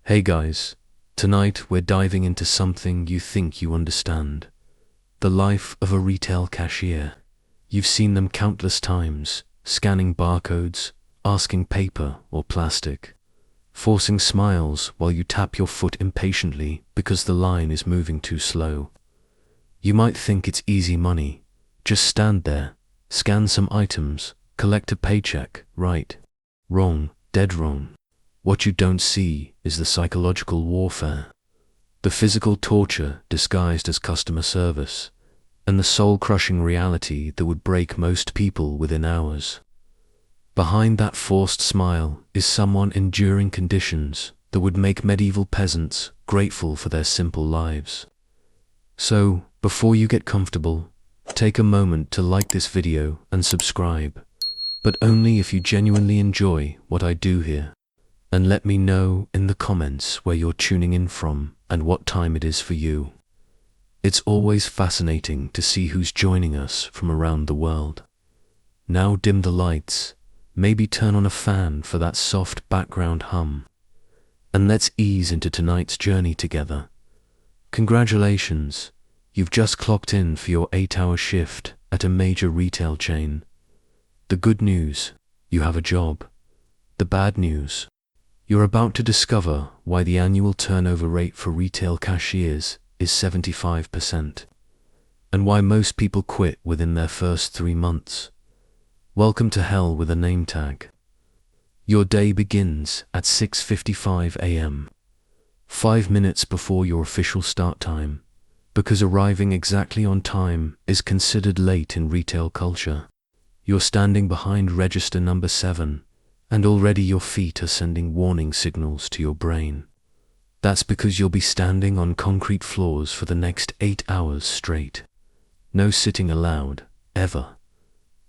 Hey guys, tonight we're diving into something you think you understand. The life of a retail cashier. You've seen them countless times, scanning barcodes, asking paper or plastic, forcing smiles while you tap your foot impatiently because the line is moving too slow. You might think it's easy money. Just stand there, scan some items, collect a paycheck, right? Wrong, dead wrong. What you don't see is the psychological warfare, the physical torture disguised as customer service, and the soul-crushing reality that would break most people within hours. Behind that forced smile is someone enduring conditions that would make medieval peasants grateful for their simple lives. So, before you get comfortable, take a moment to like this video and subscribe, but only if you genuinely enjoy what I do here. And let me know in the comments where you're tuning in from and what time it is for you. It's always fascinating to see who's joining us from around the world. Now dim the lights, maybe turn on a fan for that soft background hum, and let's ease into tonight's journey together. Congratulations, you've just clocked in for your 8-hour shift at a major retail chain. The good news, you have a job. The bad news, you're about to discover why the annual turnover rate for retail cashiers is 75%, and why most people quit within their first 3 months. Welcome to hell with a name tag. Your day begins at 6:55 a.m., 5 minutes before your official start time, because arriving exactly on time is considered late in retail culture. You're standing behind register number 7, and already your feet are sending warning signals to your brain. That's because you'll be standing on concrete floors for the next 8 hours straight. No sitting allowed, ever.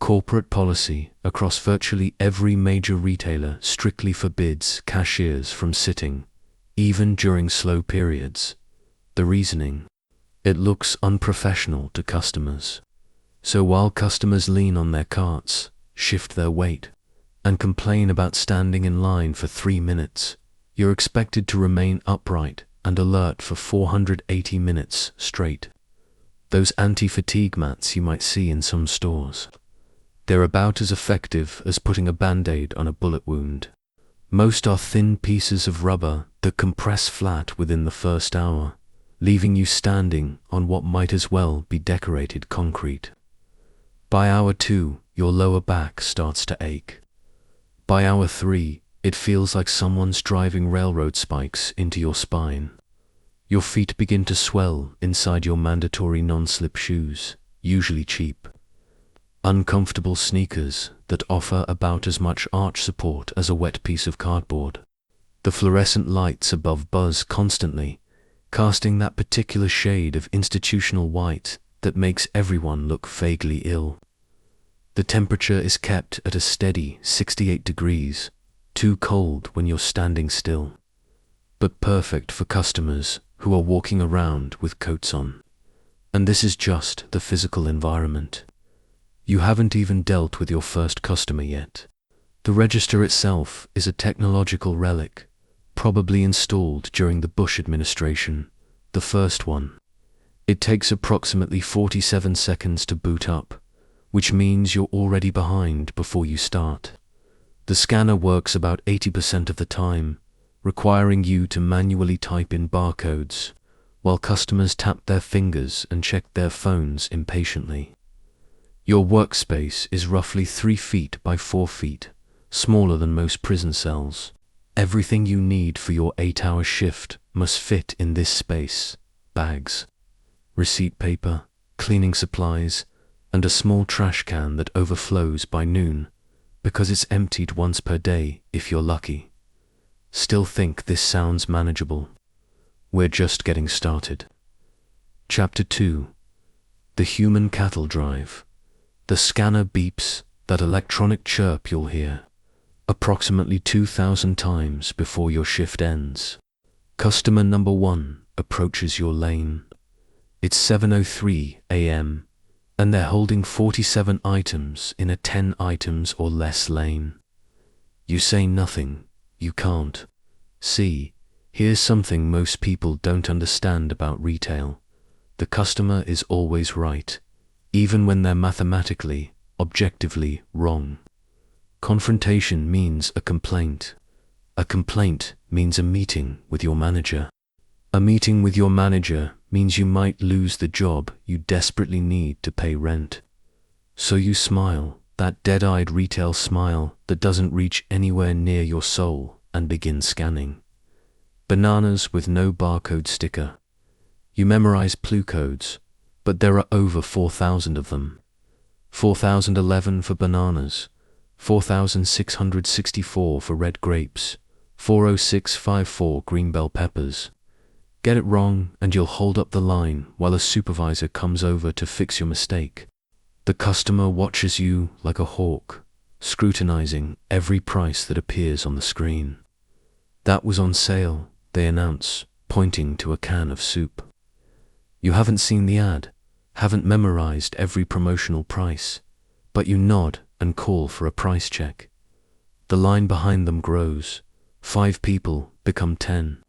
Corporate policy across virtually every major retailer strictly forbids cashiers from sitting, even during slow periods. The reasoning? It looks unprofessional to customers. So while customers lean on their carts, shift their weight, and complain about standing in line for 3 minutes, you're expected to remain upright and alert for 480 minutes straight. Those anti-fatigue mats you might see in some stores. They're about as effective as putting a band-aid on a bullet wound. Most are thin pieces of rubber that compress flat within the first hour, leaving you standing on what might as well be decorated concrete. By hour 2, your lower back starts to ache. By hour 3, it feels like someone's driving railroad spikes into your spine. Your feet begin to swell inside your mandatory non-slip shoes, usually cheap. Uncomfortable sneakers that offer about as much arch support as a wet piece of cardboard. The fluorescent lights above buzz constantly, casting that particular shade of institutional white that makes everyone look vaguely ill. The temperature is kept at a steady 68 degrees, too cold when you're standing still, but perfect for customers who are walking around with coats on. And this is just the physical environment. You haven't even dealt with your first customer yet. The register itself is a technological relic, probably installed during the Bush administration, the first one. It takes approximately 47 seconds to boot up, which means you're already behind before you start. The scanner works about 80% of the time, requiring you to manually type in barcodes, while customers tap their fingers and check their phones impatiently. Your workspace is roughly 3 feet by 4 feet, smaller than most prison cells. Everything you need for your 8-hour shift must fit in this space: bags, receipt paper, cleaning supplies, and a small trash can that overflows by noon, because it's emptied once per day if you're lucky. Still think this sounds manageable? We're just getting started. Chapter 2. The Human Cattle Drive. The scanner beeps, that electronic chirp you'll hear, approximately 2,000 times before your shift ends. Customer number 1 approaches your lane. It's 7:03 a.m., and they're holding 47 items in a 10 items or less lane. You say nothing. You can't. See, Here's something most people don't understand about retail. The customer is always right, even when they're mathematically, objectively wrong. Confrontation means a complaint. A complaint means a meeting with your manager. A meeting with your manager means you might lose the job you desperately need to pay rent. So you smile, that dead-eyed retail smile that doesn't reach anywhere near your soul, and begin scanning. Bananas with no barcode sticker. You memorize clue codes, but there are over 4,000 of them. 4,011 for bananas, 4,664 for red grapes, 40654 green bell peppers. Get it wrong and you'll hold up the line while a supervisor comes over to fix your mistake. The customer watches you like a hawk, scrutinizing every price that appears on the screen. That was on sale, they announce, pointing to a can of soup. You haven't seen the ad, haven't memorized every promotional price, but you nod and call for a price check. The line behind them grows. 5 people become 10.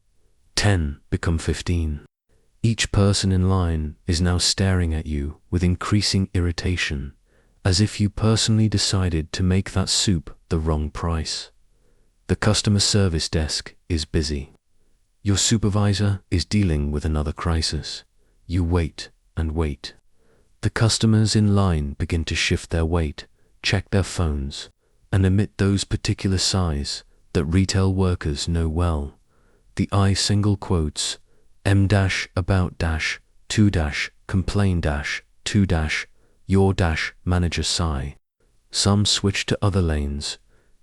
10 become 15. Each person in line is now staring at you with increasing irritation, as if you personally decided to make that soup the wrong price. The customer service desk is busy. Your supervisor is dealing with another crisis. You wait and wait. The customers in line begin to shift their weight, check their phones, and emit those particular sighs that retail workers know well. The I single quotes, M-about-2-complain-2- your manager sigh. Some switch to other lanes,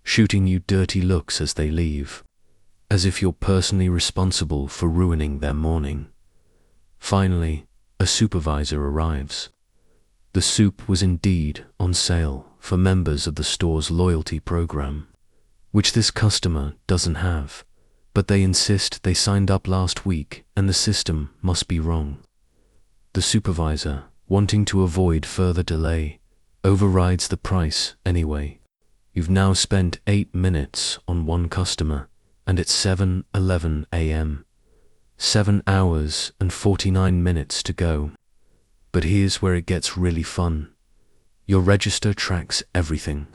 shooting you dirty looks as they leave, as if you're personally responsible for ruining their morning. Finally, a supervisor arrives. The soup was indeed on sale for members of the store's loyalty program, which this customer doesn't have, but they insist they signed up last week and the system must be wrong. The supervisor, wanting to avoid further delay, overrides the price anyway. You've now spent 8 minutes on one customer, and it's 7:11 a.m. 7 hours and 49 minutes to go. But here's where it gets really fun. Your register tracks everything.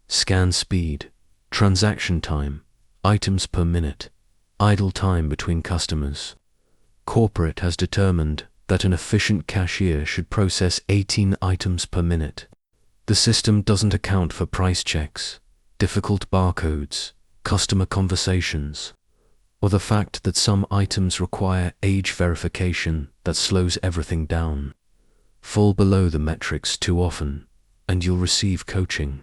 Scan speed, transaction time, items per minute, idle time between customers. Corporate has determined that an efficient cashier should process 18 items per minute. The system doesn't account for price checks, difficult barcodes, customer conversations, or the fact that some items require age verification that slows everything down. Fall below the metrics too often, and you'll receive coaching.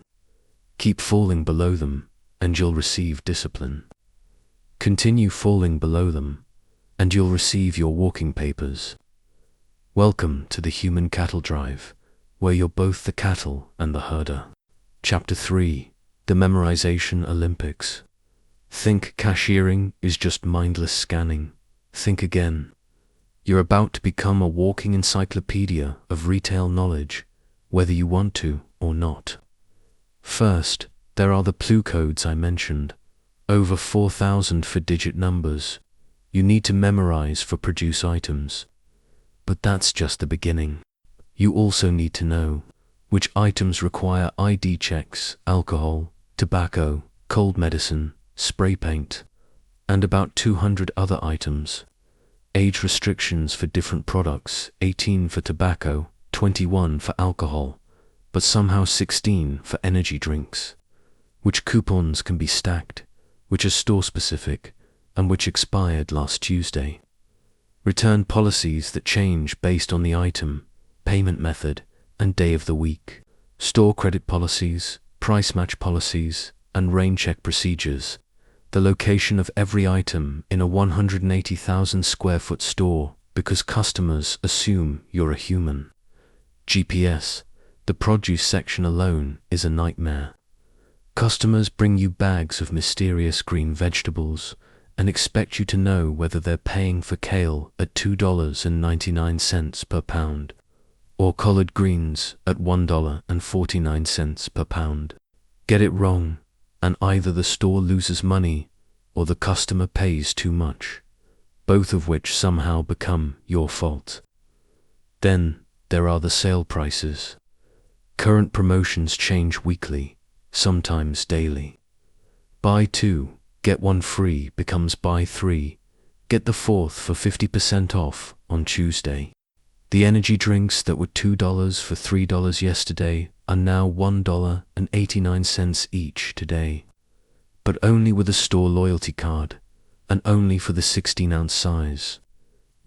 Keep falling below them, and you'll receive discipline. Continue falling below them, and you'll receive your walking papers. Welcome to the human cattle drive, where you're both the cattle and the herder. Chapter 3: The Memorization Olympics. Think cashiering is just mindless scanning. Think again. You're about to become a walking encyclopedia of retail knowledge, whether you want to or not. First, there are the clue codes I mentioned, over 4,000 for digit numbers you need to memorize for produce items. But that's just the beginning. You also need to know which items require ID checks, alcohol, tobacco, cold medicine, spray paint, and about 200 other items. Age restrictions for different products, 18 for tobacco, 21 for alcohol, but somehow 16 for energy drinks. Which coupons can be stacked, which are store-specific, and which expired last Tuesday. Return policies that change based on the item, payment method, and day of the week. Store credit policies, price match policies, and rain check procedures. The location of every item in a 180,000 square foot store because customers assume you're a human. GPS, the produce section alone is a nightmare. Customers bring you bags of mysterious green vegetables and expect you to know whether they're paying for kale at $2.99 per pound or collard greens at $1.49 per pound. Get it wrong, and either the store loses money or the customer pays too much, both of which somehow become your fault. Then there are the sale prices. Current promotions change weekly, sometimes daily. Buy 2, get 1 free becomes buy 3, get the 4th for 50% off on Tuesday. The energy drinks that were $2 for $3 yesterday are now $1.89 each today. But only with a store loyalty card, and only for the 16-ounce size,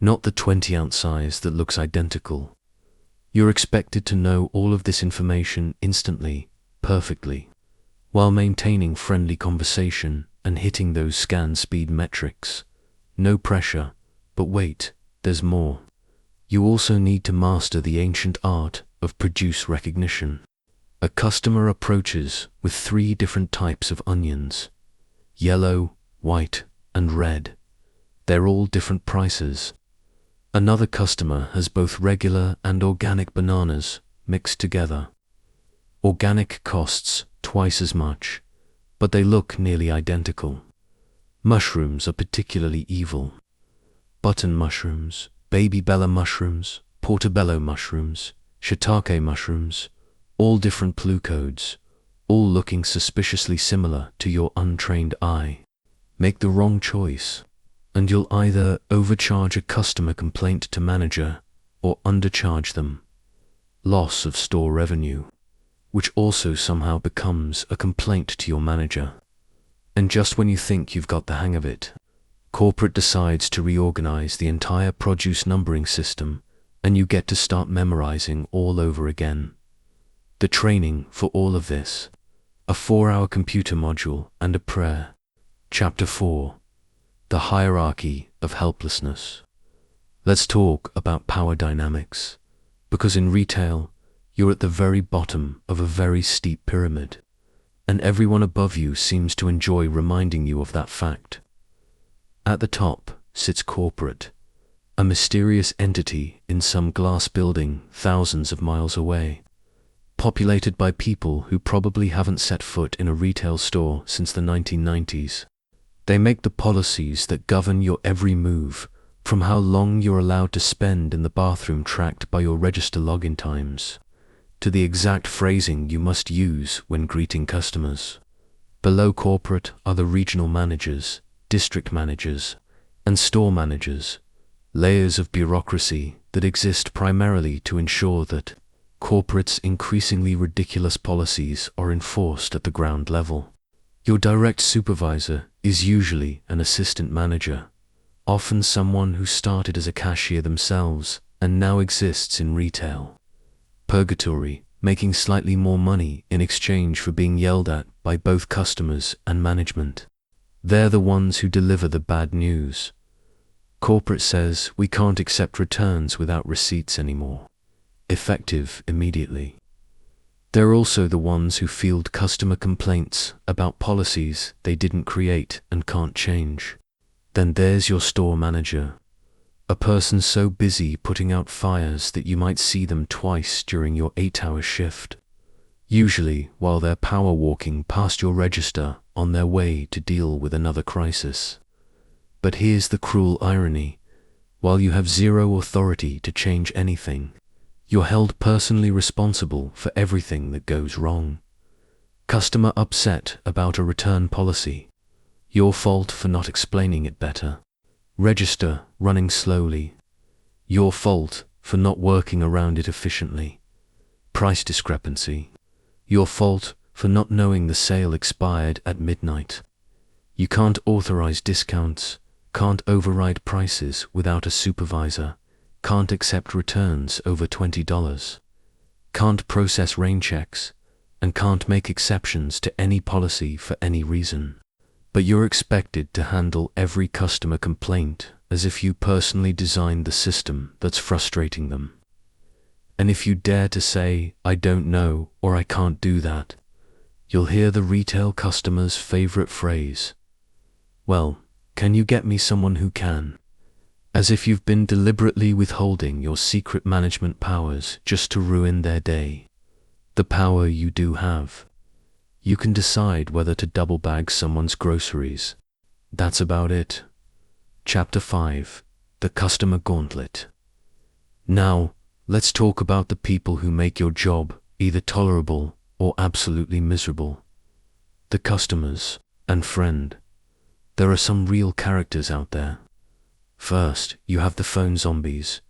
not the 20-ounce size that looks identical. You're expected to know all of this information instantly, perfectly, while maintaining friendly conversation and hitting those scan speed metrics. No pressure, but wait, there's more. You also need to master the ancient art of produce recognition. A customer approaches with 3 different types of onions: yellow, white, and red. They're all different prices. Another customer has both regular and organic bananas mixed together. Organic costs twice as much, but they look nearly identical. Mushrooms are particularly evil. Button mushrooms, baby bella mushrooms, portobello mushrooms, shiitake mushrooms, all different clue codes, all looking suspiciously similar to your untrained eye. Make the wrong choice, and you'll either overcharge a customer complaint to manager or undercharge them. Loss of store revenue, which also somehow becomes a complaint to your manager. And just when you think you've got the hang of it, corporate decides to reorganize the entire produce numbering system, and you get to start memorizing all over again. The training for all of this: a 4-hour computer module and a prayer. Chapter 4: The Hierarchy of Helplessness. Let's talk about power dynamics, because in retail, you're at the very bottom of a very steep pyramid, and everyone above you seems to enjoy reminding you of that fact. At the top sits corporate, a mysterious entity in some glass building thousands of miles away, populated by people who probably haven't set foot in a retail store since the 1990s. They make the policies that govern your every move, from how long you're allowed to spend in the bathroom tracked by your register login times, to the exact phrasing you must use when greeting customers. Below corporate are the regional managers, district managers, and store managers, layers of bureaucracy that exist primarily to ensure that corporate's increasingly ridiculous policies are enforced at the ground level. Your direct supervisor is usually an assistant manager, often someone who started as a cashier themselves and now exists in retail. Purgatory, making slightly more money in exchange for being yelled at by both customers and management. They're the ones who deliver the bad news. Corporate says we can't accept returns without receipts anymore. Effective immediately. They're also the ones who field customer complaints about policies they didn't create and can't change. Then there's your store manager, a person so busy putting out fires that you might see them twice during your 8-hour shift, usually while they're power walking past your register on their way to deal with another crisis. But here's the cruel irony: while you have zero authority to change anything, you're held personally responsible for everything that goes wrong. Customer upset about a return policy, your fault for not explaining it better. Register running slowly, your fault for not working around it efficiently. Price discrepancy, your fault for not knowing the sale expired at midnight. You can't authorize discounts, can't override prices without a supervisor, can't accept returns over $20, can't process rain checks, and can't make exceptions to any policy for any reason. But you're expected to handle every customer complaint as if you personally designed the system that's frustrating them. And if you dare to say, "I don't know," or "I can't do that," you'll hear the retail customer's favorite phrase: "Well, can you get me someone who can?" As if you've been deliberately withholding your secret management powers just to ruin their day. The power you do have. You can decide whether to double bag someone's groceries, That's about it. Chapter 5. The Customer Gauntlet. Now, let's talk about the people who make your job either tolerable or absolutely miserable. The customers. And friend, there are some real characters out there. First, you have the phone zombies.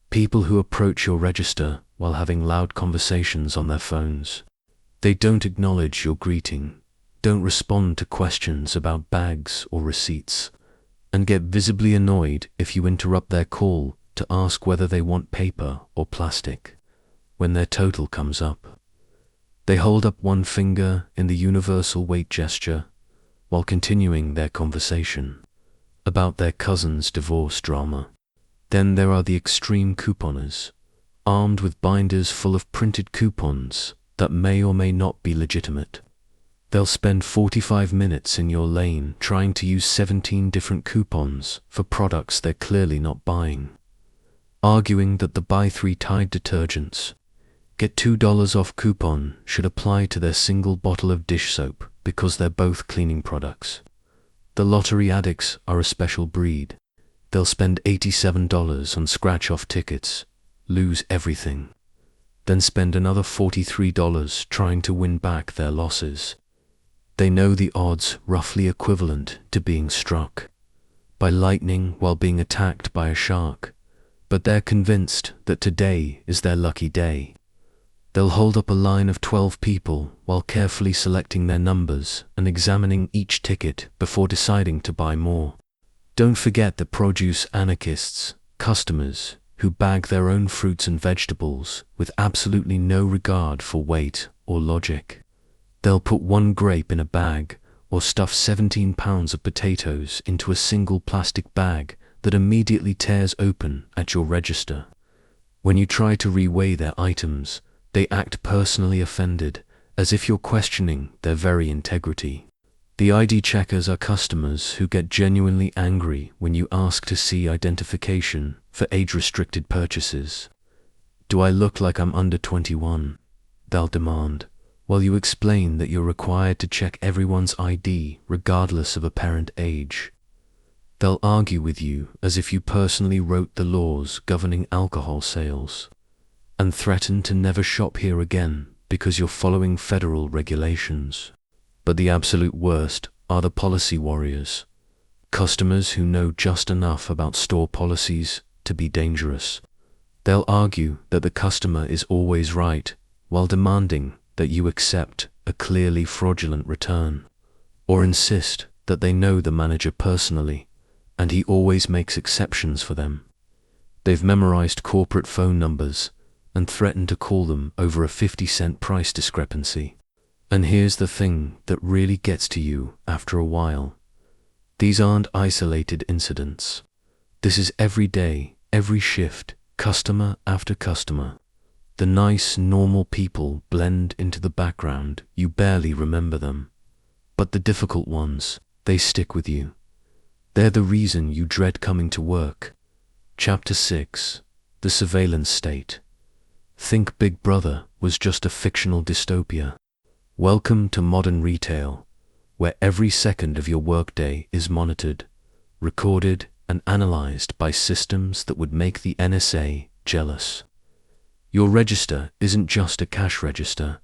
People who approach your register while having loud conversations on their phones. They don't acknowledge your greeting, don't respond to questions about bags or receipts, and get visibly annoyed if you interrupt their call to ask whether they want paper or plastic. When their total comes up, they hold up one finger in the universal wait gesture while continuing their conversation about their cousin's divorce drama. Then there are the extreme couponers, armed with binders full of printed coupons that may or may not be legitimate. They'll spend 45 minutes in your lane trying to use 17 different coupons for products they're clearly not buying, arguing that the buy 3 Tide detergents, get $2 off coupon should apply to their single bottle of dish soap because they're both cleaning products. The lottery addicts are a special breed. They'll spend $87 on scratch-off tickets, lose everything, then spend another $43 trying to win back their losses. They know the odds roughly equivalent to being struck by lightning while being attacked by a shark, but they're convinced that today is their lucky day. They'll hold up a line of 12 people while carefully selecting their numbers and examining each ticket before deciding to buy more. Don't forget the produce anarchists, customers who bag their own fruits and vegetables with absolutely no regard for weight or logic. They'll put one grape in a bag or stuff 17 pounds of potatoes into a single plastic bag that immediately tears open at your register. When you try to reweigh their items, they act personally offended, as if you're questioning their very integrity. The ID checkers are customers who get genuinely angry when you ask to see identification for age-restricted purchases. Do I look like I'm under 21? They'll demand, while you explain that you're required to check everyone's ID regardless of apparent age. They'll argue with you as if you personally wrote the laws governing alcohol sales, and threaten to never shop here again because you're following federal regulations. But the absolute worst are the policy warriors, customers who know just enough about store policies to be dangerous. They'll argue that the customer is always right while demanding that you accept a clearly fraudulent return, or insist that they know the manager personally and he always makes exceptions for them. They've memorized corporate phone numbers and threaten to call them over a 50-cent price discrepancy. And here's the thing that really gets to you after a while. These aren't isolated incidents. This is every day, every shift, customer after customer. The nice, normal people blend into the background, you barely remember them. But the difficult ones, they stick with you. They're the reason you dread coming to work. Chapter 6. The Surveillance State. Think Big Brother was just a fictional dystopia. Welcome to modern retail, where every second of your workday is monitored, recorded, and analyzed by systems that would make the NSA jealous. Your register isn't just a cash register,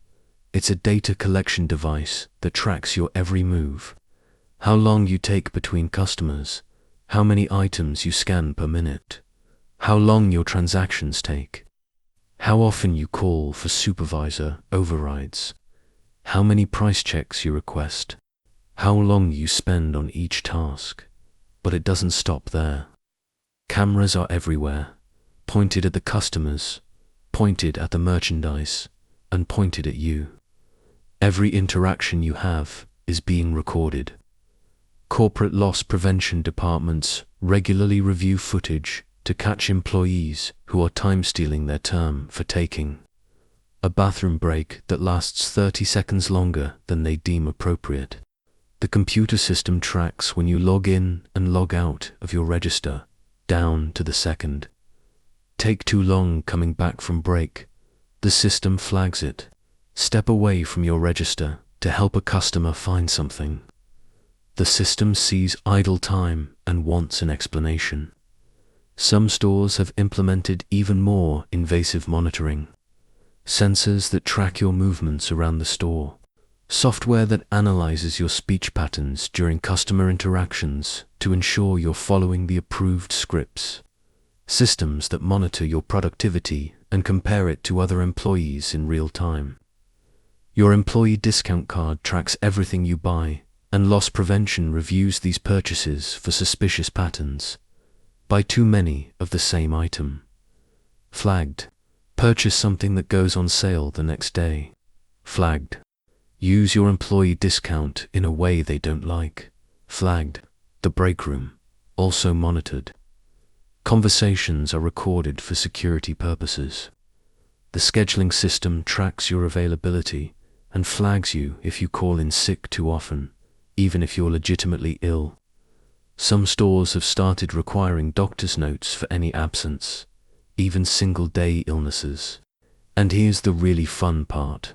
it's a data collection device that tracks your every move. How long you take between customers, how many items you scan per minute, how long your transactions take, how often you call for supervisor overrides, how many price checks you request, how long you spend on each task. But it doesn't stop there. Cameras are everywhere, pointed at the customers, pointed at the merchandise, and pointed at you. Every interaction you have is being recorded. Corporate loss prevention departments regularly review footage to catch employees who are time-stealing their term for taking a bathroom break that lasts 30 seconds longer than they deem appropriate. The computer system tracks when you log in and log out of your register, down to the second. Take too long coming back from break, the system flags it. Step away from your register to help a customer find something. The system sees idle time and wants an explanation. Some stores have implemented even more invasive monitoring. Sensors that track your movements around the store. Software that analyzes your speech patterns during customer interactions to ensure you're following the approved scripts. Systems that monitor your productivity and compare it to other employees in real time. Your employee discount card tracks everything you buy, and loss prevention reviews these purchases for suspicious patterns. Buy too many of the same item. Flagged. Purchase something that goes on sale the next day. Flagged. Use your employee discount in a way they don't like. Flagged. The break room. Also monitored. Conversations are recorded for security purposes. The scheduling system tracks your availability and flags you if you call in sick too often, even if you're legitimately ill. Some stores have started requiring doctor's notes for any absence, even single-day illnesses. And here's the really fun part.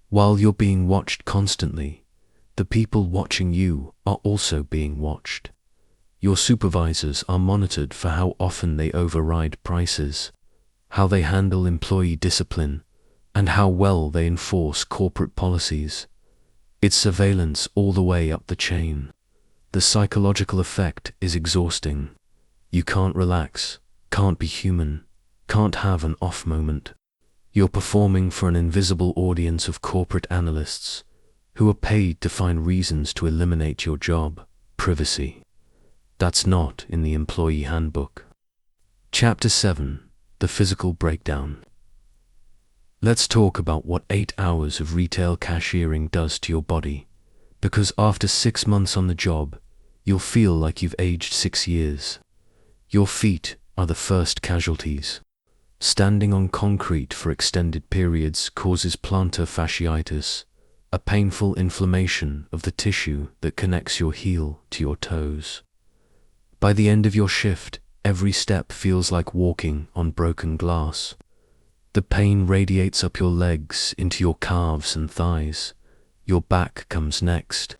While you're being watched constantly, the people watching you are also being watched. Your supervisors are monitored for how often they override prices, how they handle employee discipline, and how well they enforce corporate policies. It's surveillance all the way up the chain. The psychological effect is exhausting. You can't relax, can't be human, can't have an off moment. You're performing for an invisible audience of corporate analysts who are paid to find reasons to eliminate your job, privacy. That's not in the employee handbook. Chapter 7. The Physical Breakdown. Let's talk about what 8 hours of retail cashiering does to your body, because after 6 months on the job, you'll feel like you've aged 6 years. Your feet are the first casualties. Standing on concrete for extended periods causes plantar fasciitis, a painful inflammation of the tissue that connects your heel to your toes. By the end of your shift, every step feels like walking on broken glass. The pain radiates up your legs into your calves and thighs. Your back comes next.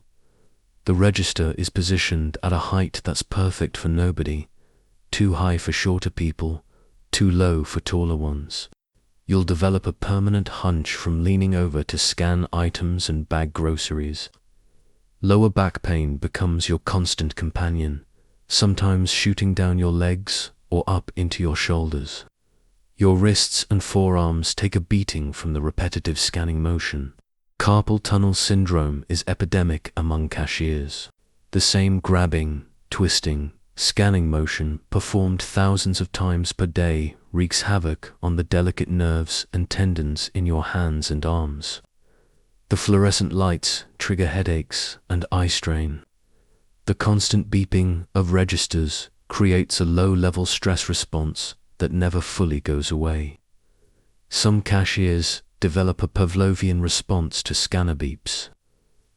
The register is positioned at a height that's perfect for nobody, too high for shorter people, too low for taller ones. You'll develop a permanent hunch from leaning over to scan items and bag groceries. Lower back pain becomes your constant companion, sometimes shooting down your legs or up into your shoulders. Your wrists and forearms take a beating from the repetitive scanning motion. Carpal tunnel syndrome is epidemic among cashiers. The same grabbing, twisting, scanning motion performed thousands of times per day wreaks havoc on the delicate nerves and tendons in your hands and arms. The fluorescent lights trigger headaches and eye strain. The constant beeping of registers creates a low-level stress response that never fully goes away. Some cashiers develop a Pavlovian response to scanner beeps.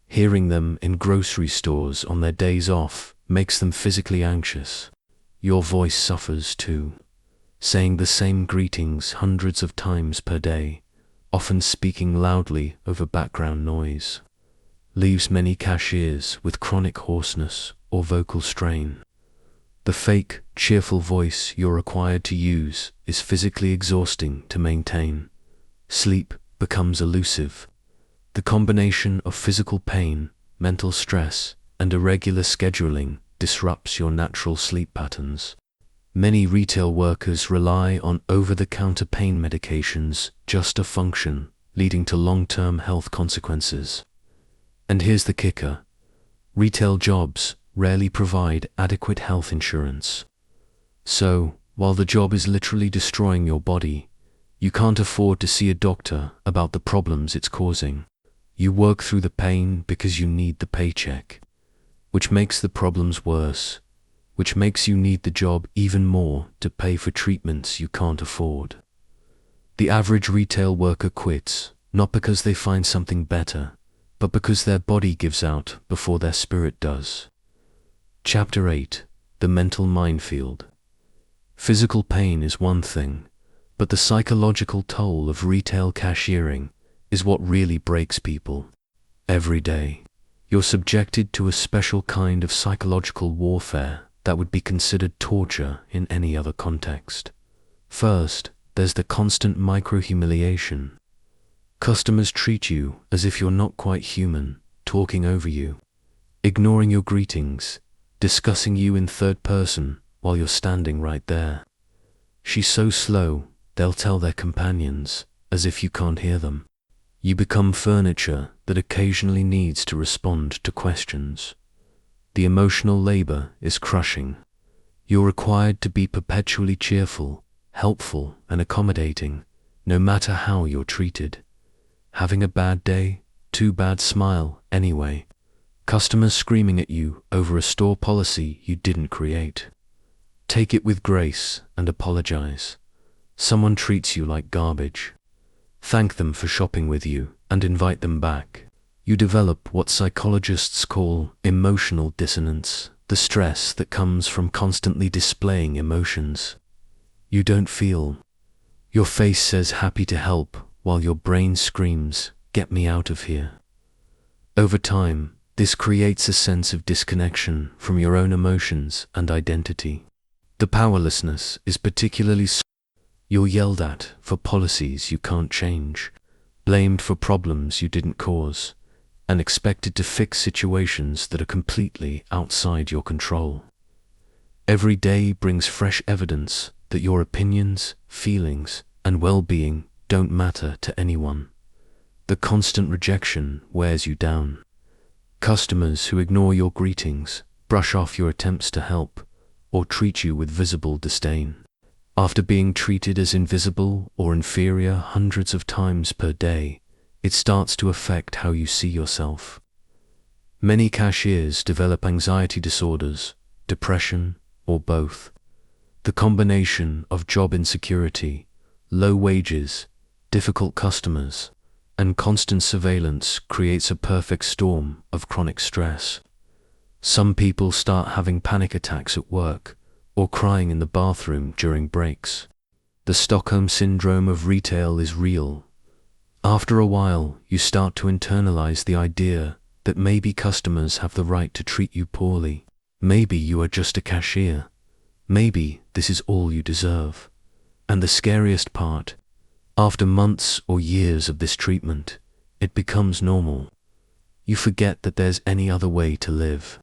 Hearing them in grocery stores on their days off makes them physically anxious. Your voice suffers too. Saying the same greetings hundreds of times per day, often speaking loudly over background noise, leaves many cashiers with chronic hoarseness or vocal strain. The fake, cheerful voice you're required to use is physically exhausting to maintain. Sleep becomes elusive. The combination of physical pain, mental stress, and irregular scheduling disrupts your natural sleep patterns. Many retail workers rely on over-the-counter pain medications just to function, leading to long-term health consequences. And here's the kicker. Retail jobs rarely provide adequate health insurance. So, while the job is literally destroying your body, you can't afford to see a doctor about the problems it's causing. You work through the pain because you need the paycheck, which makes the problems worse, which makes you need the job even more to pay for treatments you can't afford. The average retail worker quits, not because they find something better, but because their body gives out before their spirit does. Chapter 8. The Mental Minefield. Physical pain is one thing, but the psychological toll of retail cashiering is what really breaks people. Every day, You're subjected to a special kind of psychological warfare that would be considered torture in any other context. First, there's the constant micro-humiliation. Customers treat you as if you're not quite human, talking over you, ignoring your greetings, discussing you in third person while you're standing right there. She's so slow, they'll tell their companions, as if you can't hear them. You become furniture that occasionally needs to respond to questions. The emotional labor is crushing. You're required to be perpetually cheerful, helpful, and accommodating, no matter how you're treated. Having a bad day? Too bad, smile anyway. Customers screaming at you over a store policy you didn't create. Take it with grace and apologize. Someone treats you like garbage. Thank them for shopping with you and invite them back. You develop what psychologists call emotional dissonance, the stress that comes from constantly displaying emotions. You don't feel. Your face says happy to help, while your brain screams, get me out of here. Over time, this creates a sense of disconnection from your own emotions and identity. The powerlessness is particularly strong. You're yelled at for policies you can't change, blamed for problems you didn't cause, and expected to fix situations that are completely outside your control. Every day brings fresh evidence that your opinions, feelings, and well-being don't matter to anyone. The constant rejection wears you down. Customers who ignore your greetings, brush off your attempts to help, or treat you with visible disdain. After being treated as invisible or inferior hundreds of times per day, it starts to affect how you see yourself. Many cashiers develop anxiety disorders, depression, or both. The combination of job insecurity, low wages, difficult customers, and constant surveillance creates a perfect storm of chronic stress. Some people start having panic attacks at work, or crying in the bathroom during breaks. The Stockholm Syndrome of retail is real. After a while, you start to internalize the idea that maybe customers have the right to treat you poorly. Maybe you are just a cashier. Maybe this is all you deserve. And the scariest part, after months or years of this treatment, it becomes normal. You forget that there's any other way to live.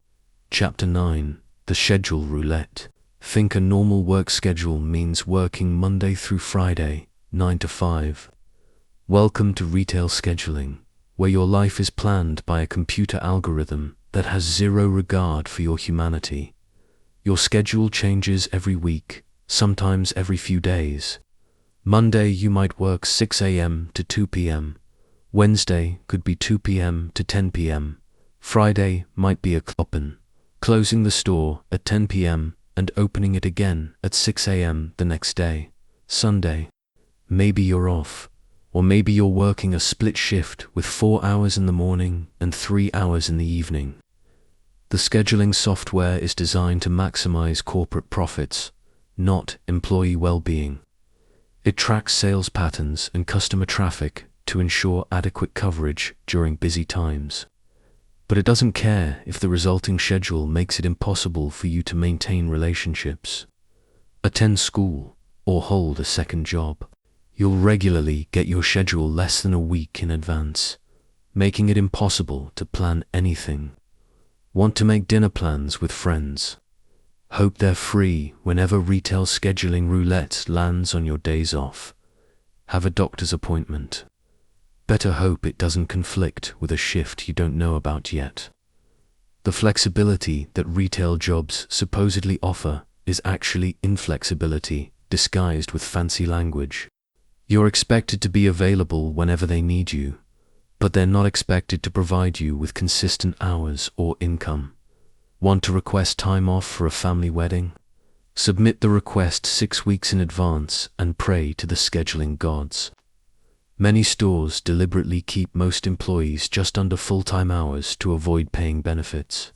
Chapter 9, The Schedule Roulette. Think a normal work schedule means working Monday through Friday, 9 to 5. Welcome to retail scheduling, where your life is planned by a computer algorithm that has zero regard for your humanity. Your schedule changes every week, sometimes every few days. Monday you might work 6 a.m. to 2 p.m. Wednesday could be 2 p.m. to 10 p.m. Friday might be a kloppen, closing the store at 10 p.m. and opening it again at 6 a.m. the next day. Sunday, maybe you're off, or maybe you're working a split shift with 4 hours in the morning and 3 hours in the evening. The scheduling software is designed to maximize corporate profits, not employee well-being. It tracks sales patterns and customer traffic to ensure adequate coverage during busy times. But it doesn't care if the resulting schedule makes it impossible for you to maintain relationships, attend school, or hold a second job. You'll regularly get your schedule less than a week in advance, making it impossible to plan anything. Want to make dinner plans with friends? Hope they're free whenever retail scheduling roulette lands on your days off. Have a doctor's appointment. Better hope it doesn't conflict with a shift you don't know about yet. The flexibility that retail jobs supposedly offer is actually inflexibility disguised with fancy language. You're expected to be available whenever they need you, but they're not expected to provide you with consistent hours or income. Want to request time off for a family wedding? Submit the request 6 weeks in advance and pray to the scheduling gods. Many stores deliberately keep most employees just under full-time hours to avoid paying benefits.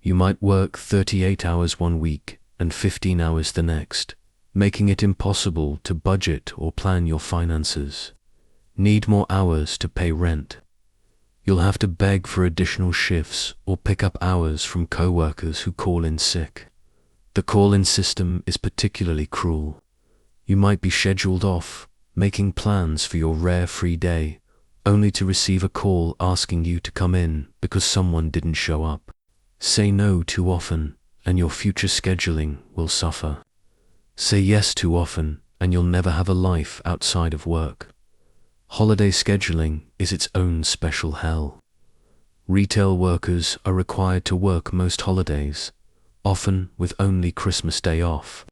You might work 38 hours one week and 15 hours the next, making it impossible to budget or plan your finances. Need more hours to pay rent. You'll have to beg for additional shifts or pick up hours from coworkers who call in sick. The call-in system is particularly cruel. You might be scheduled off, making plans for your rare free day, only to receive a call asking you to come in because someone didn't show up. Say no too often, and your future scheduling will suffer. Say yes too often, and you'll never have a life outside of work. Holiday scheduling is its own special hell. Retail workers are required to work most holidays, often with only Christmas Day off.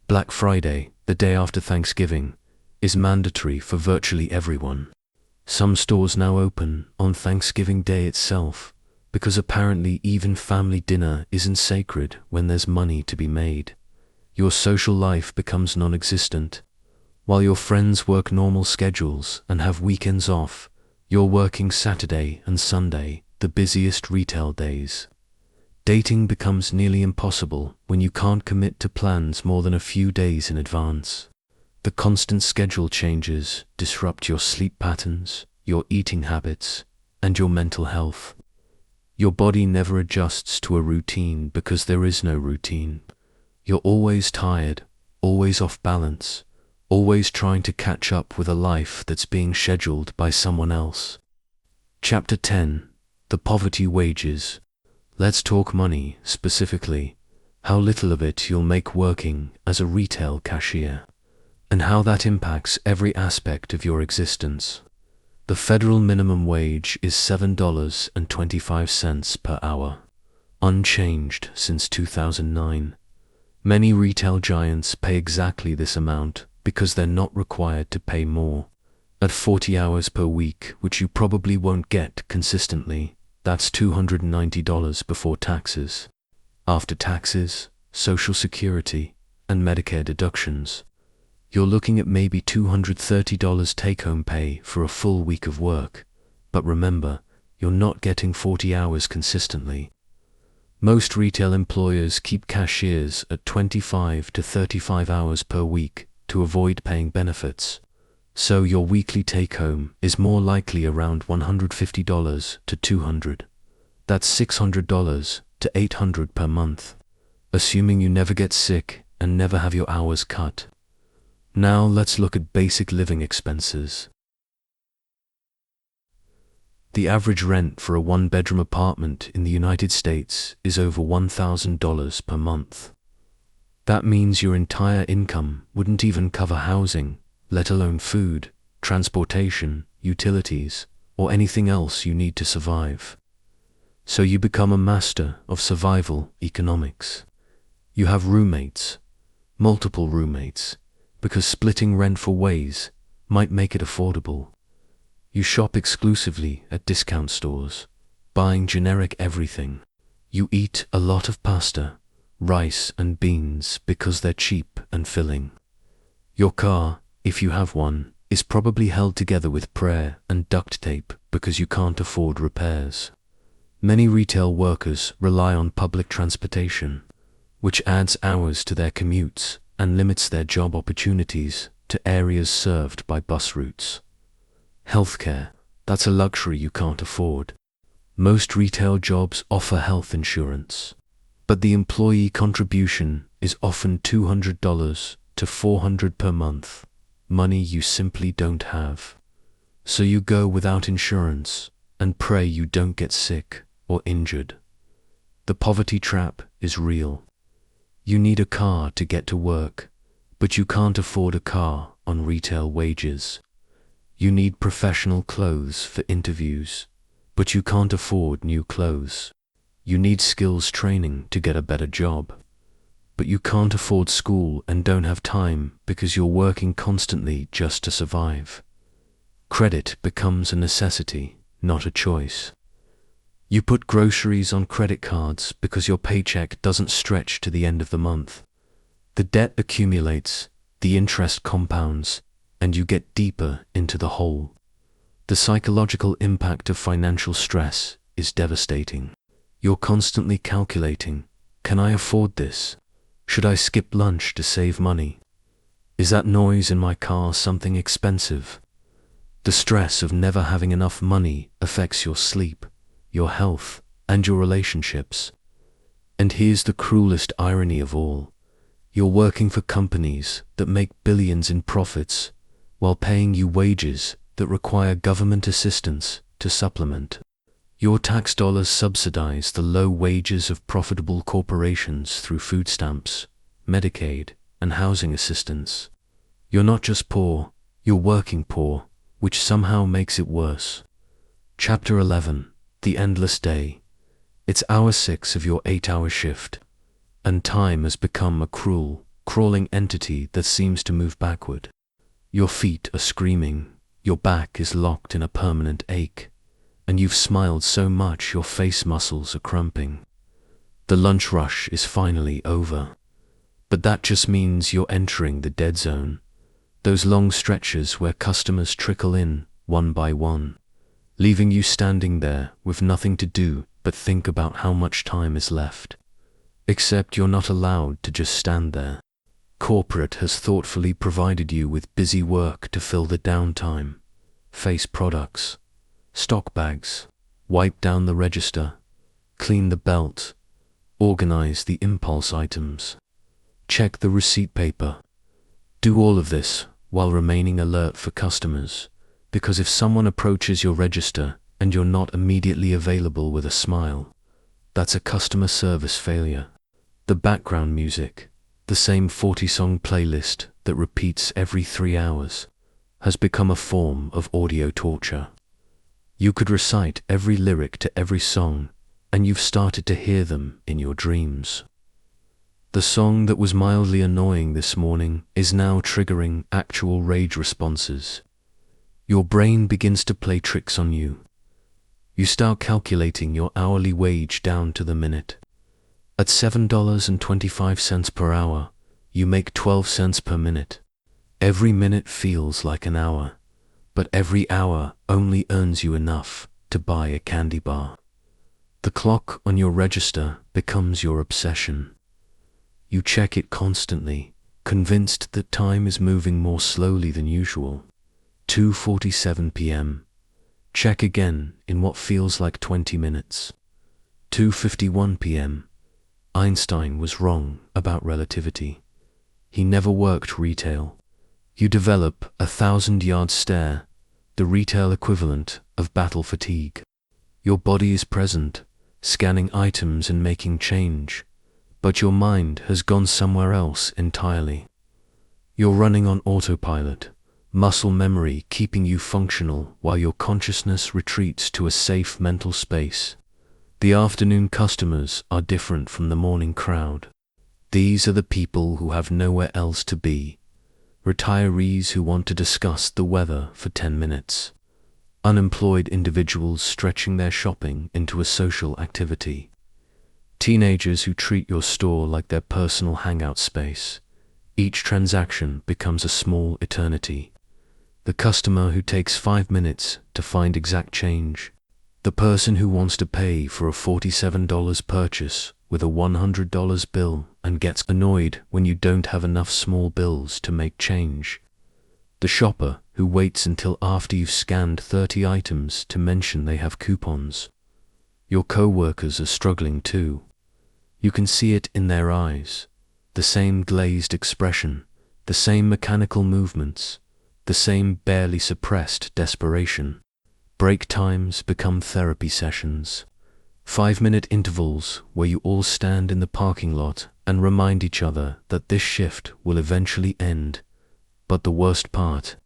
Black Friday, the day after Thanksgiving, is mandatory for virtually everyone. Some stores now open on Thanksgiving Day itself, because apparently even family dinner isn't sacred when there's money to be made. Your social life becomes non-existent. While your friends work normal schedules and have weekends off, you're working Saturday and Sunday, the busiest retail days. Dating becomes nearly impossible when you can't commit to plans more than a few days in advance. The constant schedule changes disrupt your sleep patterns, your eating habits, and your mental health. Your body never adjusts to a routine because there is no routine. You're always tired, always off balance, always trying to catch up with a life that's being scheduled by someone else. Chapter 10: The Poverty Wages. Let's talk money, specifically, how little of it you'll make working as a retail cashier, and how that impacts every aspect of your existence. The federal minimum wage is $7.25 per hour, unchanged since 2009. Many retail giants pay exactly this amount because they're not required to pay more. At 40 hours per week, which you probably won't get consistently, that's $290 before taxes. After taxes, Social Security, and Medicare deductions, you're looking at maybe $230 take-home pay for a full week of work. But remember, you're not getting 40 hours consistently. Most retail employers keep cashiers at 25 to 35 hours per week to avoid paying benefits. So your weekly take-home is more likely around $150 to $200. That's $600 to $800 per month, assuming you never get sick and never have your hours cut. Now let's look at basic living expenses. The average rent for a one-bedroom apartment in the United States is over $1,000 per month. That means your entire income wouldn't even cover housing, let alone food, transportation, utilities, or anything else you need to survive. So you become a master of survival economics. You have roommates, multiple roommates, because splitting rent for ways might make it affordable. You shop exclusively at discount stores, buying generic everything. You eat a lot of pasta, rice and beans because they're cheap and filling. Your car, if you have one, is probably held together with prayer and duct tape because you can't afford repairs. Many retail workers rely on public transportation, which adds hours to their commutes and limits their job opportunities to areas served by bus routes. Healthcare, that's a luxury you can't afford. Most retail jobs offer health insurance, but the employee contribution is often $200 to $400 per month, money you simply don't have. So you go without insurance and pray you don't get sick or injured. The poverty trap is real. You need a car to get to work, but you can't afford a car on retail wages. You need professional clothes for interviews, but you can't afford new clothes. You need skills training to get a better job, but you can't afford school and don't have time because you're working constantly just to survive. Credit becomes a necessity, not a choice. You put groceries on credit cards because your paycheck doesn't stretch to the end of the month. The debt accumulates, the interest compounds, and you get deeper into the hole. The psychological impact of financial stress is devastating. You're constantly calculating, can I afford this? Should I skip lunch to save money? Is that noise in my car something expensive? The stress of never having enough money affects your sleep, your health, and your relationships. And here's the cruelest irony of all. You're working for companies that make billions in profits while paying you wages that require government assistance to supplement. Your tax dollars subsidize the low wages of profitable corporations through food stamps, Medicaid, and housing assistance. You're not just poor, you're working poor, which somehow makes it worse. Chapter 11. The Endless Day. It's hour 6 of your 8-hour shift, and time has become a cruel, crawling entity that seems to move backward. Your feet are screaming, your back is locked in a permanent ache, and you've smiled so much your face muscles are cramping. The lunch rush is finally over, but that just means you're entering the dead zone, those long stretches where customers trickle in, one by one, leaving you standing there with nothing to do but think about how much time is left. Except you're not allowed to just stand there. Corporate has thoughtfully provided you with busy work to fill the downtime. Face products, stock bags, wipe down the register, clean the belt, organize the impulse items, check the receipt paper. Do all of this while remaining alert for customers, because if someone approaches your register and you're not immediately available with a smile, that's a customer service failure. The background music, the same 40-song playlist that repeats every 3 hours, has become a form of audio torture. You could recite every lyric to every song, and you've started to hear them in your dreams. The song that was mildly annoying this morning is now triggering actual rage responses. Your brain begins to play tricks on you. You start calculating your hourly wage down to the minute. At $7.25 per hour, you make 12 cents per minute. Every minute feels like an hour, but every hour only earns you enough to buy a candy bar. The clock on your register becomes your obsession. You check it constantly, convinced that time is moving more slowly than usual. 2:47 p.m. Check again in what feels like 20 minutes. 2:51 p.m. Einstein was wrong about relativity. He never worked retail. You develop a 1,000-yard stare, the retail equivalent of battle fatigue. Your body is present, scanning items and making change, but your mind has gone somewhere else entirely. You're running on autopilot, muscle memory keeping you functional while your consciousness retreats to a safe mental space. The afternoon customers are different from the morning crowd. These are the people who have nowhere else to be. Retirees who want to discuss the weather for 10 minutes. Unemployed individuals stretching their shopping into a social activity. Teenagers who treat your store like their personal hangout space. Each transaction becomes a small eternity. The customer who takes 5 minutes to find exact change. The person who wants to pay for a $47 purchase with a $100 bill and gets annoyed when you don't have enough small bills to make change. The shopper who waits until after you've scanned 30 items to mention they have coupons. Your co-workers are struggling too. You can see it in their eyes. The same glazed expression, the same mechanical movements, the same barely suppressed desperation. Break times become therapy sessions. 5-minute intervals where you all stand in the parking lot and remind each other that this shift will eventually end. But the worst part,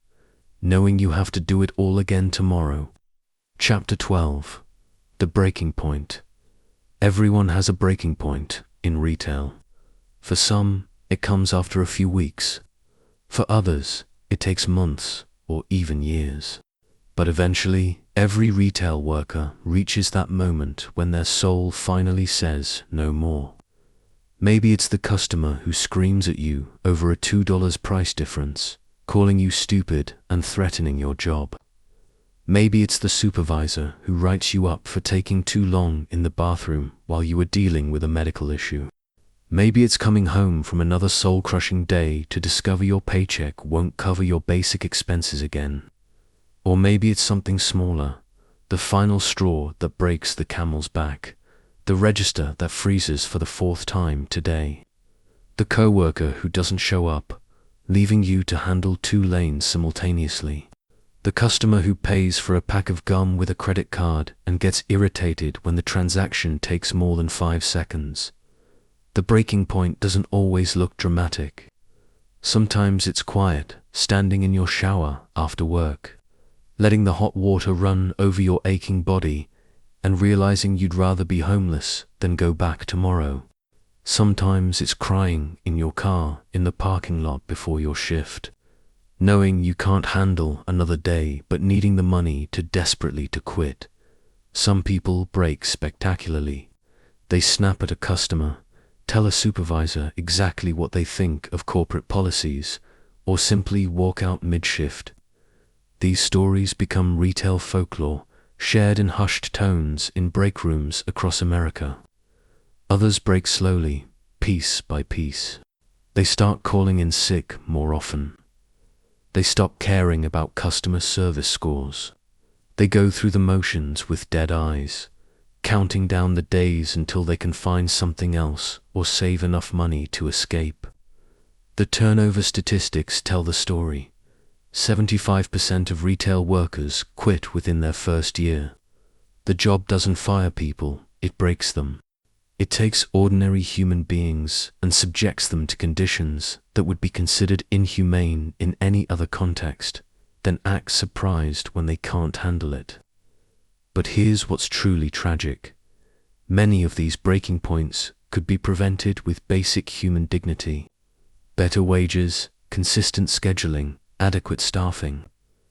knowing you have to do it all again tomorrow. Chapter 12. The breaking point. Everyone has a breaking point in retail. For some, it comes after a few weeks. For others, it takes months or even years. But eventually, every retail worker reaches that moment when their soul finally says no more. Maybe it's the customer who screams at you over a $2 price difference, calling you stupid and threatening your job. Maybe it's the supervisor who writes you up for taking too long in the bathroom while you are dealing with a medical issue. Maybe it's coming home from another soul-crushing day to discover your paycheck won't cover your basic expenses again. Or maybe it's something smaller, the final straw that breaks the camel's back, the register that freezes for the fourth time today, the coworker who doesn't show up, leaving you to handle 2 lanes simultaneously, the customer who pays for a pack of gum with a credit card and gets irritated when the transaction takes more than 5 seconds. The breaking point doesn't always look dramatic. Sometimes it's quiet, standing in your shower after work, letting the hot water run over your aching body and realizing you'd rather be homeless than go back tomorrow. Sometimes it's crying in your car in the parking lot before your shift, knowing you can't handle another day but needing the money desperately to quit. Some people break spectacularly. They snap at a customer, tell a supervisor exactly what they think of corporate policies, or simply walk out mid-shift. These stories become retail folklore, shared in hushed tones in break rooms across America. Others break slowly, piece by piece. They start calling in sick more often. They stop caring about customer service scores. They go through the motions with dead eyes, counting down the days until they can find something else or save enough money to escape. The turnover statistics tell the story. 75% of retail workers quit within their first year. The job doesn't fire people, it breaks them. It takes ordinary human beings and subjects them to conditions that would be considered inhumane in any other context, then acts surprised when they can't handle it. But here's what's truly tragic. Many of these breaking points could be prevented with basic human dignity. Better wages, consistent scheduling, adequate staffing,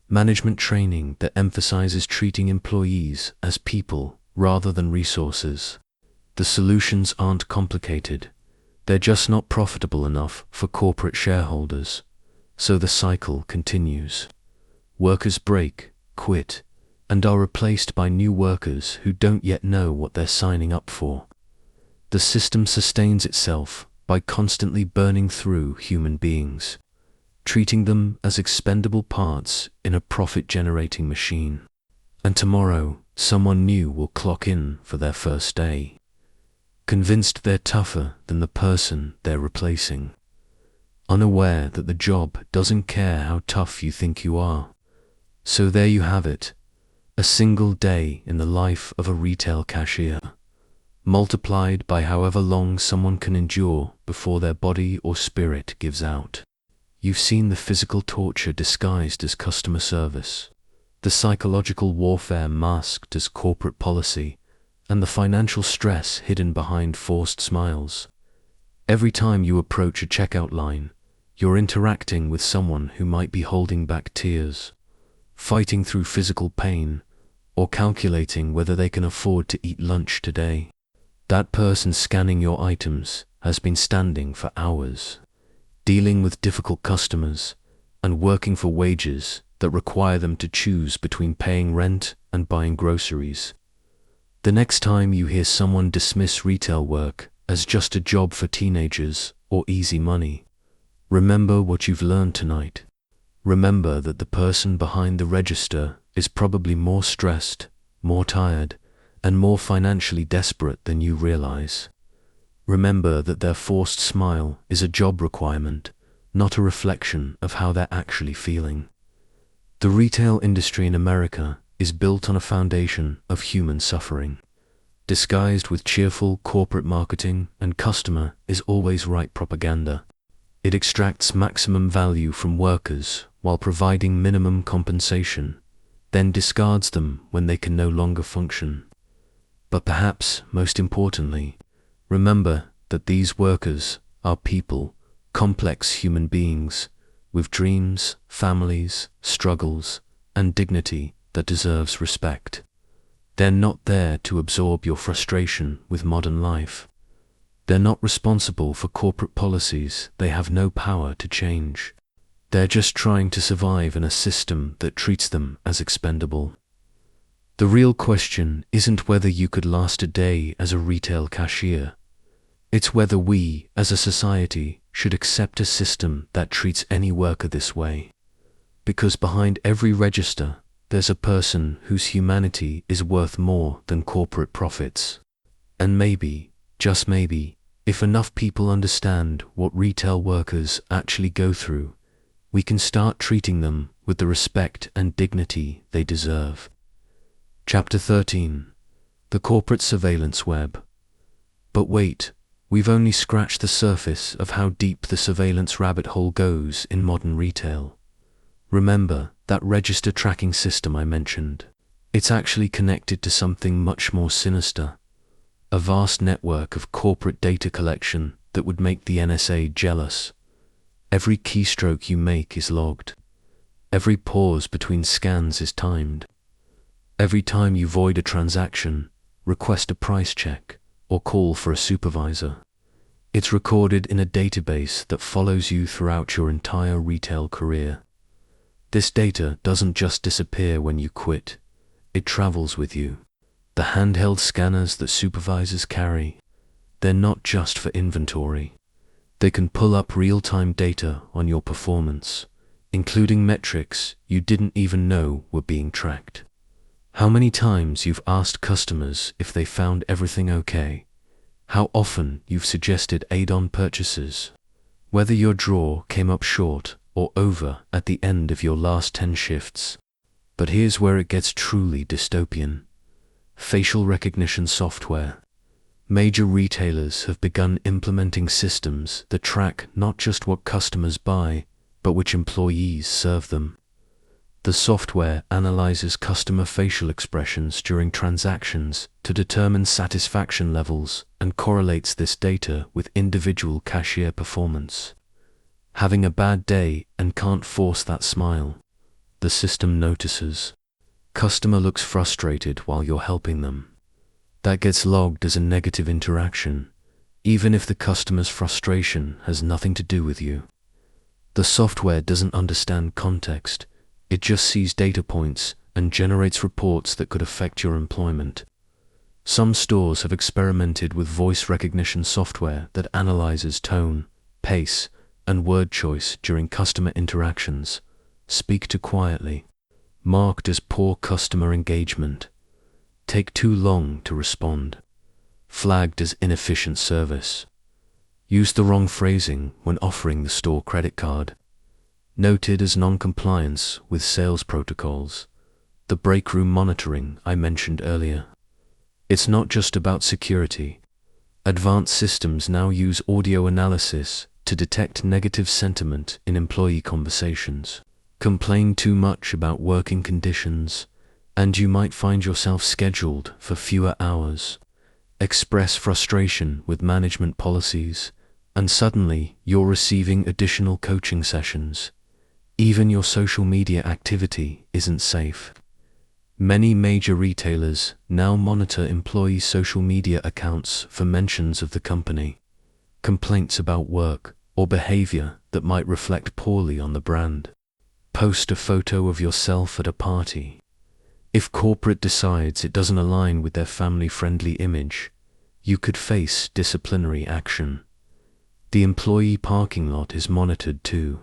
management training that emphasizes treating employees as people rather than resources. The solutions aren't complicated. They're just not profitable enough for corporate shareholders. So the cycle continues. Workers break, quit, and are replaced by new workers who don't yet know what they're signing up for. The system sustains itself by constantly burning through human beings, treating them as expendable parts in a profit-generating machine. And tomorrow, someone new will clock in for their first day, convinced they're tougher than the person they're replacing, unaware that the job doesn't care how tough you think you are. So there you have it, a single day in the life of a retail cashier, multiplied by however long someone can endure before their body or spirit gives out. You've seen the physical torture disguised as customer service, the psychological warfare masked as corporate policy, and the financial stress hidden behind forced smiles. Every time you approach a checkout line, you're interacting with someone who might be holding back tears, fighting through physical pain, or calculating whether they can afford to eat lunch today. That person scanning your items has been standing for hours, dealing with difficult customers, and working for wages that require them to choose between paying rent and buying groceries. The next time you hear someone dismiss retail work as just a job for teenagers or easy money, remember what you've learned tonight. Remember that the person behind the register is probably more stressed, more tired, and more financially desperate than you realize. Remember that their forced smile is a job requirement, not a reflection of how they're actually feeling. The retail industry in America is built on a foundation of human suffering, disguised with cheerful corporate marketing and customer is always right propaganda. It extracts maximum value from workers while providing minimum compensation, then discards them when they can no longer function. But perhaps most importantly, remember that these workers are people, complex human beings, with dreams, families, struggles, and dignity that deserves respect. They're not there to absorb your frustration with modern life. They're not responsible for corporate policies they have no power to change. They're just trying to survive in a system that treats them as expendable. The real question isn't whether you could last a day as a retail cashier. It's whether we, as a society, should accept a system that treats any worker this way. Because behind every register, there's a person whose humanity is worth more than corporate profits. And maybe, just maybe, if enough people understand what retail workers actually go through, we can start treating them with the respect and dignity they deserve. Chapter 13. The Corporate Surveillance Web. But wait, we've only scratched the surface of how deep the surveillance rabbit hole goes in modern retail. Remember that register tracking system I mentioned? It's actually connected to something much more sinister. A vast network of corporate data collection that would make the NSA jealous. Every keystroke you make is logged. Every pause between scans is timed. Every time you void a transaction, request a price check, or call for a supervisor, it's recorded in a database that follows you throughout your entire retail career. This data doesn't just disappear when you quit, it travels with you. The handheld scanners that supervisors carry, they're not just for inventory. They can pull up real-time data on your performance, including metrics you didn't even know were being tracked. How many times you've asked customers if they found everything okay? How often you've suggested add-on purchases? Whether your drawer came up short or over at the end of your last 10 shifts. But here's where it gets truly dystopian. Facial recognition software. Major retailers have begun implementing systems that track not just what customers buy, but which employees serve them. The software analyzes customer facial expressions during transactions to determine satisfaction levels and correlates this data with individual cashier performance. Having a bad day and can't force that smile, the system notices. Customer looks frustrated while you're helping them. That gets logged as a negative interaction, even if the customer's frustration has nothing to do with you. The software doesn't understand context. It just sees data points and generates reports that could affect your employment. Some stores have experimented with voice recognition software that analyzes tone, pace, and word choice during customer interactions. Speak too quietly. Marked as poor customer engagement. Take too long to respond. Flagged as inefficient service. Use the wrong phrasing when offering the store credit card. Noted as non-compliance with sales protocols. The break room monitoring I mentioned earlier. It's not just about security. Advanced systems now use audio analysis to detect negative sentiment in employee conversations. Complain too much about working conditions, and you might find yourself scheduled for fewer hours. Express frustration with management policies, and suddenly you're receiving additional coaching sessions. Even your social media activity isn't safe. Many major retailers now monitor employee social media accounts for mentions of the company, complaints about work, or behavior that might reflect poorly on the brand. Post a photo of yourself at a party. If corporate decides it doesn't align with their family-friendly image, you could face disciplinary action. The employee parking lot is monitored too.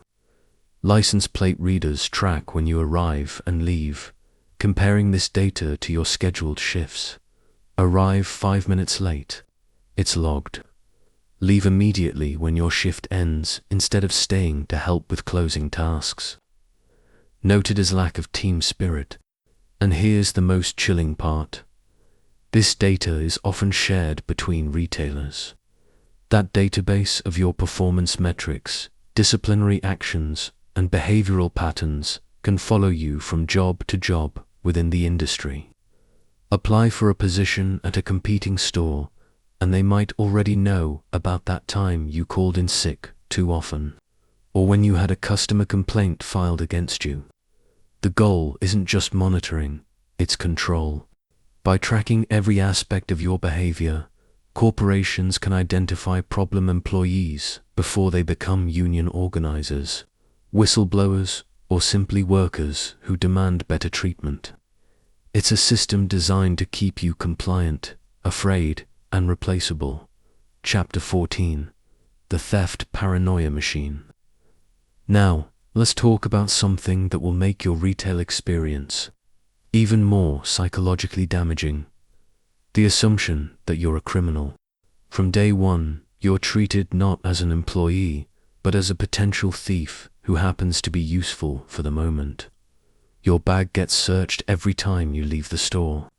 License plate readers track when you arrive and leave, comparing this data to your scheduled shifts. Arrive 5 minutes late. It's logged. Leave immediately when your shift ends instead of staying to help with closing tasks. Noted as lack of team spirit. And here's the most chilling part. This data is often shared between retailers. That database of your performance metrics, disciplinary actions, and behavioral patterns can follow you from job to job within the industry. Apply for a position at a competing store, and they might already know about that time you called in sick too often, or when you had a customer complaint filed against you. The goal isn't just monitoring, it's control. By tracking every aspect of your behavior, corporations can identify problem employees before they become union organizers, whistleblowers, or simply workers who demand better treatment. It's a system designed to keep you compliant, afraid, and replaceable. Chapter 14. The Theft Paranoia Machine. Now, let's talk about something that will make your retail experience Even more psychologically damaging, the assumption that you're a criminal. From day one, you're treated not as an employee, but as a potential thief who happens to be useful for the moment. Your bag gets searched every time you leave the store.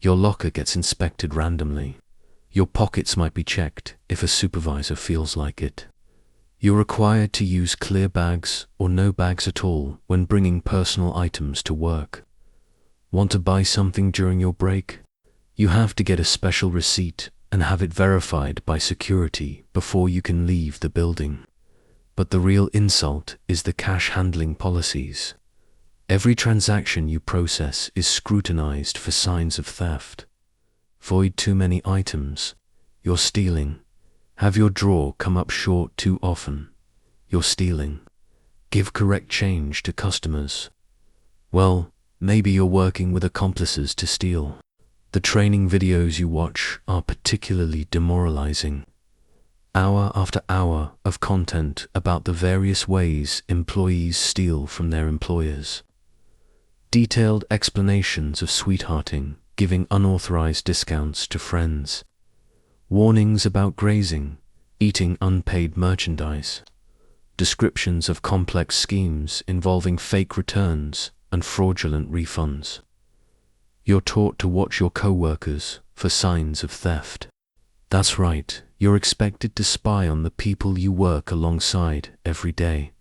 Your locker gets inspected randomly. Your pockets might be checked if a supervisor feels like it. You're required to use clear bags or no bags at all when bringing personal items to work. Want to buy something during your break? You have to get a special receipt and have it verified by security before you can leave the building. But the real insult is the cash handling policies. Every transaction you process is scrutinized for signs of theft. Void too many items, you're stealing. Have your drawer come up short too often, you're stealing. Give correct change to customers. Well, maybe you're working with accomplices to steal. The training videos you watch are particularly demoralizing. Hour after hour of content about the various ways employees steal from their employers. Detailed explanations of sweethearting, giving unauthorized discounts to friends. Warnings about grazing, eating unpaid merchandise. Descriptions of complex schemes involving fake returns and fraudulent refunds. You're taught to watch your co-workers for signs of theft. That's right, you're expected to spy on the people you work alongside every day.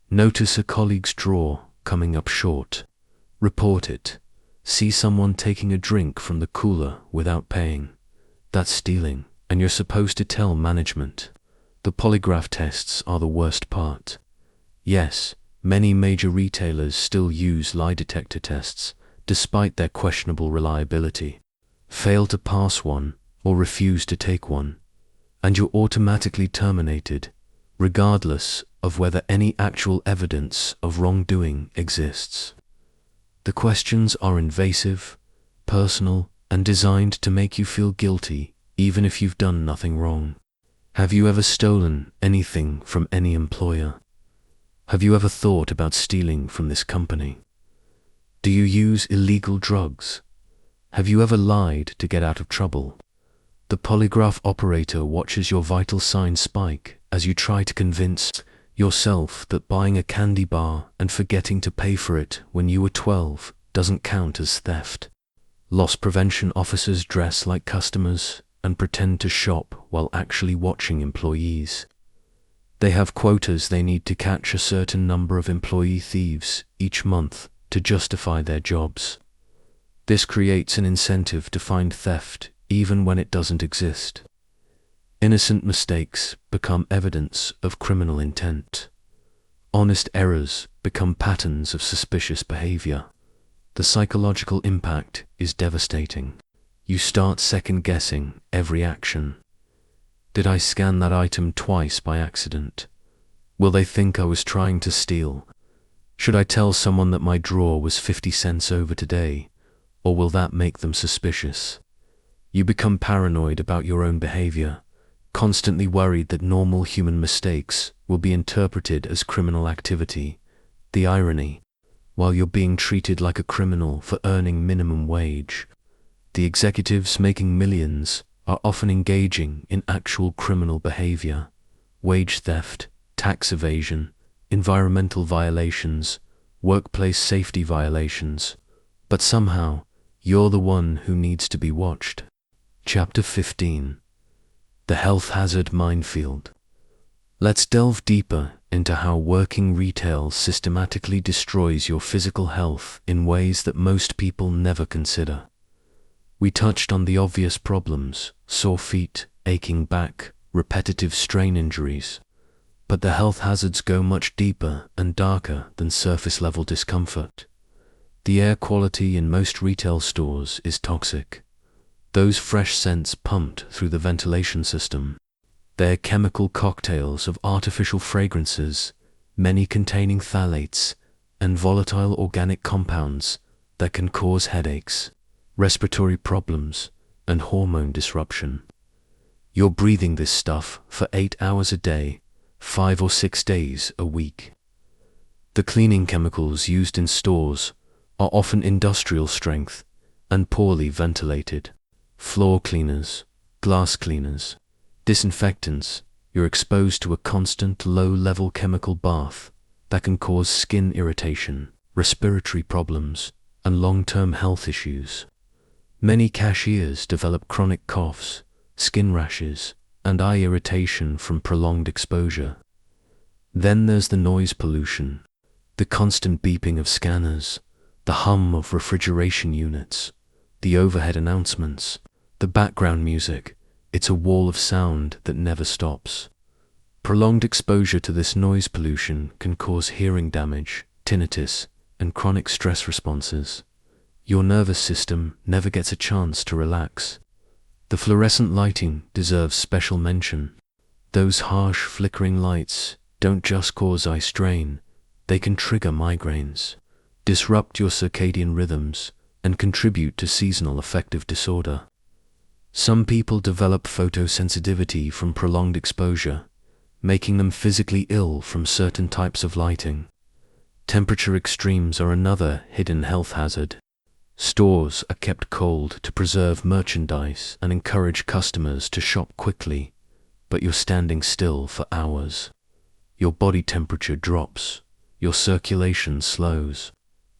Notice a colleague's drawer coming up short. Report it. See someone taking a drink from the cooler without paying. That's stealing, and you're supposed to tell management. The polygraph tests are the worst part. Yes, many major retailers still use lie detector tests, despite their questionable reliability. Fail to pass one, or refuse to take one, and you're automatically terminated, regardless of whether any actual evidence of wrongdoing exists. The questions are invasive, personal, and designed to make you feel guilty even if you've done nothing wrong. Have you ever stolen anything from any employer? Have you ever thought about stealing from this company? Do you use illegal drugs? Have you ever lied to get out of trouble? The polygraph operator watches your vital signs spike as you try to convince yourself that buying a candy bar and forgetting to pay for it when you were 12 doesn't count as theft. Loss prevention officers dress like customers and pretend to shop while actually watching employees. They have quotas they need to catch a certain number of employee thieves each month to justify their jobs. This creates an incentive to find theft even when it doesn't exist. Innocent mistakes become evidence of criminal intent. Honest errors become patterns of suspicious behavior. The psychological impact is devastating. You start second-guessing every action. Did I scan that item twice by accident? Will they think I was trying to steal? Should I tell someone that my drawer was 50 cents over today, or will that make them suspicious? You become paranoid about your own behavior, constantly worried that normal human mistakes will be interpreted as criminal activity. The irony, while you're being treated like a criminal for earning minimum wage, the executives making millions are often engaging in actual criminal behavior, wage theft, tax evasion, environmental violations, workplace safety violations, but somehow you're the one who needs to be watched. Chapter 15. The Health Hazard Minefield. Let's delve deeper into how working retail systematically destroys your physical health in ways that most people never consider. We touched on the obvious problems: sore feet, aching back, repetitive strain injuries. But the health hazards go much deeper and darker than surface-level discomfort. The air quality in most retail stores is toxic. Those fresh scents pumped through the ventilation system. They're chemical cocktails of artificial fragrances, many containing phthalates and volatile organic compounds that can cause headaches, respiratory problems, and hormone disruption. You're breathing this stuff for 8 hours a day, 5 or 6 days a week. The cleaning chemicals used in stores are often industrial strength and poorly ventilated. Floor cleaners, glass cleaners, disinfectants, you're exposed to a constant low-level chemical bath that can cause skin irritation, respiratory problems, and long-term health issues. Many cashiers develop chronic coughs, skin rashes, and eye irritation from prolonged exposure. Then there's the noise pollution, the constant beeping of scanners, the hum of refrigeration units, the overhead announcements, the background music. It's a wall of sound that never stops. Prolonged exposure to this noise pollution can cause hearing damage, tinnitus, and chronic stress responses. Your nervous system never gets a chance to relax. The fluorescent lighting deserves special mention. Those harsh, flickering lights don't just cause eye strain, they can trigger migraines, disrupt your circadian rhythms, and contribute to seasonal affective disorder. Some people develop photosensitivity from prolonged exposure, making them physically ill from certain types of lighting. Temperature extremes are another hidden health hazard. Stores are kept cold to preserve merchandise and encourage customers to shop quickly, but you're standing still for hours. Your body temperature drops, your circulation slows,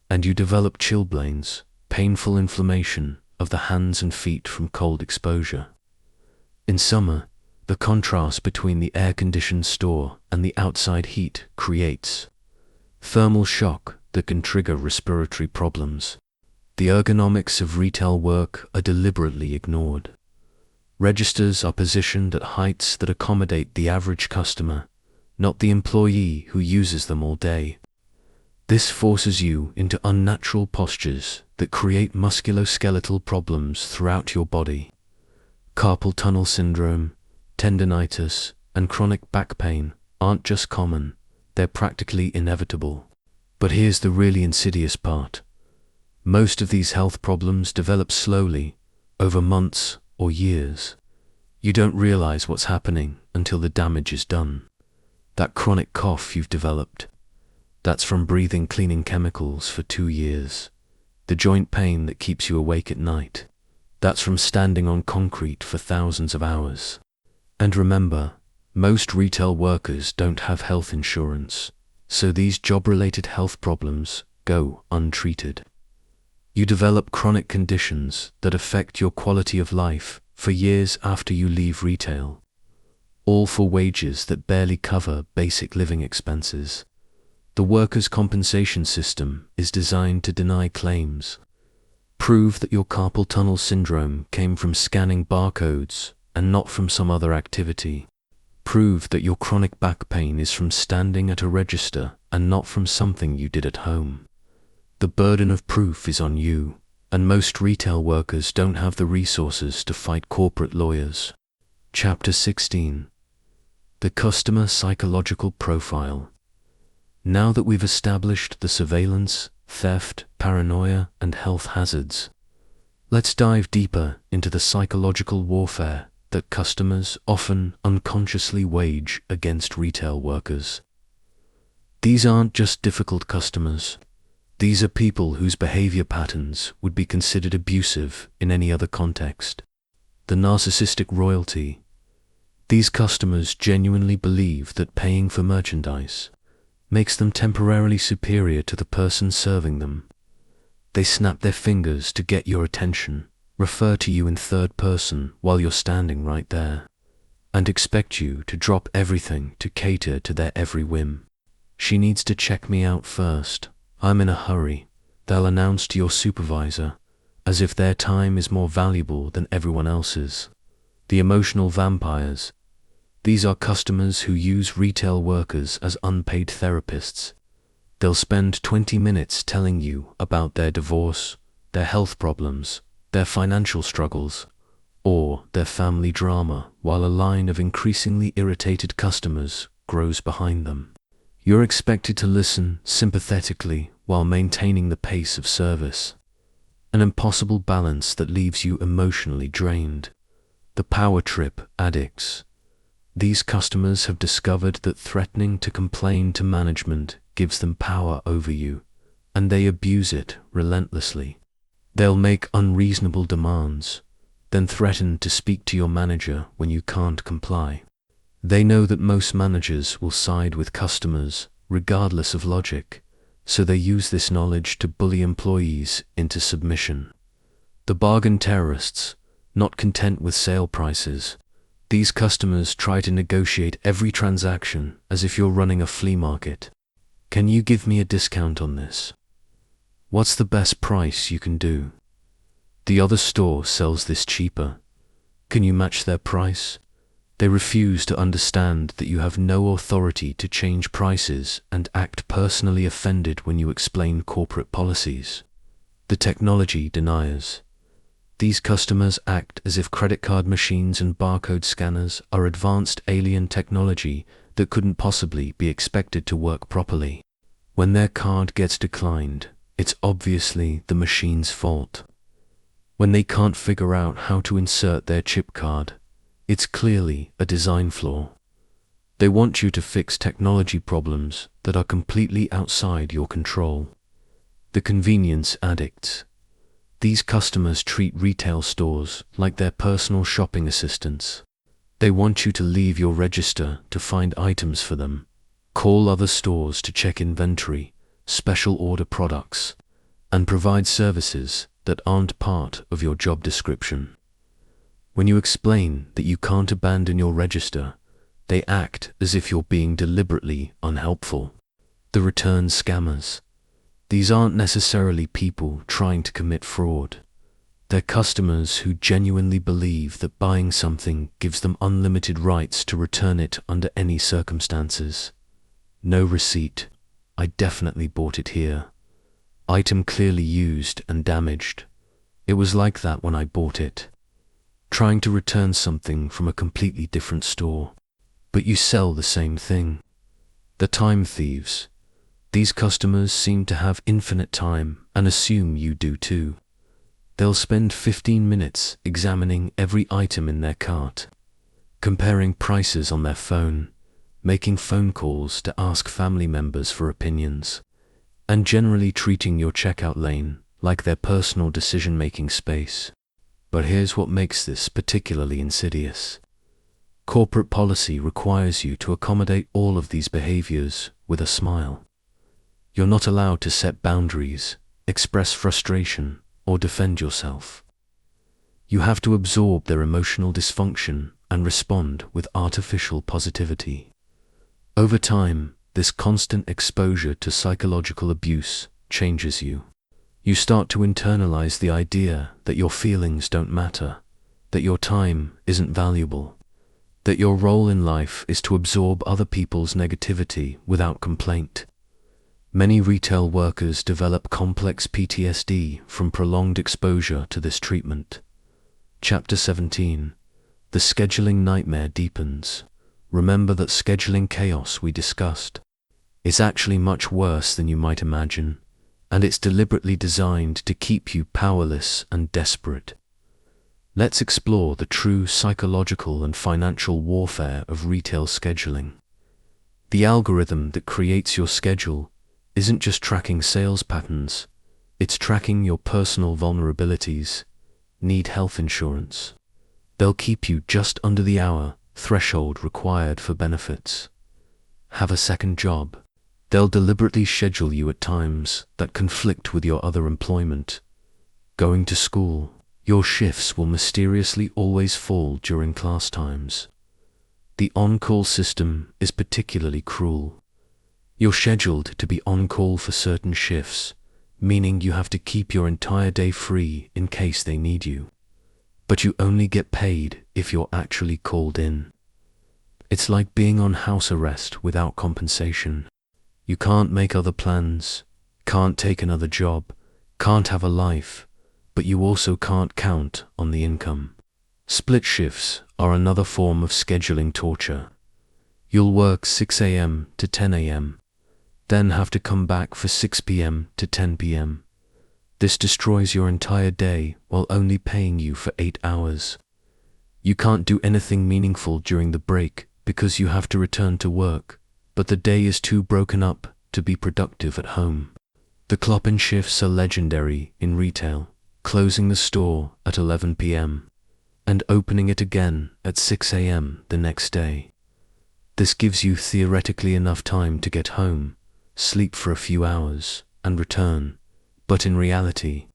and you develop chilblains, painful inflammation of the hands and feet from cold exposure. In summer, the contrast between the air-conditioned store and the outside heat creates thermal shock that can trigger respiratory problems. The ergonomics of retail work are deliberately ignored. Registers are positioned at heights that accommodate the average customer, not the employee who uses them all day. This forces you into unnatural postures that create musculoskeletal problems throughout your body. Carpal tunnel syndrome, tendinitis, and chronic back pain aren't just common, they're practically inevitable. But here's the really insidious part. Most of these health problems develop slowly, over months or years. You don't realize what's happening until the damage is done. That chronic cough you've developed, that's from breathing cleaning chemicals for 2 years. The joint pain that keeps you awake at night, that's from standing on concrete for thousands of hours. And remember, most retail workers don't have health insurance, so these job-related health problems go untreated. You develop chronic conditions that affect your quality of life for years after you leave retail, all for wages that barely cover basic living expenses. The workers' compensation system is designed to deny claims. Prove that your carpal tunnel syndrome came from scanning barcodes and not from some other activity. Prove that your chronic back pain is from standing at a register and not from something you did at home. The burden of proof is on you, and most retail workers don't have the resources to fight corporate lawyers. Chapter 16. The Customer Psychological Profile. Now that we've established the surveillance, theft, paranoia, and health hazards, let's dive deeper into the psychological warfare that customers often unconsciously wage against retail workers. These aren't just difficult customers. These are people whose behavior patterns would be considered abusive in any other context. The narcissistic royalty. These customers genuinely believe that paying for merchandise makes them temporarily superior to the person serving them. They snap their fingers to get your attention, refer to you in third person while you're standing right there, and expect you to drop everything to cater to their every whim. She needs to check me out first. I'm in a hurry, they'll announce to your supervisor, as if their time is more valuable than everyone else's. The emotional vampires. These are customers who use retail workers as unpaid therapists. They'll spend 20 minutes telling you about their divorce, their health problems, their financial struggles, or their family drama, while a line of increasingly irritated customers grows behind them. You're expected to listen sympathetically while maintaining the pace of service. An impossible balance that leaves you emotionally drained. The power trip addicts. These customers have discovered that threatening to complain to management gives them power over you. and they abuse it relentlessly. They'll make unreasonable demands, then threaten to speak to your manager when you can't comply. They know that most managers will side with customers regardless of logic, so they use this knowledge to bully employees into submission. The bargain terrorists, not content with sale prices, these customers try to negotiate every transaction as if you're running a flea market. Can you give me a discount on this? What's the best price you can do? The other store sells this cheaper. Can you match their price? They refuse to understand that you have no authority to change prices and act personally offended when you explain corporate policies. The technology deniers. These customers act as if credit card machines and barcode scanners are advanced alien technology that couldn't possibly be expected to work properly. When their card gets declined, it's obviously the machine's fault. When they can't figure out how to insert their chip card, it's clearly a design flaw. They want you to fix technology problems that are completely outside your control. The convenience addicts. These customers treat retail stores like their personal shopping assistants. They want you to leave your register to find items for them, call other stores to check inventory, special order products, and provide services that aren't part of your job description. When you explain that you can't abandon your register, they act as if you're being deliberately unhelpful. The return scammers. These aren't necessarily people trying to commit fraud. They're customers who genuinely believe that buying something gives them unlimited rights to return it under any circumstances. No receipt. I definitely bought it here. Item clearly used and damaged. It was like that when I bought it. Trying to return something from a completely different store. But you sell the same thing. The time thieves. These customers seem to have infinite time and assume you do too. They'll spend 15 minutes examining every item in their cart, comparing prices on their phone, making phone calls to ask family members for opinions, and generally treating your checkout lane like their personal decision-making space. But here's what makes this particularly insidious. Corporate policy requires you to accommodate all of these behaviors with a smile. You're not allowed to set boundaries, express frustration, or defend yourself. You have to absorb their emotional dysfunction and respond with artificial positivity. Over time, this constant exposure to psychological abuse changes you. You start to internalize the idea that your feelings don't matter, that your time isn't valuable, that your role in life is to absorb other people's negativity without complaint. Many retail workers develop complex PTSD from prolonged exposure to this treatment. Chapter 17. The scheduling nightmare deepens. Remember that scheduling chaos we discussed is actually much worse than you might imagine, and it's deliberately designed to keep you powerless and desperate. Let's explore the true psychological and financial warfare of retail scheduling. The algorithm that creates your schedule isn't just tracking sales patterns, it's tracking your personal vulnerabilities. Need health insurance? They'll keep you just under the hour threshold required for benefits. Have a second job? They'll deliberately schedule you at times that conflict with your other employment. Going to school? Your shifts will mysteriously always fall during class times. The on-call system is particularly cruel. You're scheduled to be on call for certain shifts, meaning you have to keep your entire day free in case they need you. But you only get paid if you're actually called in. It's like being on house arrest without compensation. You can't make other plans, can't take another job, can't have a life, but you also can't count on the income. Split shifts are another form of scheduling torture. You'll work 6 a.m. to 10 a.m., then have to come back for 6 p.m. to 10 p.m. This destroys your entire day while only paying you for 8 hours. You can't do anything meaningful during the break because you have to return to work, but the day is too broken up to be productive at home. The clock-in shifts are legendary in retail, closing the store at 11 p.m. and opening it again at 6 a.m. the next day. This gives you theoretically enough time to get home, sleep for a few hours, and return, but in reality,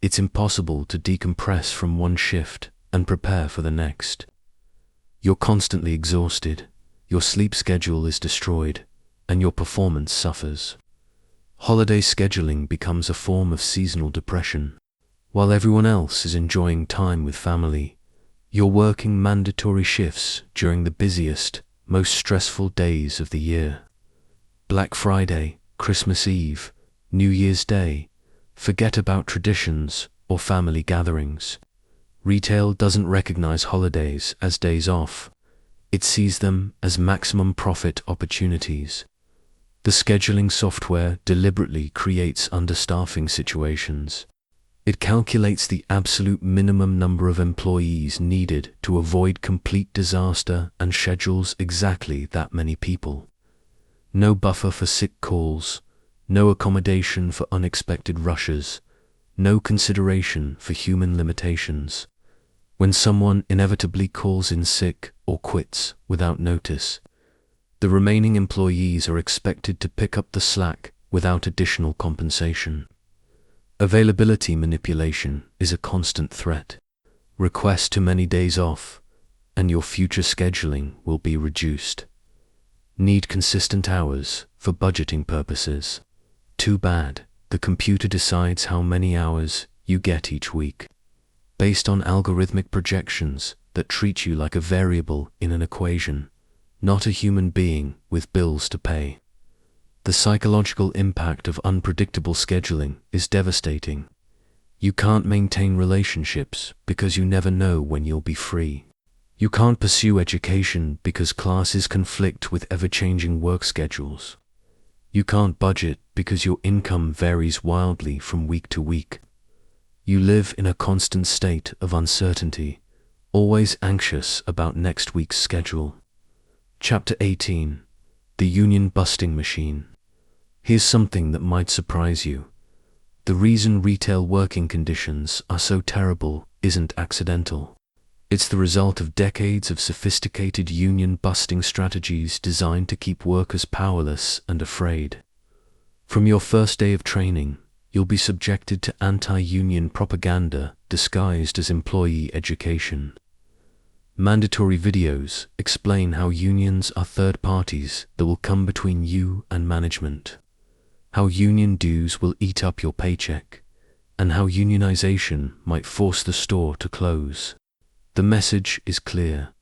it's impossible to decompress from one shift and prepare for the next. You're constantly exhausted, your sleep schedule is destroyed, and your performance suffers. Holiday scheduling becomes a form of seasonal depression. While everyone else is enjoying time with family, you're working mandatory shifts during the busiest, most stressful days of the year. Black Friday, Christmas Eve, New Year's Day, forget about traditions or family gatherings. Retail doesn't recognize holidays as days off. It sees them as maximum profit opportunities. The scheduling software deliberately creates understaffing situations. It calculates the absolute minimum number of employees needed to avoid complete disaster and schedules exactly that many people. No buffer for sick calls, no accommodation for unexpected rushes, no consideration for human limitations. When someone inevitably calls in sick or quits without notice, the remaining employees are expected to pick up the slack without additional compensation. Availability manipulation is a constant threat. Request too many days off, and your future scheduling will be reduced. Need consistent hours for budgeting purposes. Too bad, the computer decides how many hours you get each week, based on algorithmic projections that treat you like a variable in an equation, not a human being with bills to pay. The psychological impact of unpredictable scheduling is devastating. You can't maintain relationships because you never know when you'll be free. You can't pursue education because classes conflict with ever-changing work schedules. You can't budget because your income varies wildly from week to week. You live in a constant state of uncertainty, always anxious about next week's schedule. Chapter 18. The Union Busting Machine. Here's something that might surprise you. The reason retail working conditions are so terrible isn't accidental. It's the result of decades of sophisticated union-busting strategies designed to keep workers powerless and afraid. From your first day of training, you'll be subjected to anti-union propaganda disguised as employee education. Mandatory videos explain how unions are third parties that will come between you and management, how union dues will eat up your paycheck, and how unionization might force the store to close. The message is clear.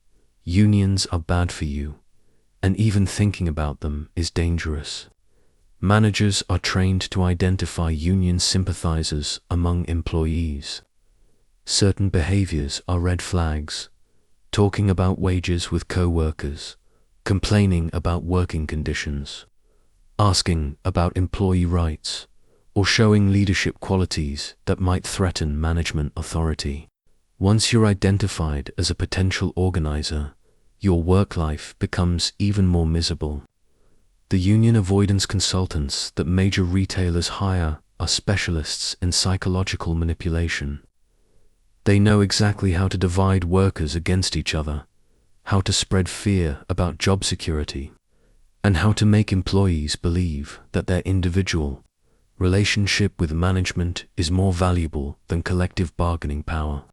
Unions are bad for you, and even thinking about them is dangerous. Managers are trained to identify union sympathizers among employees. Certain behaviors are red flags. Talking about wages with co-workers, complaining about working conditions, asking about employee rights, or showing leadership qualities that might threaten management authority. Once you're identified as a potential organizer, your work life becomes even more miserable. The union avoidance consultants that major retailers hire are specialists in psychological manipulation. They know exactly how to divide workers against each other, how to spread fear about job security, and how to make employees believe that their individual relationship with management is more valuable than collective bargaining power.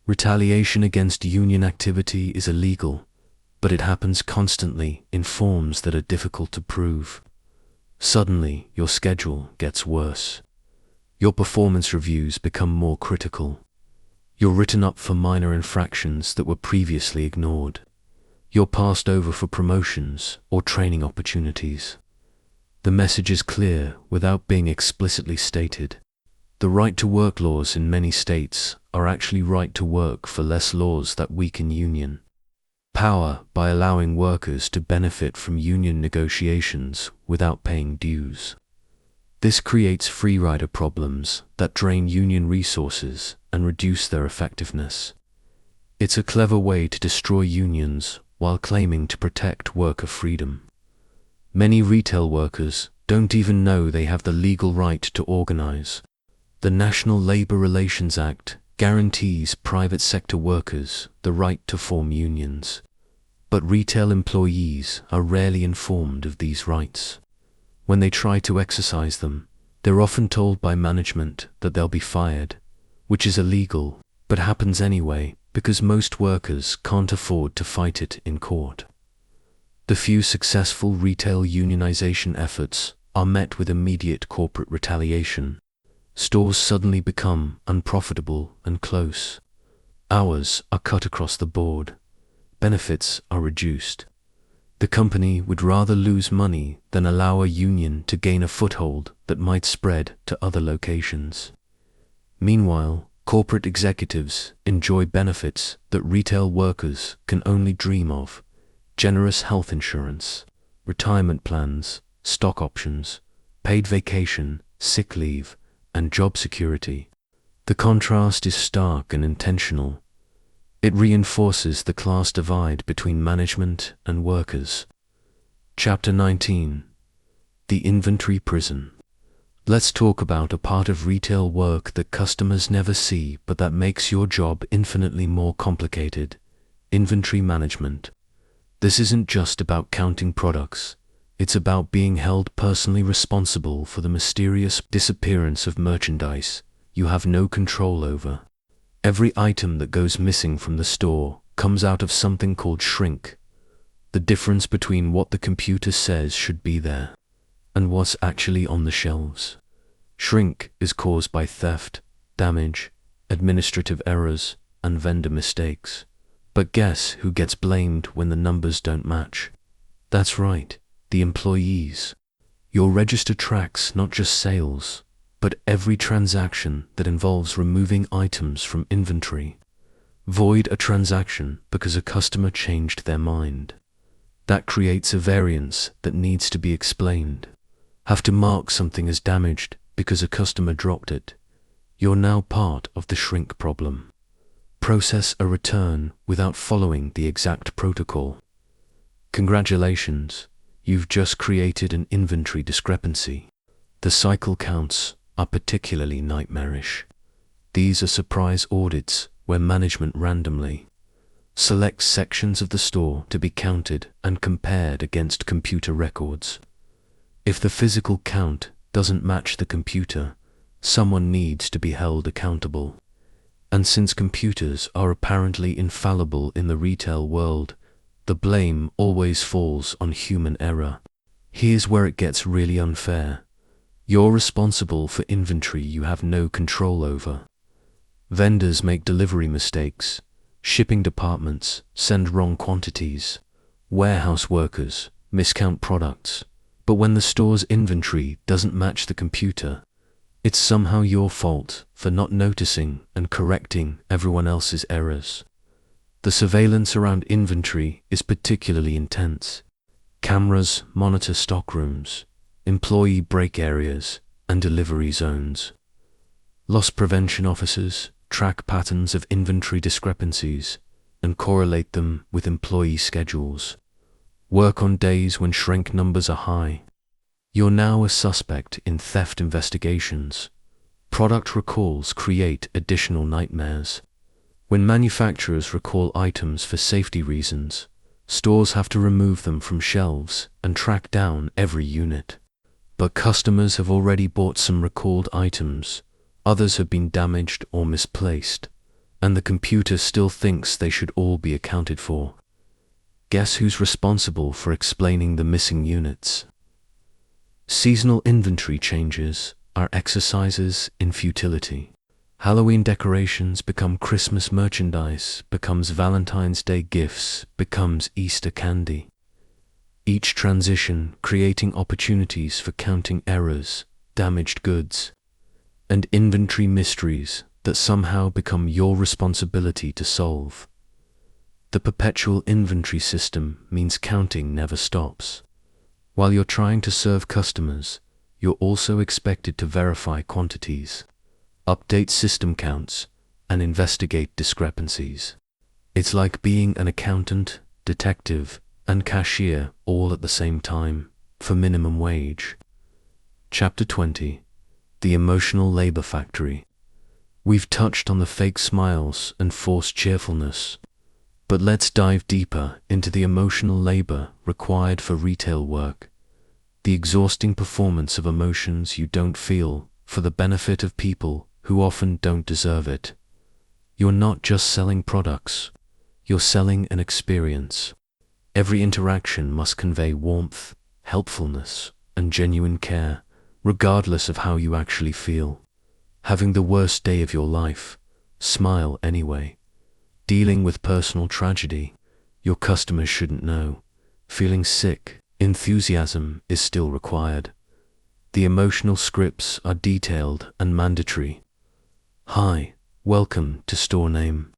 Retaliation against union activity is illegal, but it happens constantly in forms that are difficult to prove. Suddenly, your schedule gets worse. Your performance reviews become more critical. You're written up for minor infractions that were previously ignored. You're passed over for promotions or training opportunities. The message is clear without being explicitly stated. The right-to-work laws in many states are actually right-to-work for less laws that weaken union power by allowing workers to benefit from union negotiations without paying dues. This creates free rider problems that drain union resources and reduce their effectiveness. It's a clever way to destroy unions while claiming to protect worker freedom. Many retail workers don't even know they have the legal right to organize. The National Labor Relations Act guarantees private sector workers the right to form unions. But retail employees are rarely informed of these rights. When they try to exercise them, they're often told by management that they'll be fired, which is illegal, but happens anyway because most workers can't afford to fight it in court. The few successful retail unionization efforts are met with immediate corporate retaliation. Stores suddenly become unprofitable and close. Hours are cut across the board. Benefits are reduced. The company would rather lose money than allow a union to gain a foothold that might spread to other locations. Meanwhile, corporate executives enjoy benefits that retail workers can only dream of: generous health insurance, retirement plans, stock options, paid vacation, sick leave, and job security. The contrast is stark and intentional. It reinforces the class divide between management and workers. Chapter 19. The Inventory Prison. Let's talk about a part of retail work that customers never see but that makes your job infinitely more complicated: inventory management. This isn't just about counting products. It's about being held personally responsible for the mysterious disappearance of merchandise you have no control over. Every item that goes missing from the store comes out of something called shrink, the difference between what the computer says should be there and what's actually on the shelves. Shrink is caused by theft, damage, administrative errors, and vendor mistakes. But guess who gets blamed when the numbers don't match? That's right, the employees. Your register tracks not just sales, but every transaction that involves removing items from inventory. Void a transaction because a customer changed their mind. That creates a variance that needs to be explained. Have to mark something as damaged because a customer dropped it. You're now part of the shrink problem. Process a return without following the exact protocol. Congratulations, you've just created an inventory discrepancy. The cycle counts are particularly nightmarish. These are surprise audits where management randomly selects sections of the store to be counted and compared against computer records. If the physical count doesn't match the computer, someone needs to be held accountable. And since computers are apparently infallible in the retail world, the blame always falls on human error. Here's where it gets really unfair. You're responsible for inventory you have no control over. Vendors make delivery mistakes. Shipping departments send wrong quantities. Warehouse workers miscount products. But when the store's inventory doesn't match the computer, it's somehow your fault for not noticing and correcting everyone else's errors. The surveillance around inventory is particularly intense. Cameras monitor stockrooms, employee break areas, and delivery zones. Loss prevention officers track patterns of inventory discrepancies and correlate them with employee schedules. Work on days when shrink numbers are high. You're now a suspect in theft investigations. Product recalls create additional nightmares. When manufacturers recall items for safety reasons, stores have to remove them from shelves and track down every unit. But customers have already bought some recalled items, others have been damaged or misplaced, and the computer still thinks they should all be accounted for. Guess who's responsible for explaining the missing units? Seasonal inventory changes are exercises in futility. Halloween decorations become Christmas merchandise, becomes Valentine's Day gifts, becomes Easter candy. Each transition creating opportunities for counting errors, damaged goods, and inventory mysteries that somehow become your responsibility to solve. The perpetual inventory system means counting never stops. While you're trying to serve customers, you're also expected to verify quantities, update system counts, and investigate discrepancies. It's like being an accountant, detective, and cashier all at the same time, for minimum wage. Chapter 20. The Emotional Labor Factory. We've touched on the fake smiles and forced cheerfulness, but let's dive deeper into the emotional labor required for retail work. The exhausting performance of emotions you don't feel for the benefit of people who often don't deserve it. You're not just selling products, you're selling an experience. Every interaction must convey warmth, helpfulness, and genuine care, regardless of how you actually feel. Having the worst day of your life, smile anyway. Dealing with personal tragedy, your customers shouldn't know. Feeling sick, enthusiasm is still required. The emotional scripts are detailed and mandatory. Hi, welcome to store name.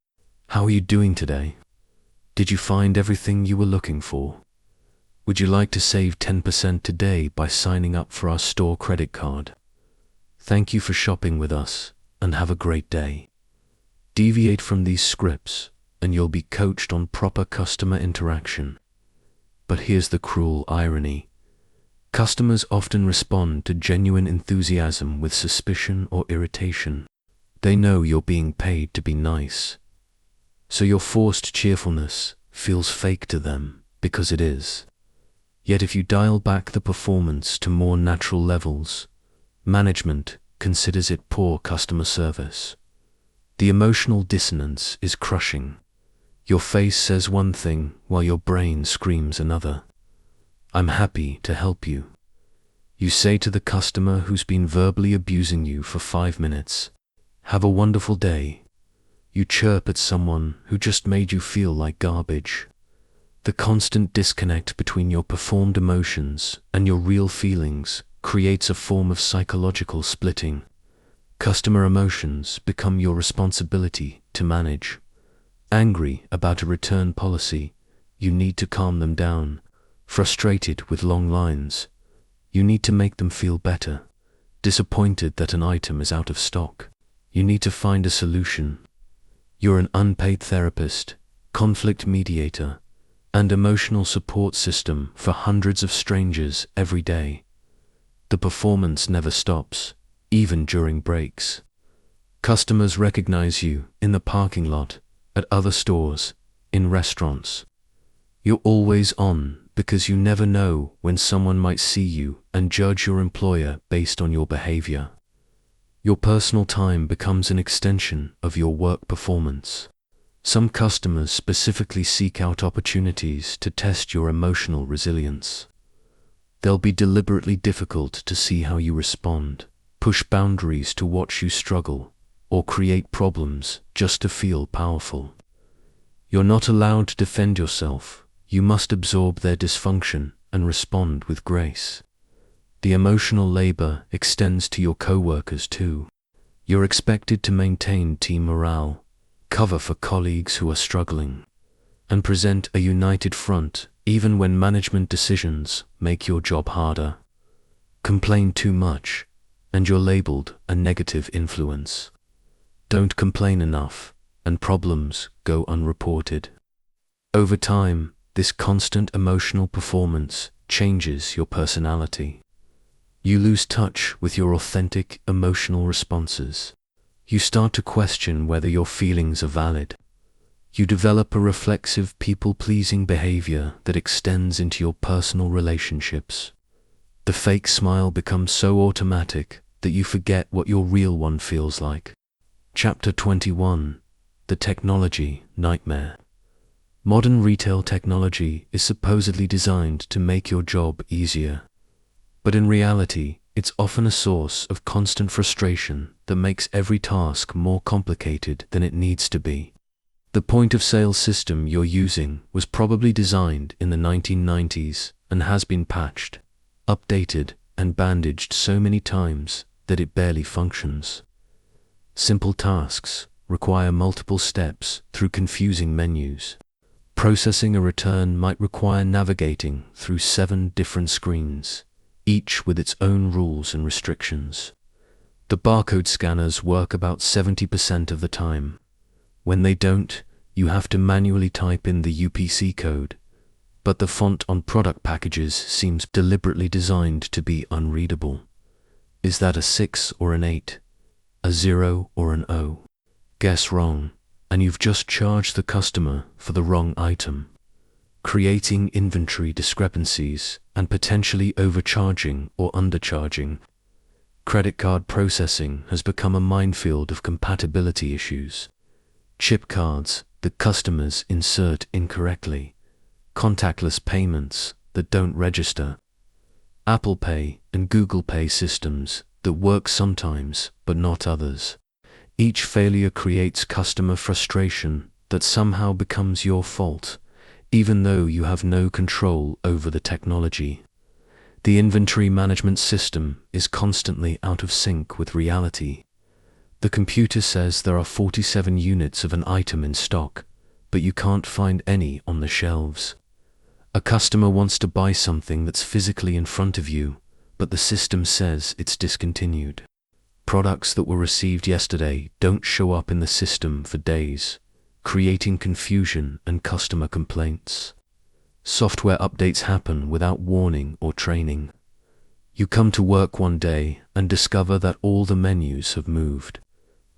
How are you doing today? Did you find everything you were looking for? Would you like to save 10% today by signing up for our store credit card? Thank you for shopping with us, and have a great day. Deviate from these scripts, and you'll be coached on proper customer interaction. But here's the cruel irony. Customers often respond to genuine enthusiasm with suspicion or irritation. They know you're being paid to be nice, so your forced cheerfulness feels fake to them because it is. Yet if you dial back the performance to more natural levels, management considers it poor customer service. The emotional dissonance is crushing. Your face says one thing while your brain screams another. I'm happy to help you. You say to the customer who's been verbally abusing you for 5 minutes, have a wonderful day. You chirp at someone who just made you feel like garbage. The constant disconnect between your performed emotions and your real feelings creates a form of psychological splitting. Customer emotions become your responsibility to manage. Angry about a return policy, you need to calm them down. Frustrated with long lines, you need to make them feel better. Disappointed that an item is out of stock, you need to find a solution. You're an unpaid therapist, conflict mediator, and emotional support system for hundreds of strangers every day. The performance never stops, even during breaks. Customers recognize you in the parking lot, at other stores, in restaurants. You're always on because you never know when someone might see you and judge your employer based on your behavior. Your personal time becomes an extension of your work performance. Some customers specifically seek out opportunities to test your emotional resilience. They'll be deliberately difficult to see how you respond, push boundaries to watch you struggle, or create problems just to feel powerful. You're not allowed to defend yourself. You must absorb their dysfunction and respond with grace. The emotional labor extends to your co-workers too. You're expected to maintain team morale, cover for colleagues who are struggling, and present a united front even when management decisions make your job harder. Complain too much, and you're labeled a negative influence. Don't complain enough, and problems go unreported. Over time, this constant emotional performance changes your personality. You lose touch with your authentic emotional responses. You start to question whether your feelings are valid. You develop a reflexive, people-pleasing behavior that extends into your personal relationships. The fake smile becomes so automatic that you forget what your real one feels like. Chapter 21. The Technology Nightmare. Modern retail technology is supposedly designed to make your job easier. But in reality, it's often a source of constant frustration that makes every task more complicated than it needs to be. The point-of-sale system you're using was probably designed in the 1990s and has been patched, updated, and bandaged so many times that it barely functions. Simple tasks require multiple steps through confusing menus. Processing a return might require navigating through 7 different screens, each with its own rules and restrictions. The barcode scanners work about 70% of the time. When they don't, you have to manually type in the UPC code, but the font on product packages seems deliberately designed to be unreadable. Is that a 6 or an 8? A 0 or an O? Guess wrong, and you've just charged the customer for the wrong item, creating inventory discrepancies and potentially overcharging or undercharging. Credit card processing has become a minefield of compatibility issues. Chip cards that customers insert incorrectly, contactless payments that don't register, Apple Pay and Google Pay systems that work sometimes but not others. Each failure creates customer frustration that somehow becomes your fault, even though you have no control over the technology. The inventory management system is constantly out of sync with reality. The computer says there are 47 units of an item in stock, but you can't find any on the shelves. A customer wants to buy something that's physically in front of you, but the system says it's discontinued. Products that were received yesterday don't show up in the system for days, creating confusion and customer complaints. Software updates happen without warning or training. You come to work one day and discover that all the menus have moved.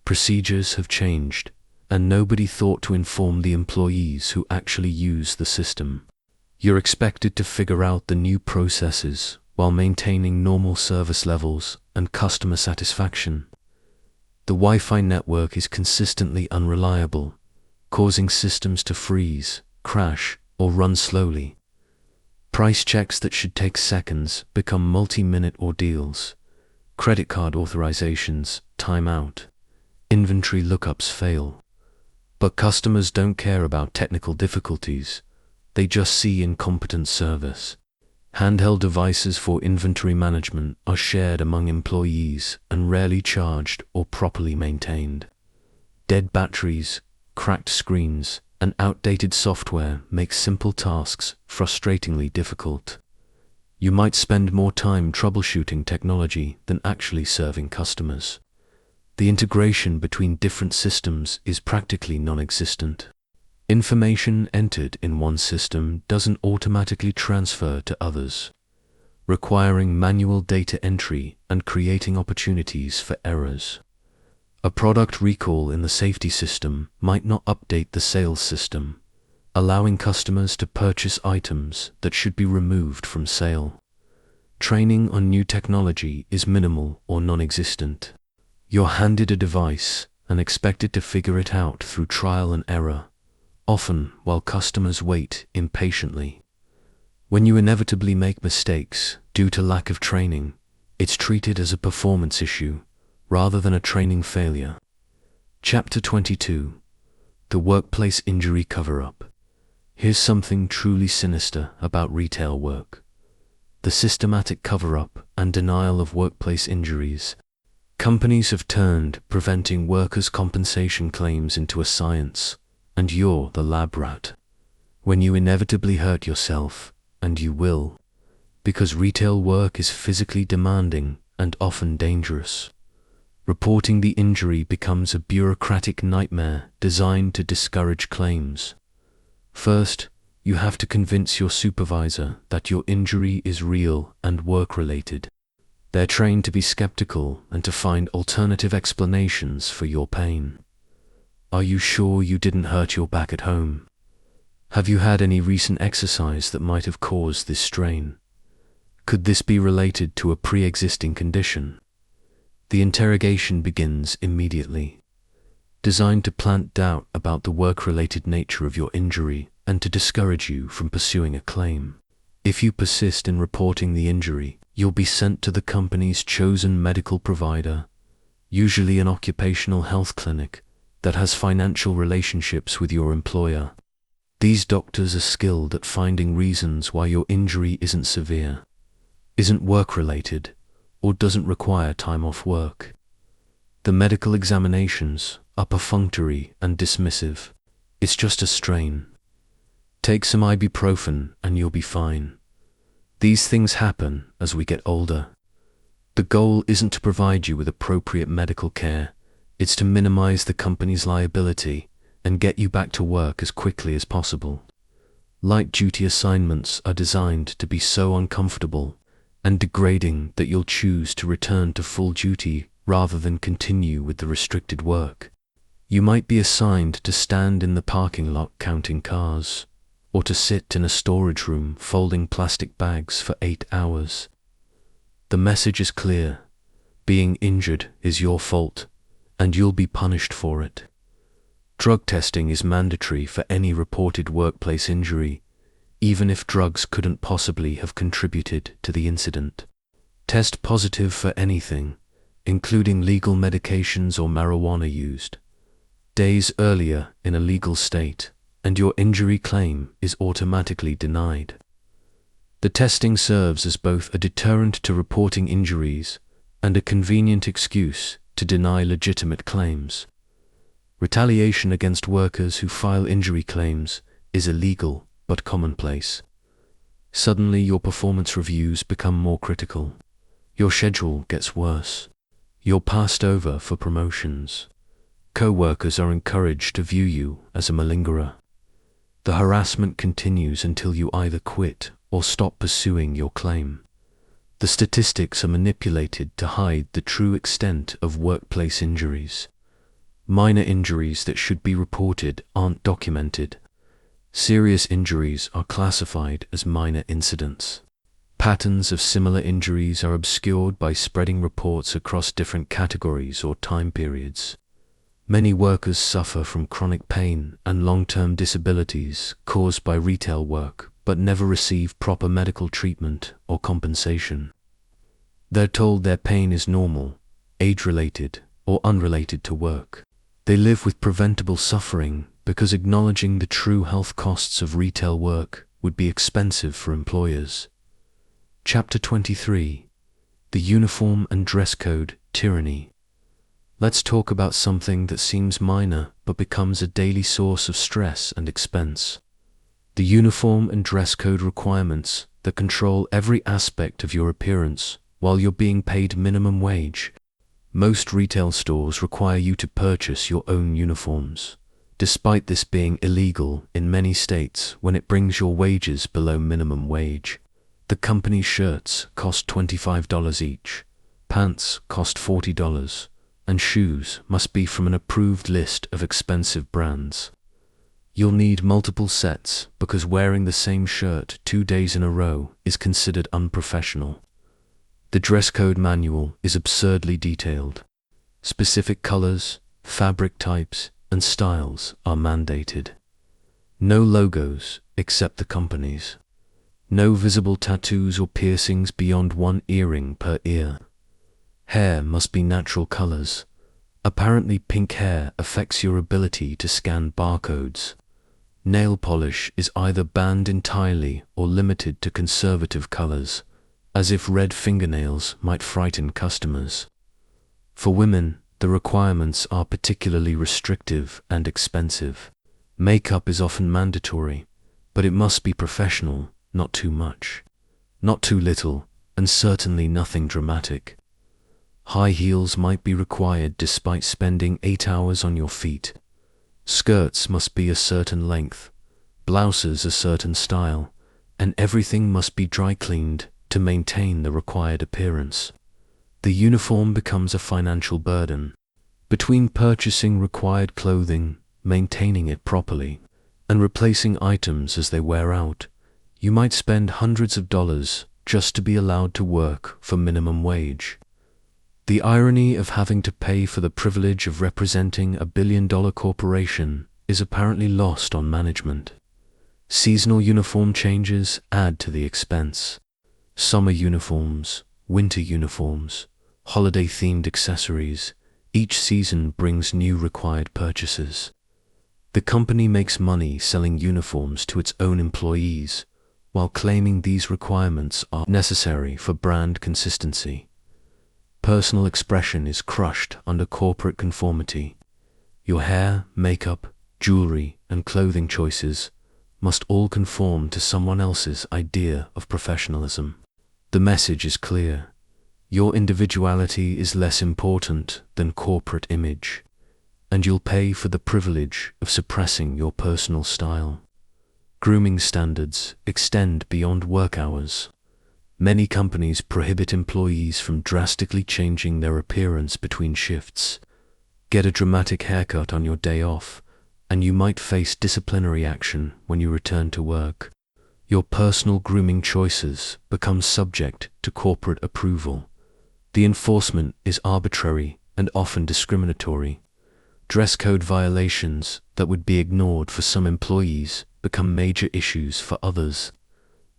Procedures have changed, and nobody thought to inform the employees who actually use the system. You're expected to figure out the new processes while maintaining normal service levels and customer satisfaction. The Wi-Fi network is consistently unreliable, causing systems to freeze, crash, or run slowly. Price checks that should take seconds become multi-minute ordeals. Credit card authorizations time out. Inventory lookups fail. But customers don't care about technical difficulties. They just see incompetent service. Handheld devices for inventory management are shared among employees and rarely charged or properly maintained. Dead batteries, cracked screens, and outdated software make simple tasks frustratingly difficult. You might spend more time troubleshooting technology than actually serving customers. The integration between different systems is practically non-existent. Information entered in one system doesn't automatically transfer to others, requiring manual data entry and creating opportunities for errors. A product recall in the safety system might not update the sales system, allowing customers to purchase items that should be removed from sale. Training on new technology is minimal or non-existent. You're handed a device and expected to figure it out through trial and error, often while customers wait impatiently. When you inevitably make mistakes due to lack of training, it's treated as a performance issue rather than a training failure. Chapter 22. The Workplace Injury Cover-Up. Here's something truly sinister about retail work: the systematic cover-up and denial of workplace injuries. Companies have turned preventing workers' compensation claims into a science, and you're the lab rat. When you inevitably hurt yourself, and you will, because retail work is physically demanding and often dangerous, reporting the injury becomes a bureaucratic nightmare designed to discourage claims. First, you have to convince your supervisor that your injury is real and work-related. They're trained to be skeptical and to find alternative explanations for your pain. Are you sure you didn't hurt your back at home? Have you had any recent exercise that might have caused this strain? Could this be related to a pre-existing condition? The interrogation begins immediately, designed to plant doubt about the work-related nature of your injury and to discourage you from pursuing a claim. If you persist in reporting the injury, you'll be sent to the company's chosen medical provider, usually an occupational health clinic that has financial relationships with your employer. These doctors are skilled at finding reasons why your injury isn't severe, isn't work-related, or doesn't require time off work. The medical examinations are perfunctory and dismissive. It's just a strain. Take some ibuprofen and you'll be fine. These things happen as we get older. The goal isn't to provide you with appropriate medical care. It's to minimize the company's liability and get you back to work as quickly as possible. Light duty assignments are designed to be so uncomfortable and degrading that you'll choose to return to full duty rather than continue with the restricted work. You might be assigned to stand in the parking lot counting cars, or to sit in a storage room folding plastic bags for 8 hours. The message is clear. Being injured is your fault, and you'll be punished for it. Drug testing is mandatory for any reported workplace injury, even if drugs couldn't possibly have contributed to the incident. Test positive for anything, including legal medications or marijuana used, days earlier in a legal state, and your injury claim is automatically denied. The testing serves as both a deterrent to reporting injuries and a convenient excuse to deny legitimate claims. Retaliation against workers who file injury claims is illegal but commonplace. Suddenly your performance reviews become more critical. Your schedule gets worse. You're passed over for promotions. Co-workers are encouraged to view you as a malingerer. The harassment continues until you either quit or stop pursuing your claim. The statistics are manipulated to hide the true extent of workplace injuries. Minor injuries that should be reported aren't documented. Serious injuries are classified as minor incidents. Patterns of similar injuries are obscured by spreading reports across different categories or time periods. Many workers suffer from chronic pain and long-term disabilities caused by retail work, but never receive proper medical treatment or compensation. They're told their pain is normal, age-related, or unrelated to work. They live with preventable suffering because acknowledging the true health costs of retail work would be expensive for employers. Chapter 23: The Uniform and Dress Code Tyranny. Let's talk about something that seems minor but becomes a daily source of stress and expense. The uniform and dress code requirements that control every aspect of your appearance while you're being paid minimum wage. Most retail stores require you to purchase your own uniforms, despite this being illegal in many states when it brings your wages below minimum wage. The company's shirts cost $25 each, pants cost $40, and shoes must be from an approved list of expensive brands. You'll need multiple sets because wearing the same shirt 2 days in a row is considered unprofessional. The dress code manual is absurdly detailed. Specific colors, fabric types, and styles are mandated. No logos except the company's. No visible tattoos or piercings beyond 1 earring per ear. Hair must be natural colors. Apparently pink hair affects your ability to scan barcodes. Nail polish is either banned entirely or limited to conservative colors, as if red fingernails might frighten customers. For women, the requirements are particularly restrictive and expensive. Makeup is often mandatory, but it must be professional, not too much, not too little, and certainly nothing dramatic. High heels might be required despite spending 8 hours on your feet. Skirts must be a certain length, blouses a certain style, and everything must be dry cleaned to maintain the required appearance. The uniform becomes a financial burden. Between purchasing required clothing, maintaining it properly, and replacing items as they wear out, you might spend hundreds of dollars just to be allowed to work for minimum wage. The irony of having to pay for the privilege of representing a billion-dollar corporation is apparently lost on management. Seasonal uniform changes add to the expense. Summer uniforms, winter uniforms, holiday-themed accessories, each season brings new required purchases. The company makes money selling uniforms to its own employees, while claiming these requirements are necessary for brand consistency. Personal expression is crushed under corporate conformity. Your hair, makeup, jewelry, and clothing choices must all conform to someone else's idea of professionalism. The message is clear. Your individuality is less important than corporate image, and you'll pay for the privilege of suppressing your personal style. Grooming standards extend beyond work hours. Many companies prohibit employees from drastically changing their appearance between shifts. Get a dramatic haircut on your day off, and you might face disciplinary action when you return to work. Your personal grooming choices become subject to corporate approval. The enforcement is arbitrary and often discriminatory. Dress code violations that would be ignored for some employees become major issues for others.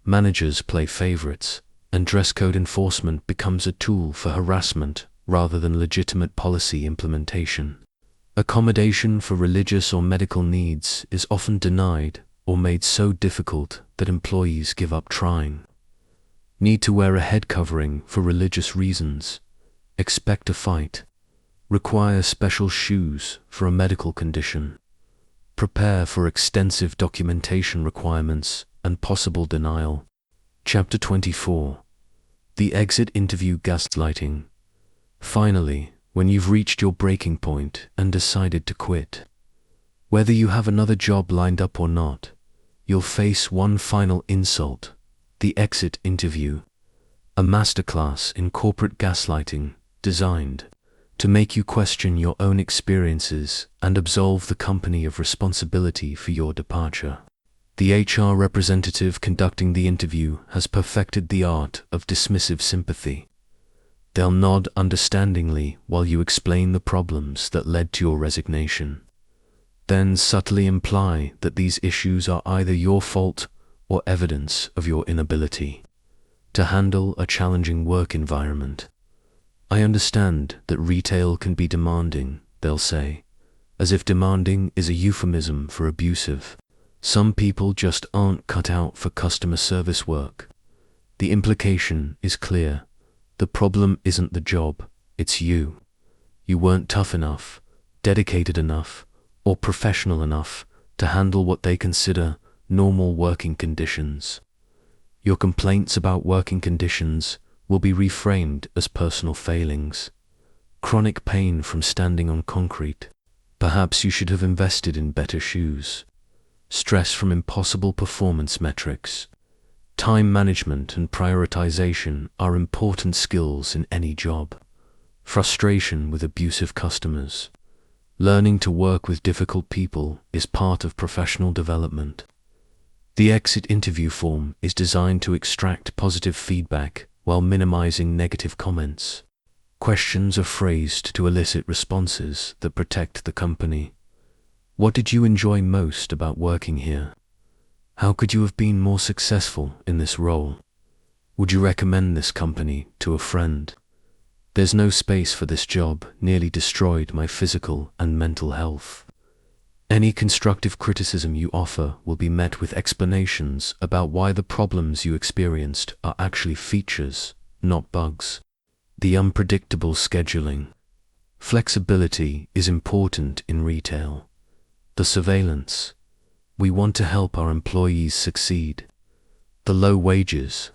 Managers play favorites, and dress code enforcement becomes a tool for harassment rather than legitimate policy implementation. Accommodation for religious or medical needs is often denied or made so difficult that employees give up trying. Need to wear a head covering for religious reasons. Expect a fight. Require special shoes for a medical condition. Prepare for extensive documentation requirements and possible denial. Chapter 24. The exit interview gaslighting. Finally, when you've reached your breaking point and decided to quit, whether you have another job lined up or not, you'll face one final insult: the exit interview, a masterclass in corporate gaslighting designed to make you question your own experiences and absolve the company of responsibility for your departure. The HR representative conducting the interview has perfected the art of dismissive sympathy. They'll nod understandingly while you explain the problems that led to your resignation, then subtly imply that these issues are either your fault or evidence of your inability to handle a challenging work environment. I understand that retail can be demanding, they'll say, as if demanding is a euphemism for abusive. Some people just aren't cut out for customer service work. The implication is clear. The problem isn't the job, it's you. You weren't tough enough, dedicated enough, or professional enough to handle what they consider normal working conditions. Your complaints about working conditions will be reframed as personal failings. Chronic pain from standing on concrete. Perhaps you should have invested in better shoes. Stress from impossible performance metrics. Time management and prioritization are important skills in any job. Frustration with abusive customers. Learning to work with difficult people is part of professional development. The exit interview form is designed to extract positive feedback while minimizing negative comments. Questions are phrased to elicit responses that protect the company. What did you enjoy most about working here? How could you have been more successful in this role? Would you recommend this company to a friend? There's no space for this job, nearly destroyed my physical and mental health. Any constructive criticism you offer will be met with explanations about why the problems you experienced are actually features, not bugs. The unpredictable scheduling. Flexibility is important in retail. The surveillance. We want to help our employees succeed. The low wages.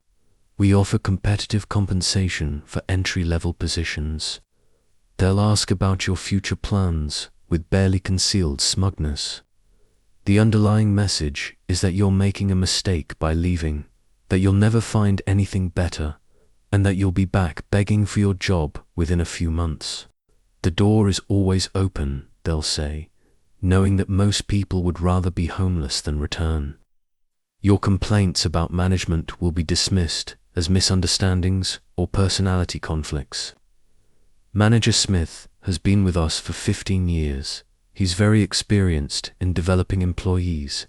We offer competitive compensation for entry-level positions. They'll ask about your future plans with barely concealed smugness. The underlying message is that you're making a mistake by leaving, that you'll never find anything better, and that you'll be back begging for your job within a few months. The door is always open, they'll say, knowing that most people would rather be homeless than return. Your complaints about management will be dismissed as misunderstandings or personality conflicts. Manager Smith has been with us for 15 years. He's very experienced in developing employees.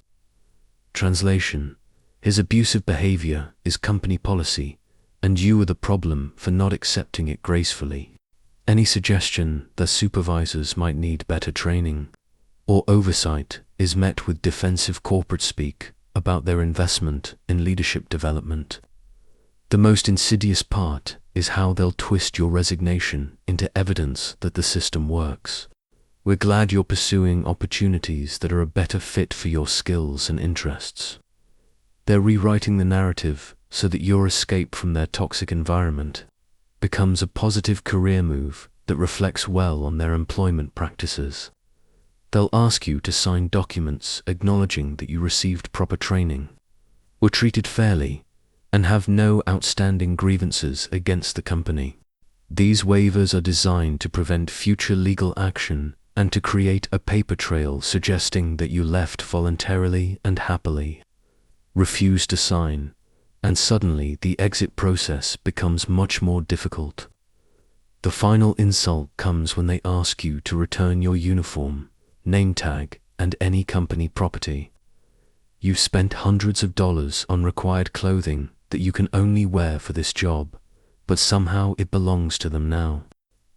Translation: his abusive behavior is company policy, and you are the problem for not accepting it gracefully. Any suggestion that supervisors might need better training or oversight is met with defensive corporate speak about their investment in leadership development. The most insidious part is how they'll twist your resignation into evidence that the system works. We're glad you're pursuing opportunities that are a better fit for your skills and interests. They're rewriting the narrative so that your escape from their toxic environment becomes a positive career move that reflects well on their employment practices. They'll ask you to sign documents acknowledging that you received proper training, were treated fairly, and have no outstanding grievances against the company. These waivers are designed to prevent future legal action and to create a paper trail suggesting that you left voluntarily and happily. Refuse to sign, and suddenly the exit process becomes much more difficult. The final insult comes when they ask you to return your uniform, name tag, and any company property. You've spent hundreds of dollars on required clothing that you can only wear for this job, but somehow it belongs to them now.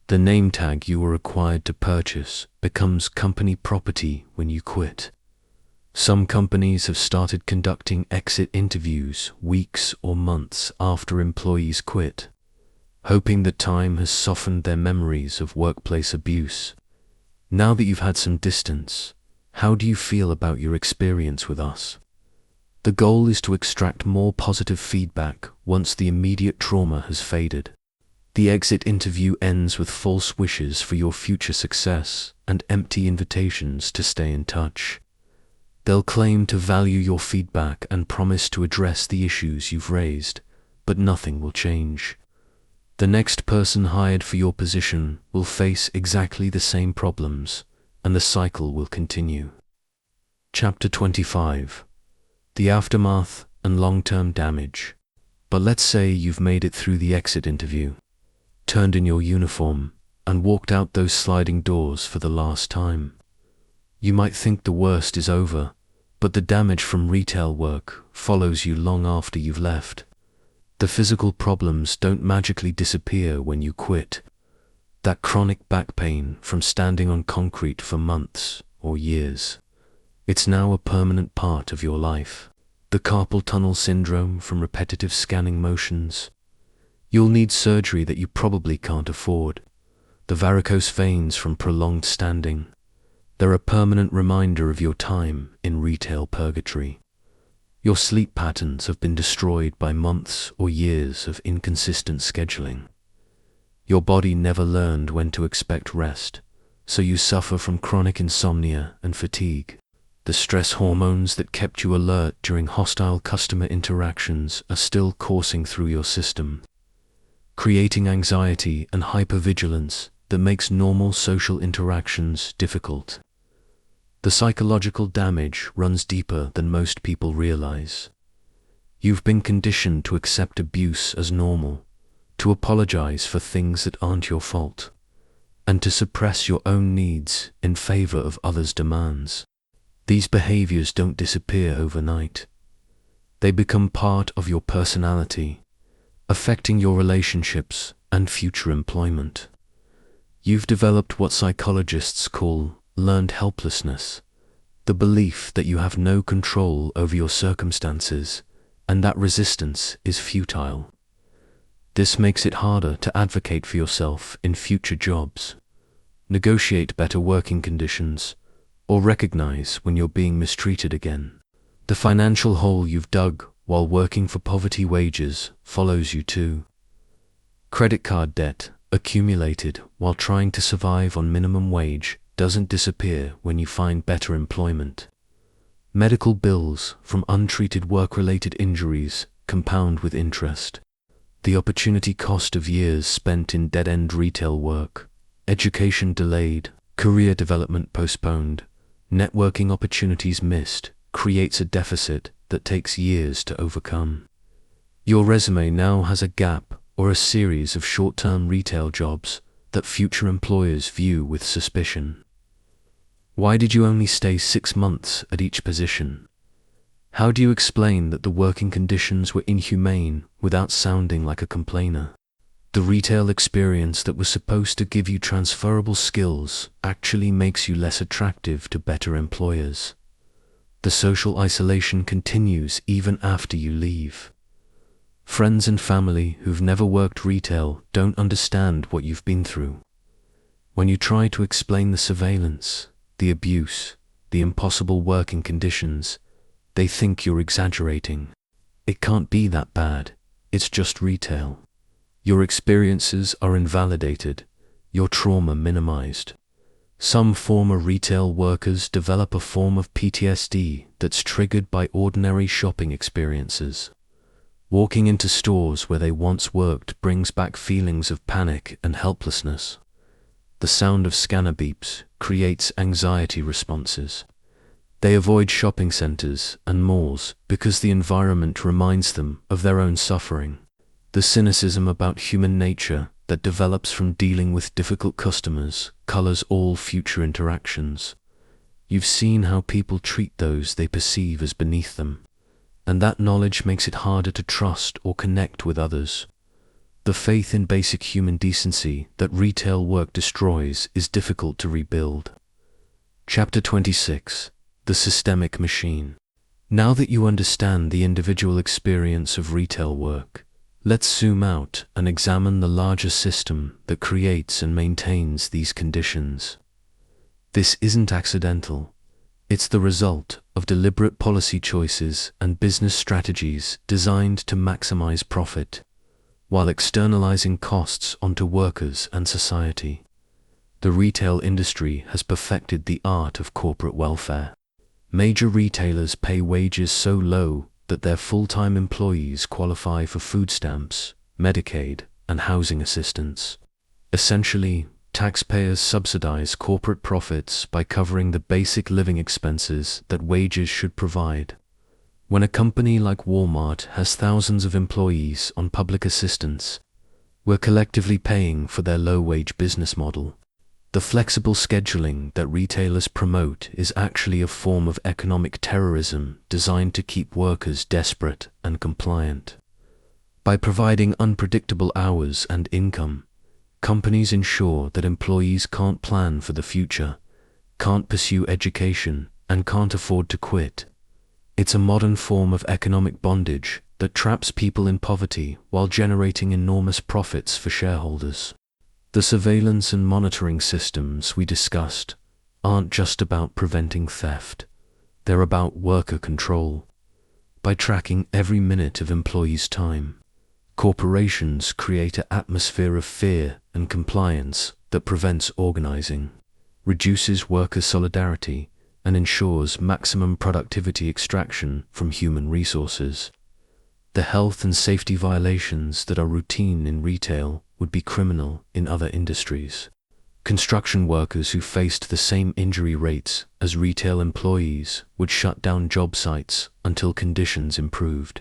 The name tag you were required to purchase becomes company property when you quit. Some companies have started conducting exit interviews weeks or months after employees quit, hoping that time has softened their memories of workplace abuse. Now that you've had some distance, how do you feel about your experience with us? The goal is to extract more positive feedback once the immediate trauma has faded. The exit interview ends with false wishes for your future success and empty invitations to stay in touch. They'll claim to value your feedback and promise to address the issues you've raised, but nothing will change. The next person hired for your position will face exactly the same problems, and the cycle will continue. Chapter 25. The Aftermath and Long-Term Damage. But let's say you've made it through the exit interview, turned in your uniform, and walked out those sliding doors for the last time. You might think the worst is over, but the damage from retail work follows you long after you've left. The physical problems don't magically disappear when you quit. That chronic back pain from standing on concrete for months or years, it's now a permanent part of your life. The carpal tunnel syndrome from repetitive scanning motions. You'll need surgery that you probably can't afford. The varicose veins from prolonged standing. They're a permanent reminder of your time in retail purgatory. Your sleep patterns have been destroyed by months or years of inconsistent scheduling. Your body never learned when to expect rest, so you suffer from chronic insomnia and fatigue. The stress hormones that kept you alert during hostile customer interactions are still coursing through your system, creating anxiety and hypervigilance that makes normal social interactions difficult. The psychological damage runs deeper than most people realize. You've been conditioned to accept abuse as normal, to apologize for things that aren't your fault, and to suppress your own needs in favor of others' demands. These behaviors don't disappear overnight. They become part of your personality, affecting your relationships and future employment. You've developed what psychologists call learned helplessness, the belief that you have no control over your circumstances and that resistance is futile. This makes it harder to advocate for yourself in future jobs, negotiate better working conditions, or recognize when you're being mistreated again. The financial hole you've dug while working for poverty wages follows you too. Credit card debt accumulated while trying to survive on minimum wage doesn't disappear when you find better employment. Medical bills from untreated work-related injuries compound with interest. The opportunity cost of years spent in dead-end retail work, education delayed, career development postponed, networking opportunities missed, creates a deficit that takes years to overcome. Your resume now has a gap or a series of short-term retail jobs that future employers view with suspicion. Why did you only stay 6 months at each position? How do you explain that the working conditions were inhumane without sounding like a complainer? The retail experience that was supposed to give you transferable skills actually makes you less attractive to better employers. The social isolation continues even after you leave. Friends and family who've never worked retail don't understand what you've been through. When you try to explain the surveillance, the abuse, the impossible working conditions, they think you're exaggerating. It can't be that bad. It's just retail. Your experiences are invalidated, your trauma minimized. Some former retail workers develop a form of PTSD that's triggered by ordinary shopping experiences. Walking into stores where they once worked brings back feelings of panic and helplessness. The sound of scanner beeps creates anxiety responses. They avoid shopping centers and malls because the environment reminds them of their own suffering. The cynicism about human nature that develops from dealing with difficult customers colors all future interactions. You've seen how people treat those they perceive as beneath them, and that knowledge makes it harder to trust or connect with others. The faith in basic human decency that retail work destroys is difficult to rebuild. Chapter 26: The Systemic Machine. Now that you understand the individual experience of retail work, let's zoom out and examine the larger system that creates and maintains these conditions. This isn't accidental. It's the result of deliberate policy choices and business strategies designed to maximize profit, while externalizing costs onto workers and society. The retail industry has perfected the art of corporate welfare. Major retailers pay wages so low that their full-time employees qualify for food stamps, Medicaid, and housing assistance. Essentially, taxpayers subsidize corporate profits by covering the basic living expenses that wages should provide. When a company like Walmart has thousands of employees on public assistance, we're collectively paying for their low-wage business model. The flexible scheduling that retailers promote is actually a form of economic terrorism designed to keep workers desperate and compliant. By providing unpredictable hours and income, companies ensure that employees can't plan for the future, can't pursue education, and can't afford to quit. It's a modern form of economic bondage that traps people in poverty while generating enormous profits for shareholders. The surveillance and monitoring systems we discussed aren't just about preventing theft. They're about worker control. By tracking every minute of employees' time, corporations create an atmosphere of fear and compliance that prevents organizing, reduces worker solidarity, and ensures maximum productivity extraction from human resources. The health and safety violations that are routine in retail would be criminal in other industries. Construction workers who faced the same injury rates as retail employees would shut down job sites until conditions improved.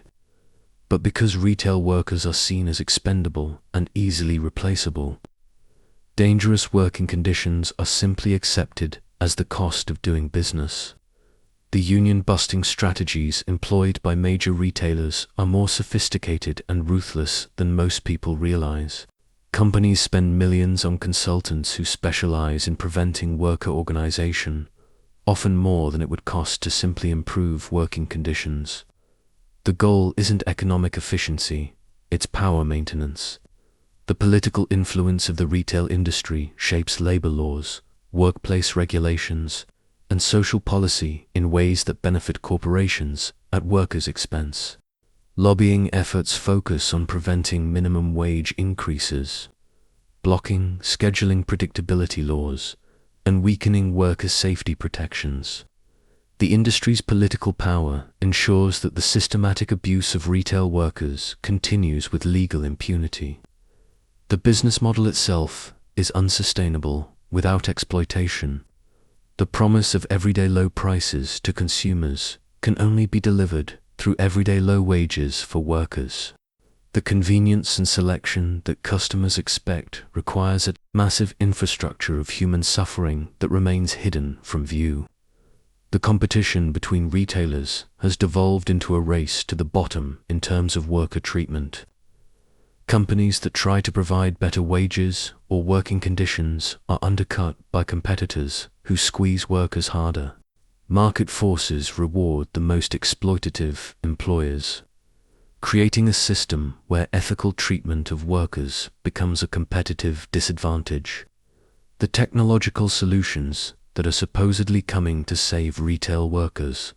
But because retail workers are seen as expendable and easily replaceable, dangerous working conditions are simply accepted as the cost of doing business. The union-busting strategies employed by major retailers are more sophisticated and ruthless than most people realize. Companies spend millions on consultants who specialize in preventing worker organization, often more than it would cost to simply improve working conditions. The goal isn't economic efficiency, it's power maintenance. The political influence of the retail industry shapes labor laws, workplace regulations, and social policy in ways that benefit corporations at workers' expense. Lobbying efforts focus on preventing minimum wage increases, blocking scheduling predictability laws, and weakening worker safety protections. The industry's political power ensures that the systematic abuse of retail workers continues with legal impunity. The business model itself is unsustainable without exploitation. The promise of everyday low prices to consumers can only be delivered through everyday low wages for workers. The convenience and selection that customers expect requires a massive infrastructure of human suffering that remains hidden from view. The competition between retailers has devolved into a race to the bottom in terms of worker treatment. Companies that try to provide better wages or working conditions are undercut by competitors who squeeze workers harder. Market forces reward the most exploitative employers, creating a system where ethical treatment of workers becomes a competitive disadvantage. The technological solutions that are supposedly coming to save retail workers,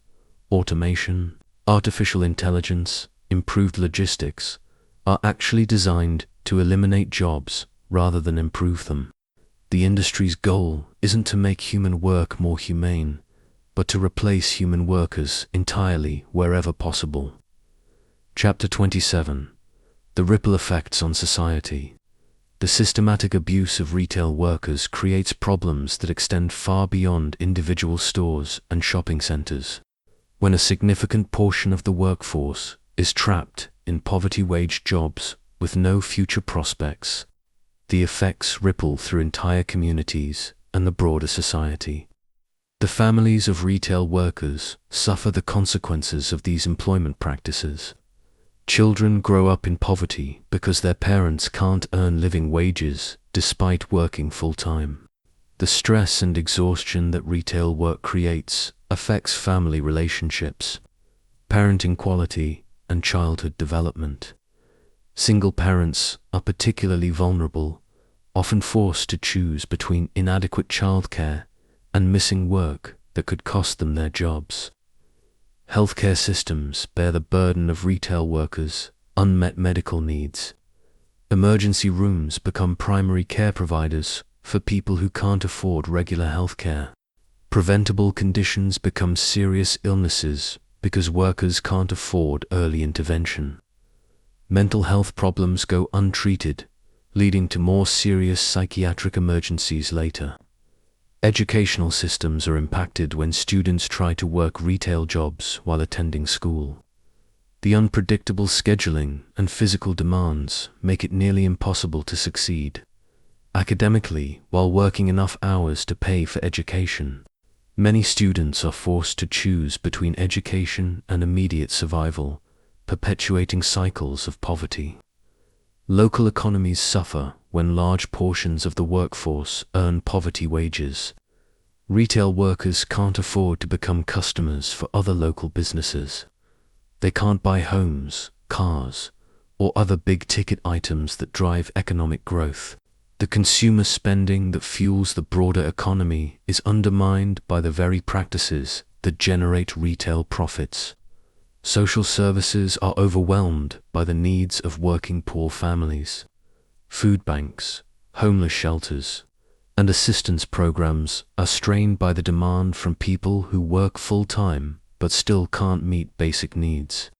automation, artificial intelligence, improved logistics, are actually designed to eliminate jobs rather than improve them. The industry's goal isn't to make human work more humane, but to replace human workers entirely wherever possible. Chapter 27. The ripple effects on society. The systematic abuse of retail workers creates problems that extend far beyond individual stores and shopping centers. When a significant portion of the workforce is trapped in poverty-wage jobs with no future prospects, the effects ripple through entire communities and the broader society. The families of retail workers suffer the consequences of these employment practices. Children grow up in poverty because their parents can't earn living wages despite working full-time. The stress and exhaustion that retail work creates affects family relationships, parenting quality, and childhood development. Single parents are particularly vulnerable, often forced to choose between inadequate childcare and missing work that could cost them their jobs. Healthcare systems bear the burden of retail workers' unmet medical needs. Emergency rooms become primary care providers for people who can't afford regular healthcare. Preventable conditions become serious illnesses because workers can't afford early intervention. Mental health problems go untreated, leading to more serious psychiatric emergencies later. Educational systems are impacted when students try to work retail jobs while attending school. The unpredictable scheduling and physical demands make it nearly impossible to succeed academically while working enough hours to pay for education. Many students are forced to choose between education and immediate survival, perpetuating cycles of poverty. Local economies suffer when large portions of the workforce earn poverty wages. Retail workers can't afford to become customers for other local businesses. They can't buy homes, cars, or other big-ticket items that drive economic growth. The consumer spending that fuels the broader economy is undermined by the very practices that generate retail profits. Social services are overwhelmed by the needs of working poor families. Food banks, homeless shelters, and assistance programs are strained by the demand from people who work full-time but still can't meet basic needs.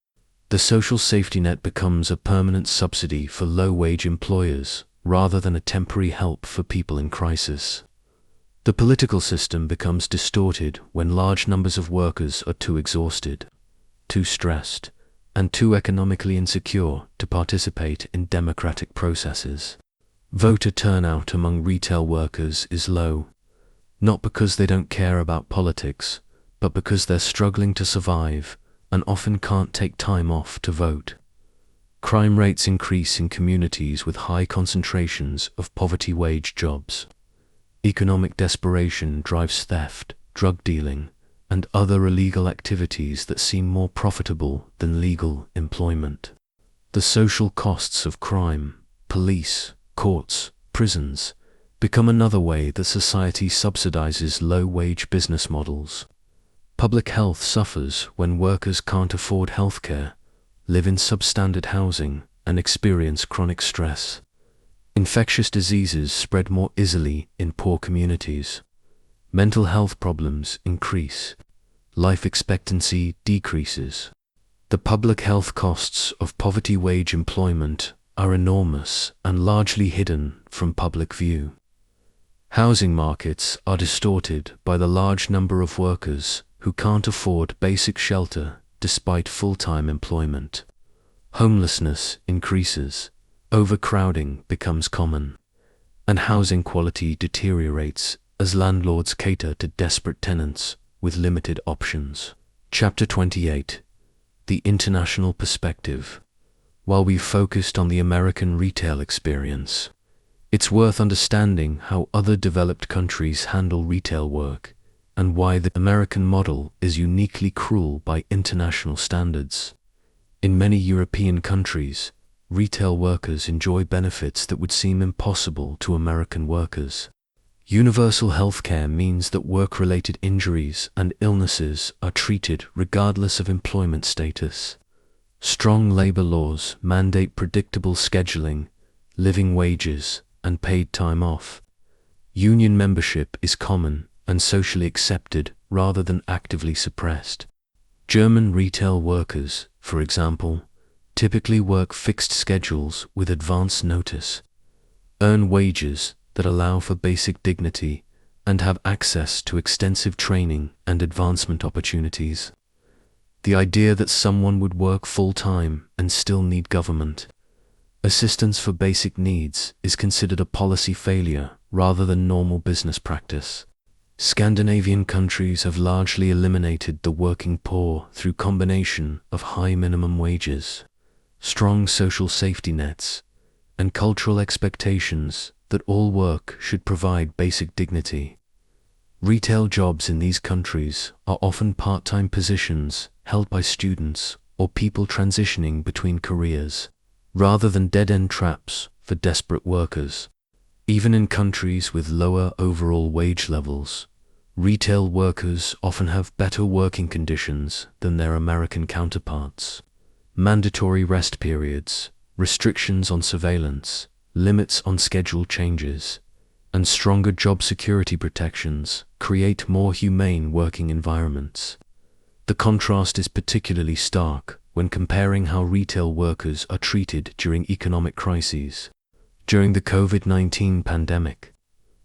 The social safety net becomes a permanent subsidy for low-wage employers rather than a temporary help for people in crisis. The political system becomes distorted when large numbers of workers are too exhausted, too stressed, and too economically insecure to participate in democratic processes. Voter turnout among retail workers is low, not because they don't care about politics, but because they're struggling to survive and often can't take time off to vote. Crime rates increase in communities with high concentrations of poverty-wage jobs. Economic desperation drives theft, drug dealing, and other illegal activities that seem more profitable than legal employment. The social costs of crime, police, courts, prisons, become another way that society subsidizes low-wage business models. Public health suffers when workers can't afford healthcare, live in substandard housing, and experience chronic stress. Infectious diseases spread more easily in poor communities. Mental health problems increase. Life expectancy decreases. The public health costs of poverty-wage employment are enormous and largely hidden from public view. Housing markets are distorted by the large number of workers who can't afford basic shelter despite full-time employment. Homelessness increases, overcrowding becomes common, and housing quality deteriorates as landlords cater to desperate tenants with limited options. Chapter 28. The International Perspective. While we've focused on the American retail experience, it's worth understanding how other developed countries handle retail work and why the American model is uniquely cruel by international standards. In many European countries, retail workers enjoy benefits that would seem impossible to American workers. Universal health care means that work-related injuries and illnesses are treated regardless of employment status. Strong labor laws mandate predictable scheduling, living wages, and paid time off. Union membership is common and socially accepted rather than actively suppressed. German retail workers, for example, typically work fixed schedules with advance notice, earn wages that allow for basic dignity, and have access to extensive training and advancement opportunities. The idea that someone would work full-time and still need government assistance for basic needs is considered a policy failure rather than normal business practice. Scandinavian countries have largely eliminated the working poor through combination of high minimum wages, strong social safety nets, and cultural expectations that all work should provide basic dignity. Retail jobs in these countries are often part-time positions held by students or people transitioning between careers, rather than dead-end traps for desperate workers. Even in countries with lower overall wage levels, retail workers often have better working conditions than their American counterparts. Mandatory rest periods, restrictions on surveillance, limits on schedule changes, and stronger job security protections create more humane working environments. The contrast is particularly stark when comparing how retail workers are treated during economic crises. During the COVID-19 pandemic,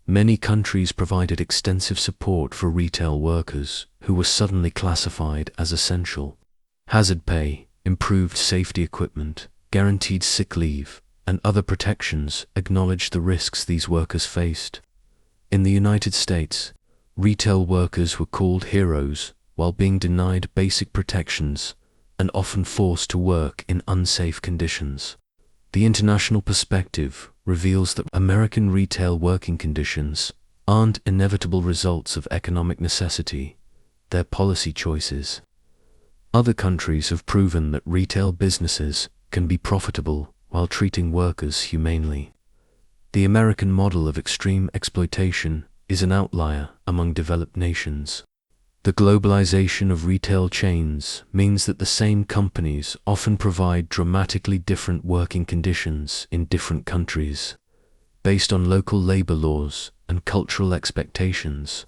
many countries provided extensive support for retail workers who were suddenly classified as essential. Hazard pay, improved safety equipment, guaranteed sick leave, and other protections acknowledged the risks these workers faced. In the United States, retail workers were called heroes while being denied basic protections and often forced to work in unsafe conditions. The international perspective reveals that American retail working conditions aren't inevitable results of economic necessity, they're policy choices. Other countries have proven that retail businesses can be profitable while treating workers humanely. The American model of extreme exploitation is an outlier among developed nations. The globalization of retail chains means that the same companies often provide dramatically different working conditions in different countries. Based on local labor laws and cultural expectations,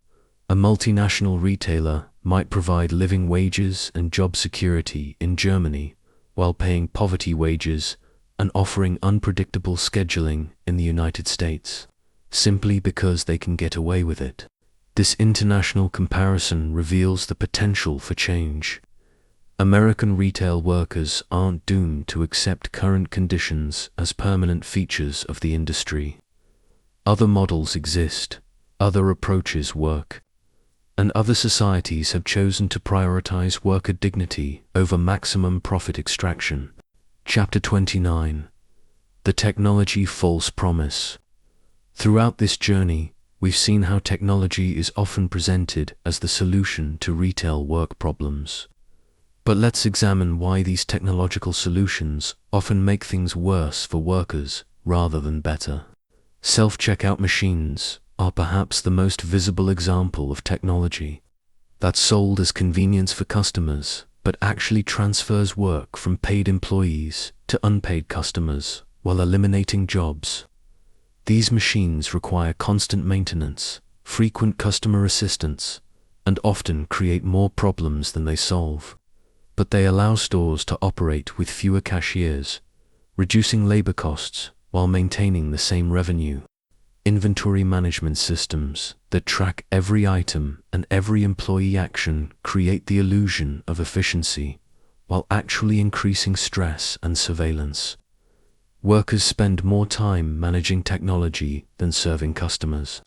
a multinational retailer might provide living wages and job security in Germany while paying poverty wages and offering unpredictable scheduling in the United States, simply because they can get away with it. This international comparison reveals the potential for change. American retail workers aren't doomed to accept current conditions as permanent features of the industry. Other models exist, other approaches work, and other societies have chosen to prioritize worker dignity over maximum profit extraction. Chapter 29. The Technology False Promise. Throughout this journey, we've seen how technology is often presented as the solution to retail work problems. But let's examine why these technological solutions often make things worse for workers rather than better. Self-checkout machines are perhaps the most visible example of technology that's sold as convenience for customers, but actually transfers work from paid employees to unpaid customers while eliminating jobs. These machines require constant maintenance, frequent customer assistance, and often create more problems than they solve. But they allow stores to operate with fewer cashiers, reducing labor costs while maintaining the same revenue. Inventory management systems that track every item and every employee action create the illusion of efficiency, while actually increasing stress and surveillance. Workers spend more time managing technology than serving customers.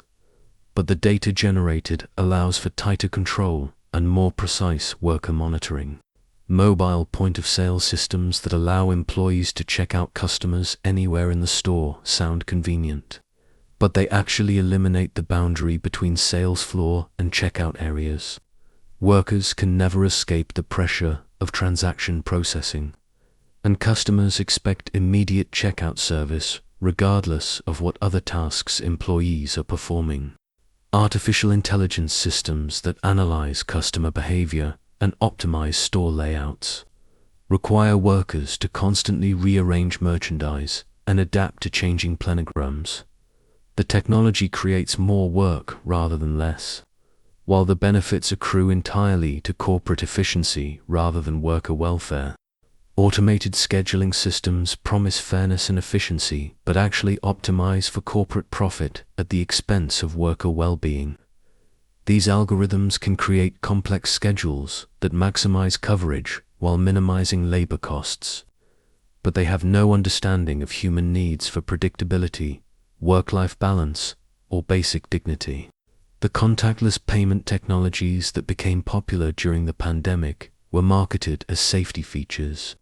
But the data generated allows for tighter control and more precise worker monitoring. Mobile point-of-sale systems that allow employees to check out customers anywhere in the store sound convenient, but they actually eliminate the boundary between sales floor and checkout areas. Workers can never escape the pressure of transaction processing, and customers expect immediate checkout service regardless of what other tasks employees are performing. Artificial intelligence systems that analyze customer behavior and optimize store layouts require workers to constantly rearrange merchandise and adapt to changing planograms. The technology creates more work rather than less, while the benefits accrue entirely to corporate efficiency rather than worker welfare. Automated scheduling systems promise fairness and efficiency, but actually optimize for corporate profit at the expense of worker well-being. These algorithms can create complex schedules that maximize coverage while minimizing labor costs. But they have no understanding of human needs for predictability, work-life balance, or basic dignity. The contactless payment technologies that became popular during the pandemic were marketed as safety features.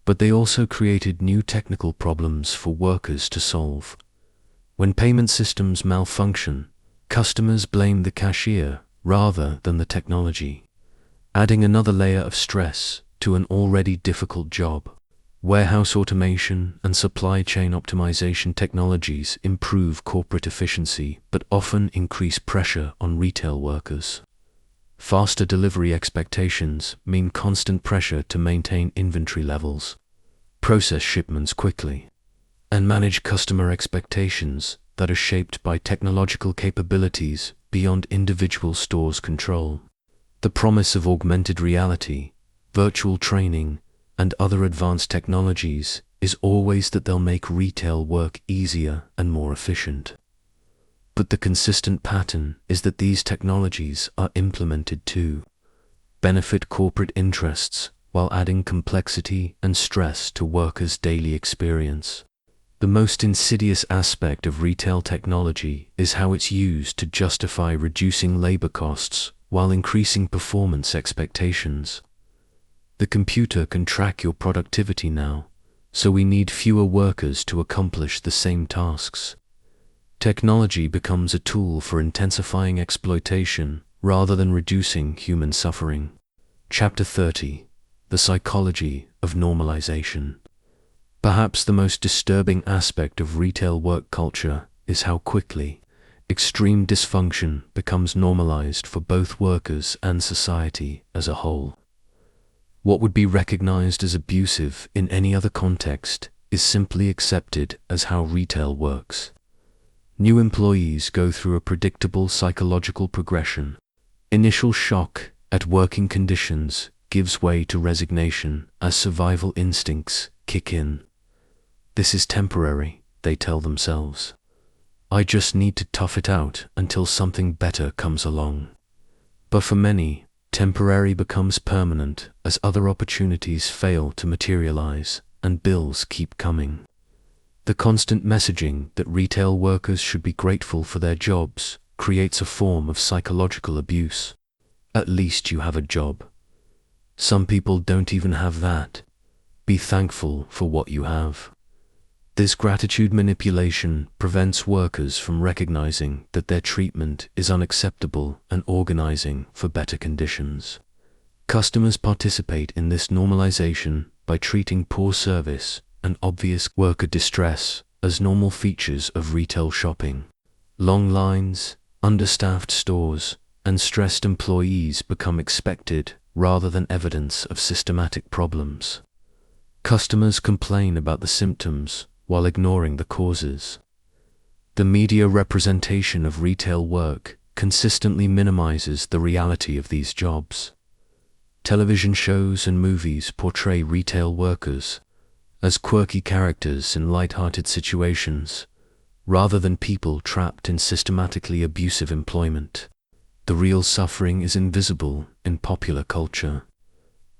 But they also created new technical problems for workers to solve. When payment systems malfunction, customers blame the cashier rather than the technology, adding another layer of stress to an already difficult job. Warehouse automation and supply chain optimization technologies improve corporate efficiency but often increase pressure on retail workers. Faster delivery expectations mean constant pressure to maintain inventory levels, process shipments quickly, and manage customer expectations that are shaped by technological capabilities beyond individual stores' control. The promise of augmented reality, virtual training, and other advanced technologies is always that they'll make retail work easier and more efficient. But the consistent pattern is that these technologies are implemented to benefit corporate interests while adding complexity and stress to workers' daily experience. The most insidious aspect of retail technology is how it's used to justify reducing labor costs while increasing performance expectations. The computer can track your productivity now, so we need fewer workers to accomplish the same tasks. Technology becomes a tool for intensifying exploitation rather than reducing human suffering. Chapter 30: The Psychology of Normalization. Perhaps the most disturbing aspect of retail work culture is how quickly extreme dysfunction becomes normalized for both workers and society as a whole. What would be recognized as abusive in any other context is simply accepted as how retail works. New employees go through a predictable psychological progression. Initial shock at working conditions gives way to resignation as survival instincts kick in. This is temporary, they tell themselves. I just need to tough it out until something better comes along. But for many, temporary becomes permanent as other opportunities fail to materialize and bills keep coming. The constant messaging that retail workers should be grateful for their jobs creates a form of psychological abuse. At least you have a job. Some people don't even have that. Be thankful for what you have. This gratitude manipulation prevents workers from recognizing that their treatment is unacceptable and organizing for better conditions. Customers participate in this normalization by treating poor service and obvious worker distress as normal features of retail shopping. Long lines, understaffed stores, and stressed employees become expected rather than evidence of systematic problems. Customers complain about the symptoms while ignoring the causes. The media representation of retail work consistently minimizes the reality of these jobs. Television shows and movies portray retail workers as quirky characters in light-hearted situations, rather than people trapped in systematically abusive employment. The real suffering is invisible in popular culture.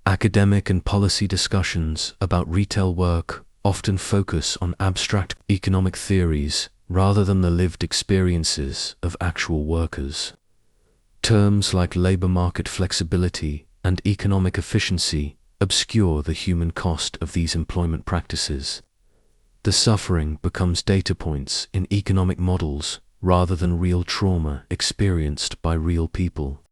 Academic and policy discussions about retail work often focus on abstract economic theories rather than the lived experiences of actual workers. Terms like labor market flexibility and economic efficiency obscure the human cost of these employment practices. The suffering becomes data points in economic models rather than real trauma experienced by real people.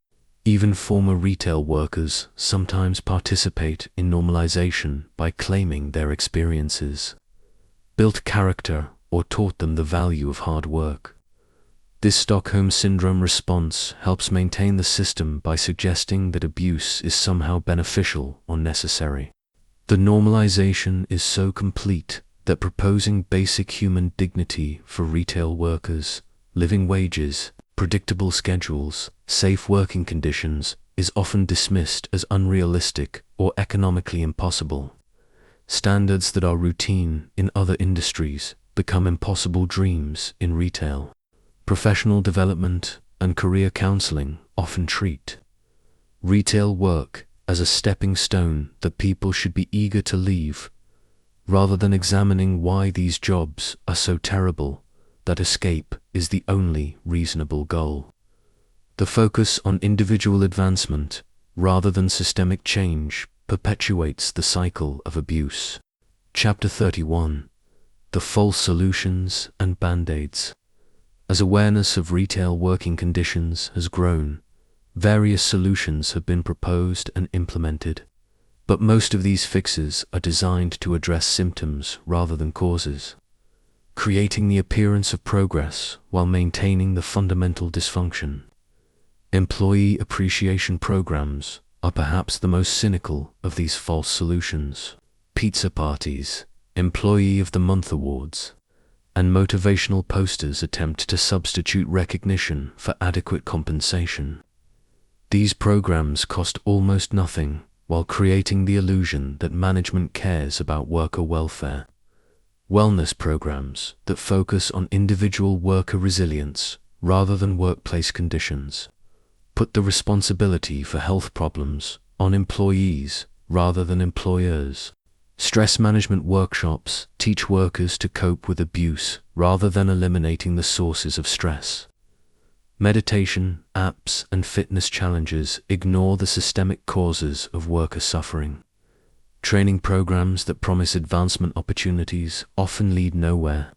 Even former retail workers sometimes participate in normalization by claiming their experiences built character or taught them the value of hard work. This Stockholm Syndrome response helps maintain the system by suggesting that abuse is somehow beneficial or necessary. The normalization is so complete that proposing basic human dignity for retail workers, living wages, predictable schedules, safe working conditions, is often dismissed as unrealistic or economically impossible. Standards that are routine in other industries become impossible dreams in retail. Professional development and career counseling often treat retail work as a stepping stone that people should be eager to leave, rather than examining why these jobs are so terrible that escape is the only reasonable goal. The focus on individual advancement rather than systemic change perpetuates the cycle of abuse. Chapter 31. The False Solutions and Band-Aids. As awareness of retail working conditions has grown, various solutions have been proposed and implemented, but most of these fixes are designed to address symptoms rather than causes, creating the appearance of progress while maintaining the fundamental dysfunction. Employee appreciation programs are perhaps the most cynical of these false solutions. Pizza parties, Employee of the Month awards, and motivational posters attempt to substitute recognition for adequate compensation. These programs cost almost nothing while creating the illusion that management cares about worker welfare. Wellness programs that focus on individual worker resilience rather than workplace conditions put the responsibility for health problems on employees rather than employers. Stress management workshops teach workers to cope with abuse rather than eliminating the sources of stress. Meditation, apps, and fitness challenges ignore the systemic causes of worker suffering. Training programs that promise advancement opportunities often lead nowhere.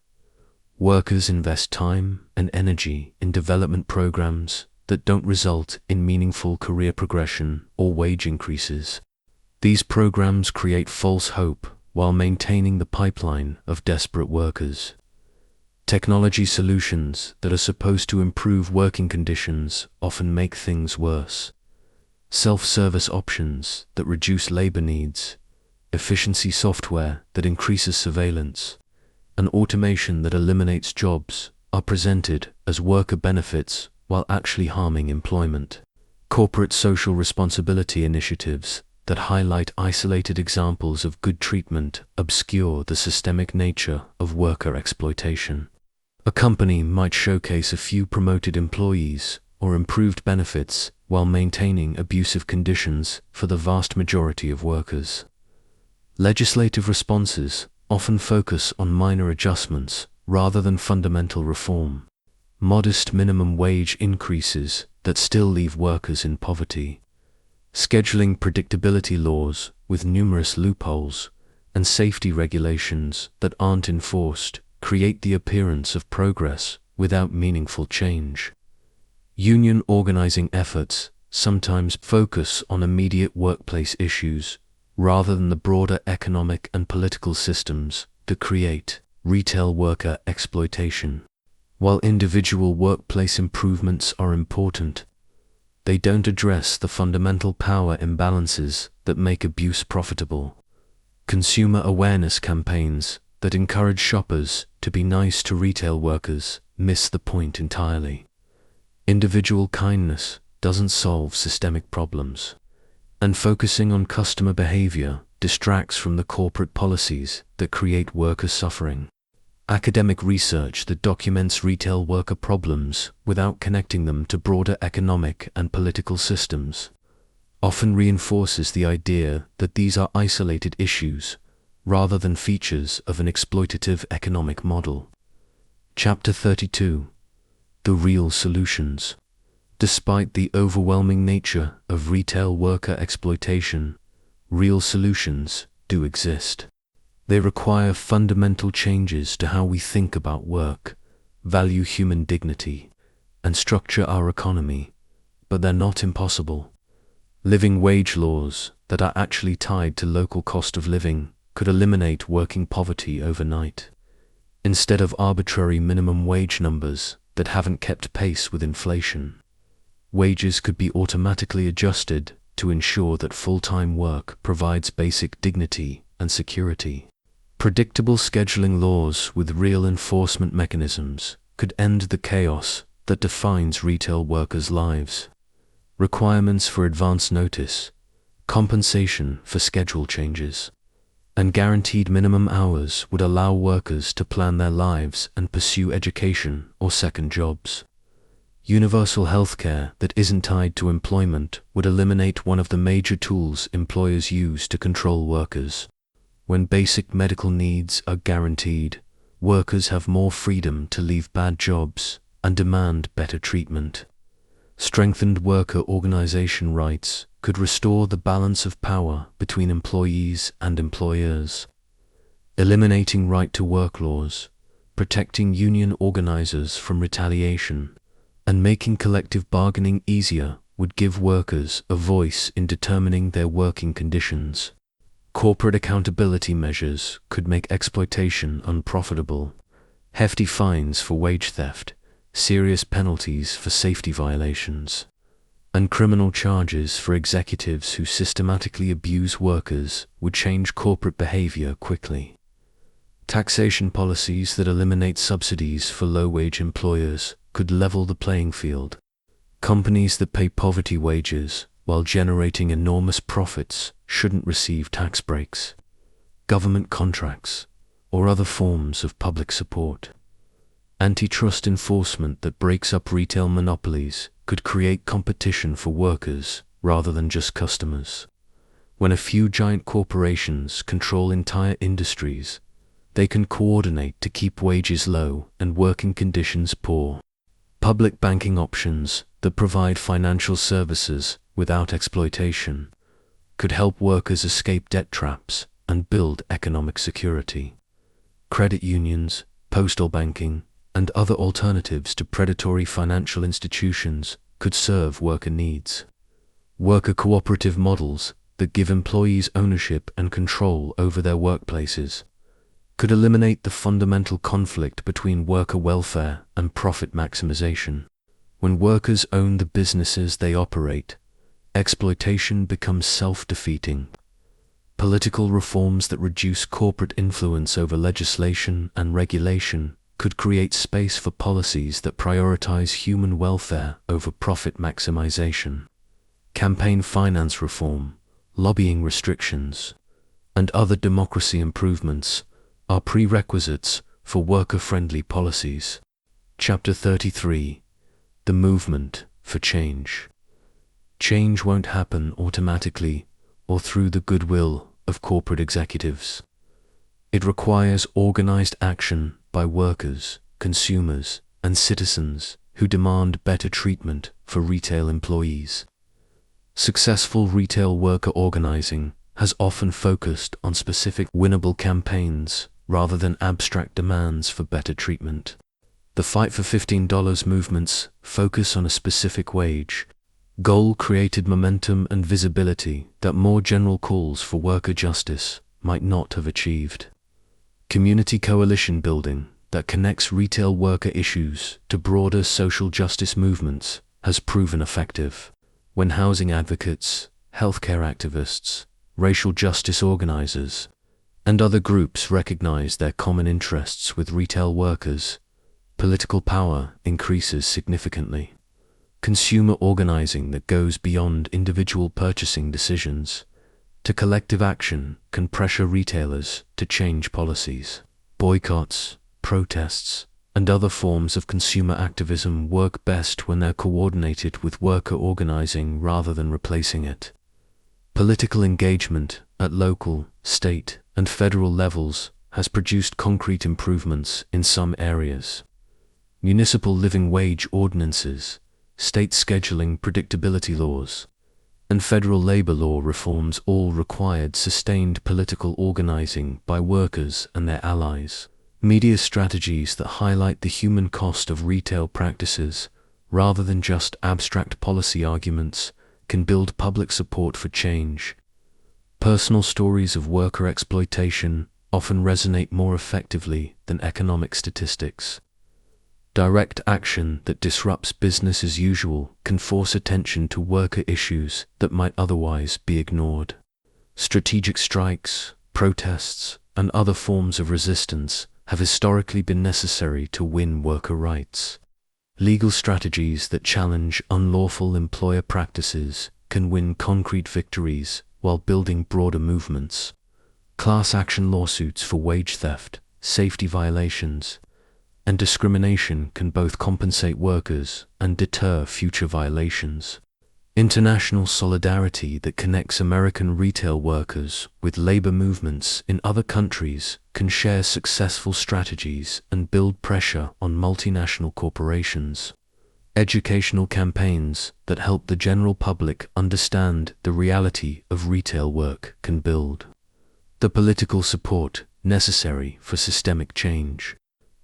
Workers invest time and energy in development programs that don't result in meaningful career progression or wage increases. These programs create false hope while maintaining the pipeline of desperate workers. Technology solutions that are supposed to improve working conditions often make things worse. Self-service options that reduce labor needs, efficiency software that increases surveillance, and automation that eliminates jobs are presented as worker benefits while actually harming employment. Corporate social responsibility initiatives that highlight isolated examples of good treatment obscure the systemic nature of worker exploitation. A company might showcase a few promoted employees or improved benefits while maintaining abusive conditions for the vast majority of workers. Legislative responses often focus on minor adjustments rather than fundamental reform. Modest minimum wage increases that still leave workers in poverty. Scheduling predictability laws with numerous loopholes and safety regulations that aren't enforced create the appearance of progress without meaningful change. Union organizing efforts sometimes focus on immediate workplace issues rather than the broader economic and political systems that create retail worker exploitation. While individual workplace improvements are important, they don't address the fundamental power imbalances that make abuse profitable. Consumer awareness campaigns that encourage shoppers to be nice to retail workers miss the point entirely. Individual kindness doesn't solve systemic problems, and focusing on customer behavior distracts from the corporate policies that create worker suffering. Academic research that documents retail worker problems without connecting them to broader economic and political systems often reinforces the idea that these are isolated issues rather than features of an exploitative economic model. Chapter 32. The Real Solutions. Despite the overwhelming nature of retail worker exploitation, real solutions do exist. They require fundamental changes to how we think about work, value human dignity, and structure our economy, but they're not impossible. Living wage laws that are actually tied to local cost of living could eliminate working poverty overnight. Instead of arbitrary minimum wage numbers that haven't kept pace with inflation, wages could be automatically adjusted to ensure that full-time work provides basic dignity and security. Predictable scheduling laws with real enforcement mechanisms could end the chaos that defines retail workers' lives. Requirements for advance notice, compensation for schedule changes, And guaranteed minimum hours would allow workers to plan their lives and pursue education or second jobs. Universal healthcare that isn't tied to employment would eliminate one of the major tools employers use to control workers. When basic medical needs are guaranteed, workers have more freedom to leave bad jobs and demand better treatment. Strengthened worker organization rights could restore the balance of power between employees and employers. Eliminating right-to-work laws, protecting union organizers from retaliation, and making collective bargaining easier would give workers a voice in determining their working conditions. Corporate accountability measures could make exploitation unprofitable. Hefty fines for wage theft, serious penalties for safety violations, and criminal charges for executives who systematically abuse workers would change corporate behavior quickly. Taxation policies that eliminate subsidies for low-wage employers could level the playing field. Companies that pay poverty wages while generating enormous profits shouldn't receive tax breaks, government contracts, or other forms of public support. Antitrust enforcement that breaks up retail monopolies could create competition for workers rather than just customers. When a few giant corporations control entire industries, they can coordinate to keep wages low and working conditions poor. Public banking options that provide financial services without exploitation could help workers escape debt traps and build economic security. Credit unions, postal banking, and other alternatives to predatory financial institutions could serve worker needs. Worker cooperative models that give employees ownership and control over their workplaces could eliminate the fundamental conflict between worker welfare and profit maximization. When workers own the businesses they operate, exploitation becomes self-defeating. Political reforms that reduce corporate influence over legislation and regulation could create space for policies that prioritize human welfare over profit maximization. Campaign finance reform, lobbying restrictions, and other democracy improvements are prerequisites for worker-friendly policies. Chapter 33. The Movement for Change. Change won't happen automatically or through the goodwill of corporate executives. It requires organized action by workers, consumers, and citizens who demand better treatment for retail employees. Successful retail worker organizing has often focused on specific winnable campaigns rather than abstract demands for better treatment. The Fight for $15 movements focus on a specific wage goal created momentum and visibility that more general calls for worker justice might not have achieved. Community coalition building that connects retail worker issues to broader social justice movements has proven effective. When housing advocates, healthcare activists, racial justice organizers, and other groups recognize their common interests with retail workers, political power increases significantly. Consumer organizing that goes beyond individual purchasing decisions to collective action can pressure retailers to change policies. Boycotts, protests, and other forms of consumer activism work best when they're coordinated with worker organizing rather than replacing it. Political engagement at local, state, and federal levels has produced concrete improvements in some areas. Municipal living wage ordinances, state scheduling predictability laws, and federal labor law reforms all required sustained political organizing by workers and their allies. Media strategies that highlight the human cost of retail practices, rather than just abstract policy arguments, can build public support for change. Personal stories of worker exploitation often resonate more effectively than economic statistics. Direct action that disrupts business as usual can force attention to worker issues that might otherwise be ignored. Strategic strikes, protests, and other forms of resistance have historically been necessary to win worker rights. Legal strategies that challenge unlawful employer practices can win concrete victories while building broader movements. Class action lawsuits for wage theft, safety violations, and discrimination can both compensate workers and deter future violations. International solidarity that connects American retail workers with labor movements in other countries can share successful strategies and build pressure on multinational corporations. Educational campaigns that help the general public understand the reality of retail work can build the political support necessary for systemic change.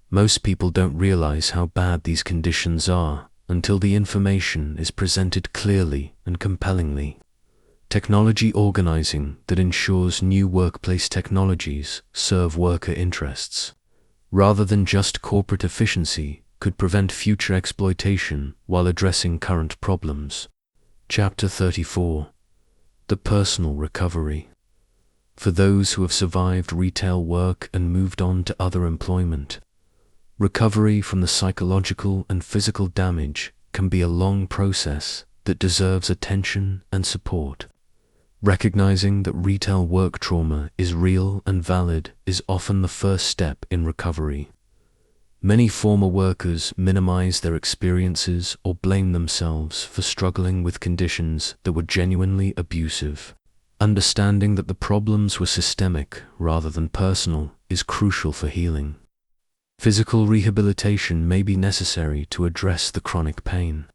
Most people don't realize how bad these conditions are until the information is presented clearly and compellingly. Technology organizing that ensures new workplace technologies serve worker interests, rather than just corporate efficiency, could prevent future exploitation while addressing current problems. Chapter 34. The Personal Recovery. For those who have survived retail work and moved on to other employment, recovery from the psychological and physical damage can be a long process that deserves attention and support. Recognizing that retail work trauma is real and valid is often the first step in recovery. Many former workers minimize their experiences or blame themselves for struggling with conditions that were genuinely abusive. Understanding that the problems were systemic rather than personal is crucial for healing. Physical rehabilitation may be necessary to address the chronic pain,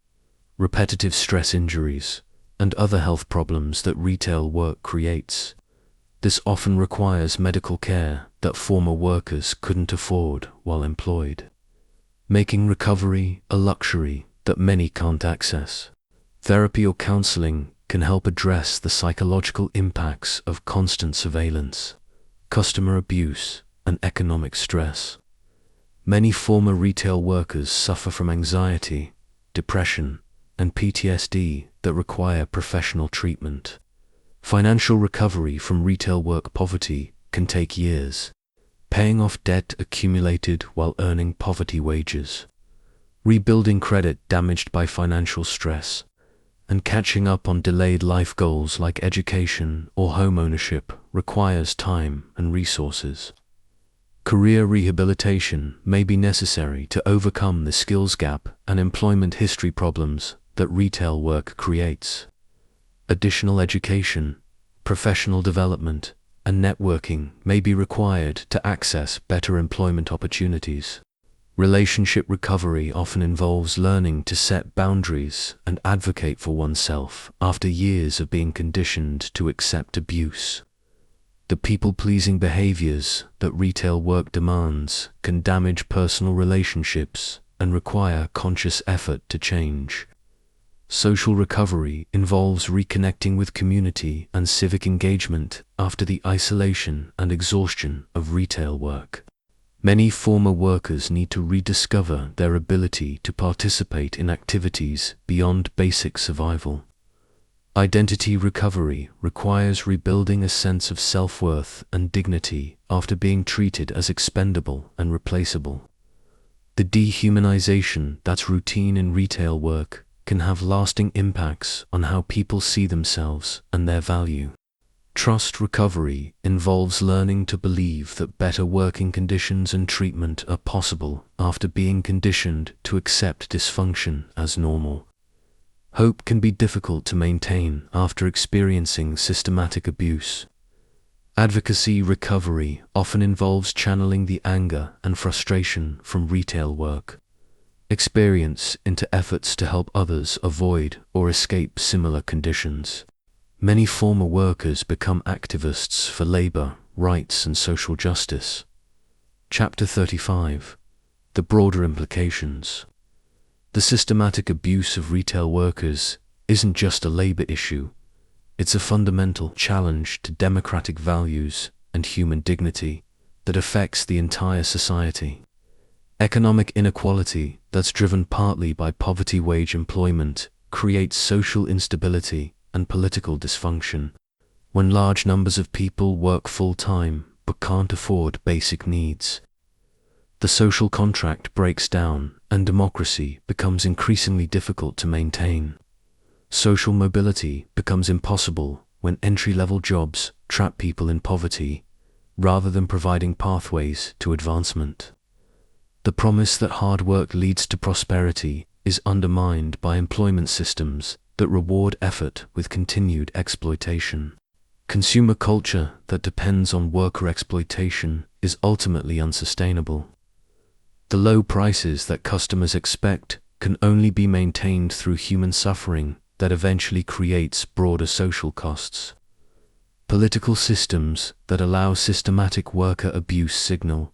repetitive stress injuries, and other health problems that retail work creates. This often requires medical care that former workers couldn't afford while employed, making recovery a luxury that many can't access. Therapy or counseling can help address the psychological impacts of constant surveillance, customer abuse, and economic stress. Many former retail workers suffer from anxiety, depression, and PTSD that require professional treatment. Financial recovery from retail work poverty can take years, paying off debt accumulated while earning poverty wages, rebuilding credit damaged by financial stress, and catching up on delayed life goals like education or home ownership requires time and resources. Career rehabilitation may be necessary to overcome the skills gap and employment history problems that retail work creates. Additional education, professional development, and networking may be required to access better employment opportunities. Relationship recovery often involves learning to set boundaries and advocate for oneself after years of being conditioned to accept abuse. The people-pleasing behaviors that retail work demands can damage personal relationships and require conscious effort to change. Social recovery involves reconnecting with community and civic engagement after the isolation and exhaustion of retail work. Many former workers need to rediscover their ability to participate in activities beyond basic survival. Identity recovery requires rebuilding a sense of self-worth and dignity after being treated as expendable and replaceable. The dehumanization that's routine in retail work can have lasting impacts on how people see themselves and their value. Trust recovery involves learning to believe that better working conditions and treatment are possible after being conditioned to accept dysfunction as normal. Hope can be difficult to maintain after experiencing systematic abuse. Advocacy recovery often involves channeling the anger and frustration from retail work experience into efforts to help others avoid or escape similar conditions. Many former workers become activists for labor, rights, and social justice. Chapter 35. The broader implications. The systematic abuse of retail workers isn't just a labor issue, it's a fundamental challenge to democratic values and human dignity that affects the entire society. Economic inequality that's driven partly by poverty wage employment creates social instability and political dysfunction. When large numbers of people work full-time but can't afford basic needs, the social contract breaks down and democracy becomes increasingly difficult to maintain. Social mobility becomes impossible when entry-level jobs trap people in poverty rather than providing pathways to advancement. The promise that hard work leads to prosperity is undermined by employment systems that reward effort with continued exploitation. Consumer culture that depends on worker exploitation is ultimately unsustainable. The low prices that customers expect can only be maintained through human suffering that eventually creates broader social costs. Political systems that allow systematic worker abuse signal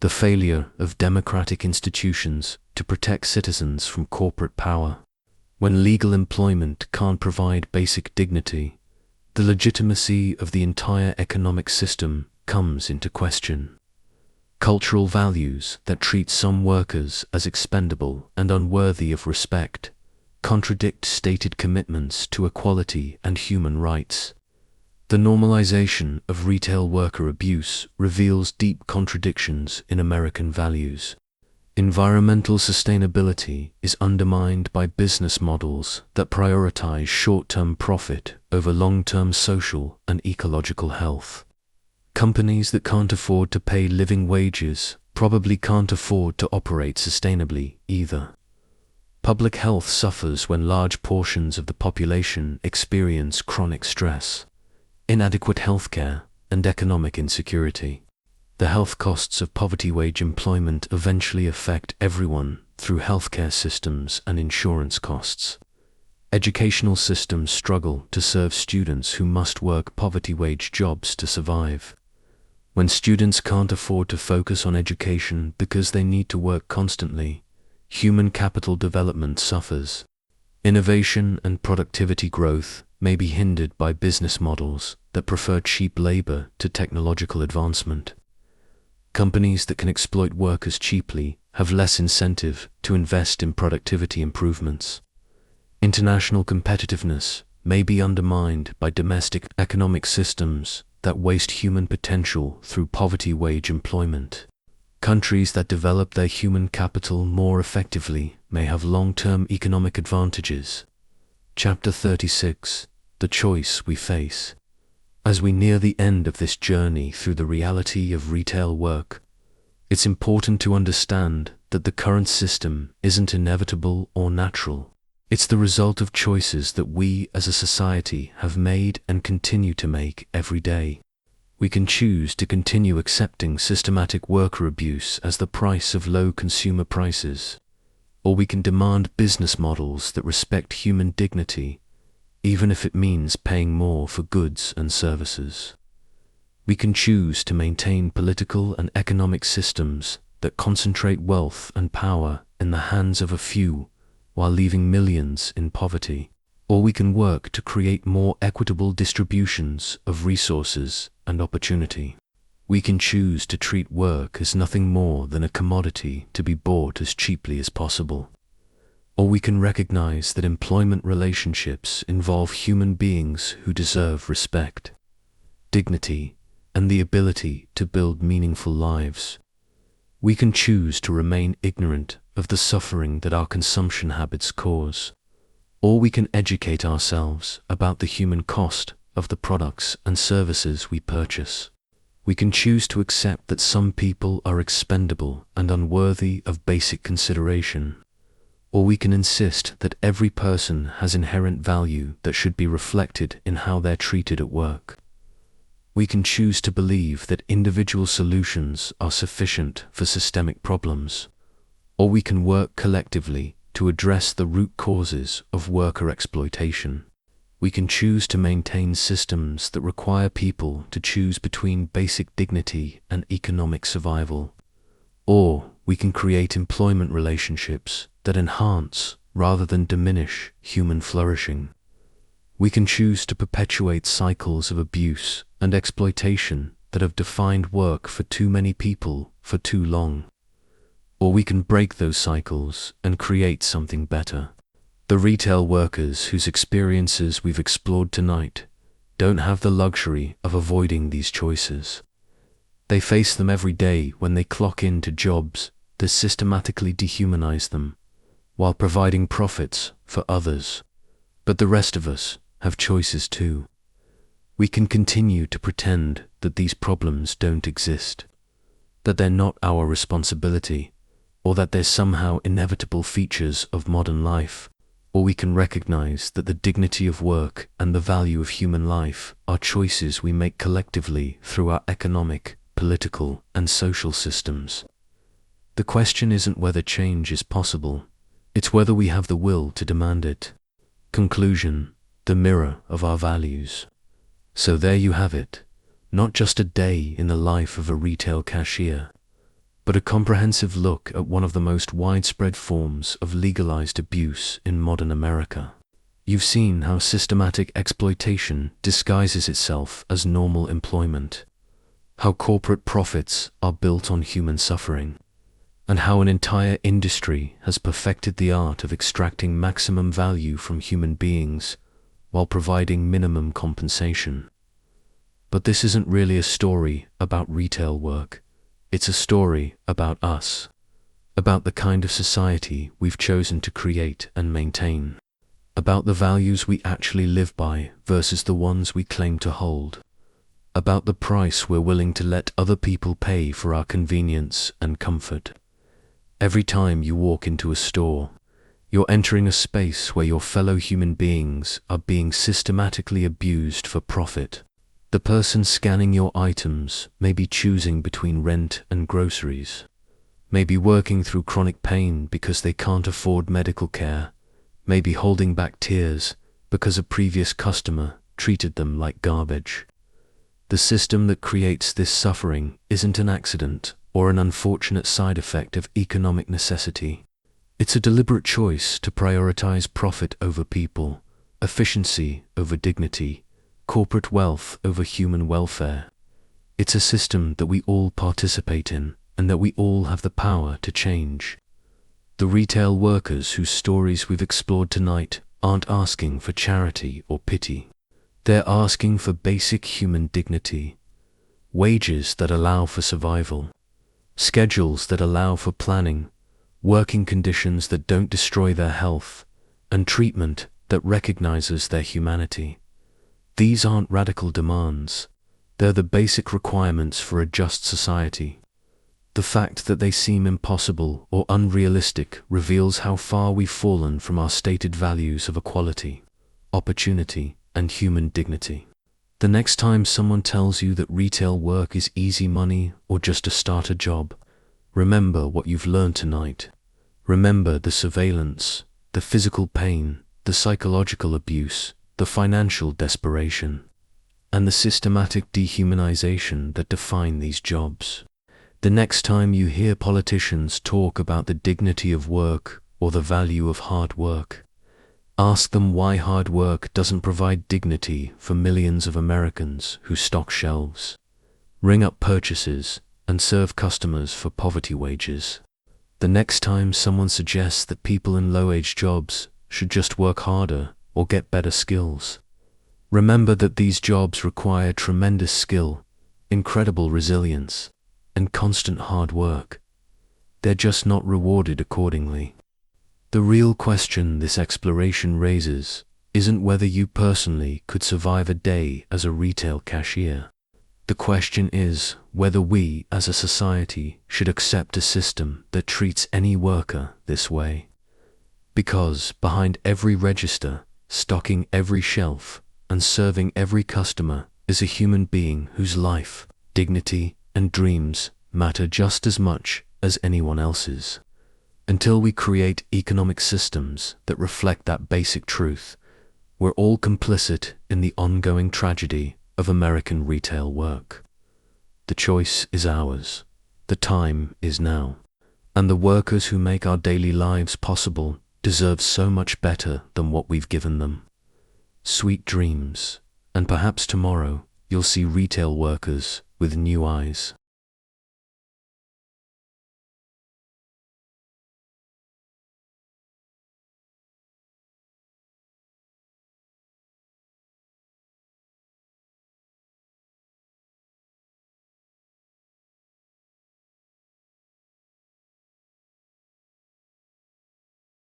the failure of democratic institutions to protect citizens from corporate power. When legal employment can't provide basic dignity, the legitimacy of the entire economic system comes into question. Cultural values that treat some workers as expendable and unworthy of respect contradict stated commitments to equality and human rights. The normalization of retail worker abuse reveals deep contradictions in American values. Environmental sustainability is undermined by business models that prioritize short-term profit over long-term social and ecological health. Companies that can't afford to pay living wages probably can't afford to operate sustainably either. Public health suffers when large portions of the population experience chronic stress, inadequate healthcare, and economic insecurity. The health costs of poverty-wage employment eventually affect everyone through healthcare systems and insurance costs. Educational systems struggle to serve students who must work poverty-wage jobs to survive. When students can't afford to focus on education because they need to work constantly, human capital development suffers. Innovation and productivity growth may be hindered by business models that prefer cheap labor to technological advancement. Companies that can exploit workers cheaply have less incentive to invest in productivity improvements. International competitiveness may be undermined by domestic economic systems that waste human potential through poverty-wage employment. Countries that develop their human capital more effectively may have long-term economic advantages. Chapter 36: The Choice We Face. As we near the end of this journey through the reality of retail work, it's important to understand that the current system isn't inevitable or natural. It's the result of choices that we as a society have made and continue to make every day. We can choose to continue accepting systematic worker abuse as the price of low consumer prices, or we can demand business models that respect human dignity, even if it means paying more for goods and services. We can choose to maintain political and economic systems that concentrate wealth and power in the hands of a few while leaving millions in poverty. Or we can work to create more equitable distributions of resources and opportunity. We can choose to treat work as nothing more than a commodity to be bought as cheaply as possible. Or we can recognize that employment relationships involve human beings who deserve respect, dignity, and the ability to build meaningful lives. We can choose to remain ignorant of the suffering that our consumption habits cause. Or we can educate ourselves about the human cost of the products and services we purchase. We can choose to accept that some people are expendable and unworthy of basic consideration. Or we can insist that every person has inherent value that should be reflected in how they're treated at work. We can choose to believe that individual solutions are sufficient for systemic problems. Or we can work collectively to address the root causes of worker exploitation. We can choose to maintain systems that require people to choose between basic dignity and economic survival. Or we can create employment relationships that enhance rather than diminish human flourishing. We can choose to perpetuate cycles of abuse and exploitation that have defined work for too many people for too long. Or we can break those cycles and create something better. The retail workers whose experiences we've explored tonight don't have the luxury of avoiding these choices. They face them every day when they clock into jobs that systematically dehumanize them, while providing profits for others. But the rest of us have choices too. We can continue to pretend that these problems don't exist, that they're not our responsibility, or that they're somehow inevitable features of modern life, or we can recognize that the dignity of work and the value of human life are choices we make collectively through our economic, political, and social systems. The question isn't whether change is possible, it's whether we have the will to demand it. Conclusion: the mirror of our values. So there you have it, not just a day in the life of a retail cashier, but a comprehensive look at one of the most widespread forms of legalized abuse in modern America. You've seen how systematic exploitation disguises itself as normal employment, how corporate profits are built on human suffering, and how an entire industry has perfected the art of extracting maximum value from human beings while providing minimum compensation. But this isn't really a story about retail work. It's a story about us, about the kind of society we've chosen to create and maintain, about the values we actually live by versus the ones we claim to hold, about the price we're willing to let other people pay for our convenience and comfort. Every time you walk into a store, you're entering a space where your fellow human beings are being systematically abused for profit. The person scanning your items may be choosing between rent and groceries, may be working through chronic pain because they can't afford medical care, may be holding back tears because a previous customer treated them like garbage. The system that creates this suffering isn't an accident or an unfortunate side effect of economic necessity. It's a deliberate choice to prioritize profit over people, efficiency over dignity, corporate wealth over human welfare. It's a system that we all participate in and that we all have the power to change. The retail workers whose stories we've explored tonight aren't asking for charity or pity. They're asking for basic human dignity, wages that allow for survival, schedules that allow for planning, working conditions that don't destroy their health, and treatment that recognizes their humanity. These aren't radical demands. They're the basic requirements for a just society. The fact that they seem impossible or unrealistic reveals how far we've fallen from our stated values of equality, opportunity, and human dignity. The next time someone tells you that retail work is easy money or just a starter job, remember what you've learned tonight. Remember the surveillance, the physical pain, the psychological abuse, the financial desperation, and the systematic dehumanization that define these jobs. The next time you hear politicians talk about the dignity of work or the value of hard work, ask them why hard work doesn't provide dignity for millions of Americans who stock shelves, ring up purchases, and serve customers for poverty wages. The next time someone suggests that people in low-wage jobs should just work harder or get better skills, remember that these jobs require tremendous skill, incredible resilience, and constant hard work. They're just not rewarded accordingly. The real question this exploration raises isn't whether you personally could survive a day as a retail cashier. The question is whether we as a society should accept a system that treats any worker this way. Because behind every register, stocking every shelf, and serving every customer is a human being whose life, dignity, and dreams matter just as much as anyone else's. Until we create economic systems that reflect that basic truth, we're all complicit in the ongoing tragedy of American retail work. The choice is ours. The time is now. And the workers who make our daily lives possible deserve so much better than what we've given them. Sweet dreams, and perhaps tomorrow you'll see retail workers with new eyes.